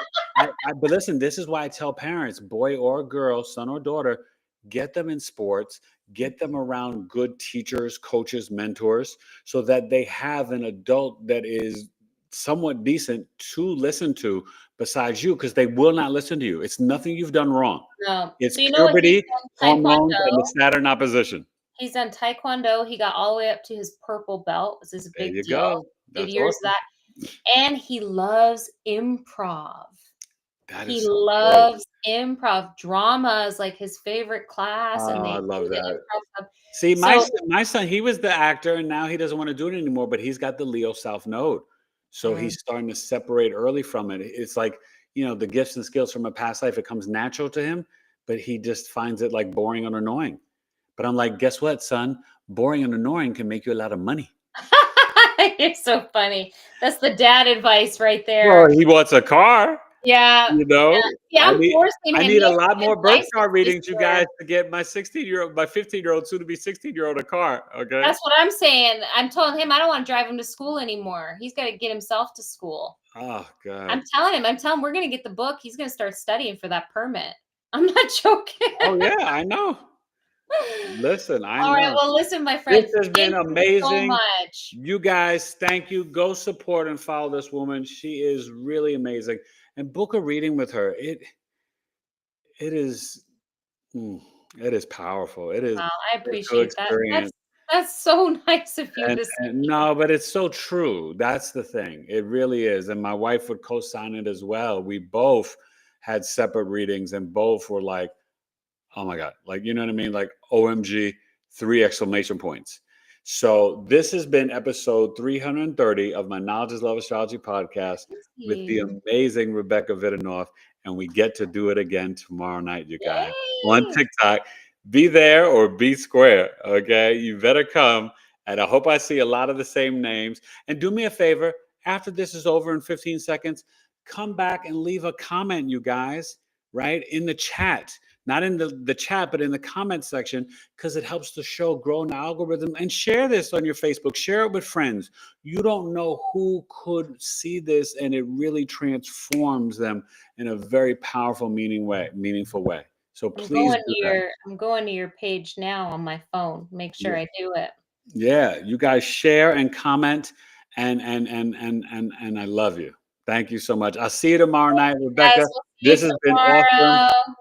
S1: but listen, this is why I tell parents, boy or girl, son or daughter, get them in sports, get them around good teachers, coaches, mentors, so that they have an adult that is somewhat decent to listen to besides you, because they will not listen to you. It's nothing you've done wrong.
S2: no.
S1: It's
S2: So you know what he's
S1: puberty,
S2: done?
S1: hormones, and the
S2: Taekwondo.
S1: Saturn opposition.
S2: He's done Taekwondo. He got all the way up to his purple belt. This is a
S1: There
S2: big
S1: you
S2: deal.
S1: go.
S2: Good
S1: That's
S2: years
S1: awesome.
S2: that. And he loves improv.
S1: That
S2: He
S1: is so great.
S2: loves improv. Drama is like his favorite class, and
S1: Oh,
S2: they
S1: I
S2: do
S1: love
S2: the
S1: that.
S2: improv stuff.
S1: See,
S2: So
S1: my son, he was the actor, and now he doesn't want to do it anymore, but he's got the Leo South Node. So
S2: mm,
S1: he's starting to separate early from it. It's like, the gifts and skills from a past life, it comes natural to him, but he just finds it like boring and annoying. But I'm like, guess what, son? Boring and annoying can make you a lot of money.
S2: you're so funny. That's the dad advice right
S1: Well,
S2: there.
S1: he wants a car,
S2: Yeah. Yeah,
S1: I
S2: I'm
S1: need
S2: forcing
S1: I
S2: him.
S1: need
S2: He
S1: a
S2: has to
S1: lot
S2: get his
S1: more birth
S2: license
S1: chart
S2: this
S1: readings, you
S2: year.
S1: guys, to get my 16-year-old, my 15-year-old, soon to be 16-year-old a car. Okay.
S2: That's what I'm saying. I'm telling him I don't want to drive him to school anymore. He's got to get himself to school.
S1: Oh
S2: I'm
S1: God.
S2: telling him we're going to get the book. He's going to start studying for that permit. I'm not joking.
S1: Oh yeah, I know. Listen, I
S2: All right.
S1: know.
S2: Well, listen, my
S1: This
S2: friend,
S1: has been
S2: thank you so
S1: amazing.
S2: much.
S1: You guys, thank you. Go support and follow this woman. She is really amazing. And book a reading with her. It is it is powerful. It is
S2: Wow, I
S1: spiritual
S2: appreciate that.
S1: experience.
S2: That's so nice of you
S1: And,
S2: to say.
S1: and no, but it's so true. That's the thing. It really is. And my wife would co-sign it as well. We both had separate readings and both were like, oh my God. Like, you know what I mean? Like, OMG, 3 exclamation points. So this has been episode 330 of my Knowledge is Love Astrology podcast
S2: Thank
S1: with the
S2: you.
S1: amazing Rebecca Videnoff. And we get to do it again tomorrow night, you guys, on
S2: Yay!
S1: TikTok. Be there or be square. Okay. You better come. And I hope I see a lot of the same names. And do me a favor, after this is over in 15 seconds, come back and leave a comment, you guys, right? In the chat. Not in the chat, but in the comment section, because it helps the show grow in the algorithm. And share this on your Facebook. Share it with friends. You don't know who could see this, and it really transforms them in a very powerful, meaningful way. So please do that.
S2: I'm going to your page now on my phone. Make sure I do it.
S1: Yeah, you guys share and comment, and I love you. Thank you so much. I'll see you tomorrow night,
S2: Guys,
S1: Rebecca.
S2: we'll see you
S1: This has been awesome.
S2: tomorrow.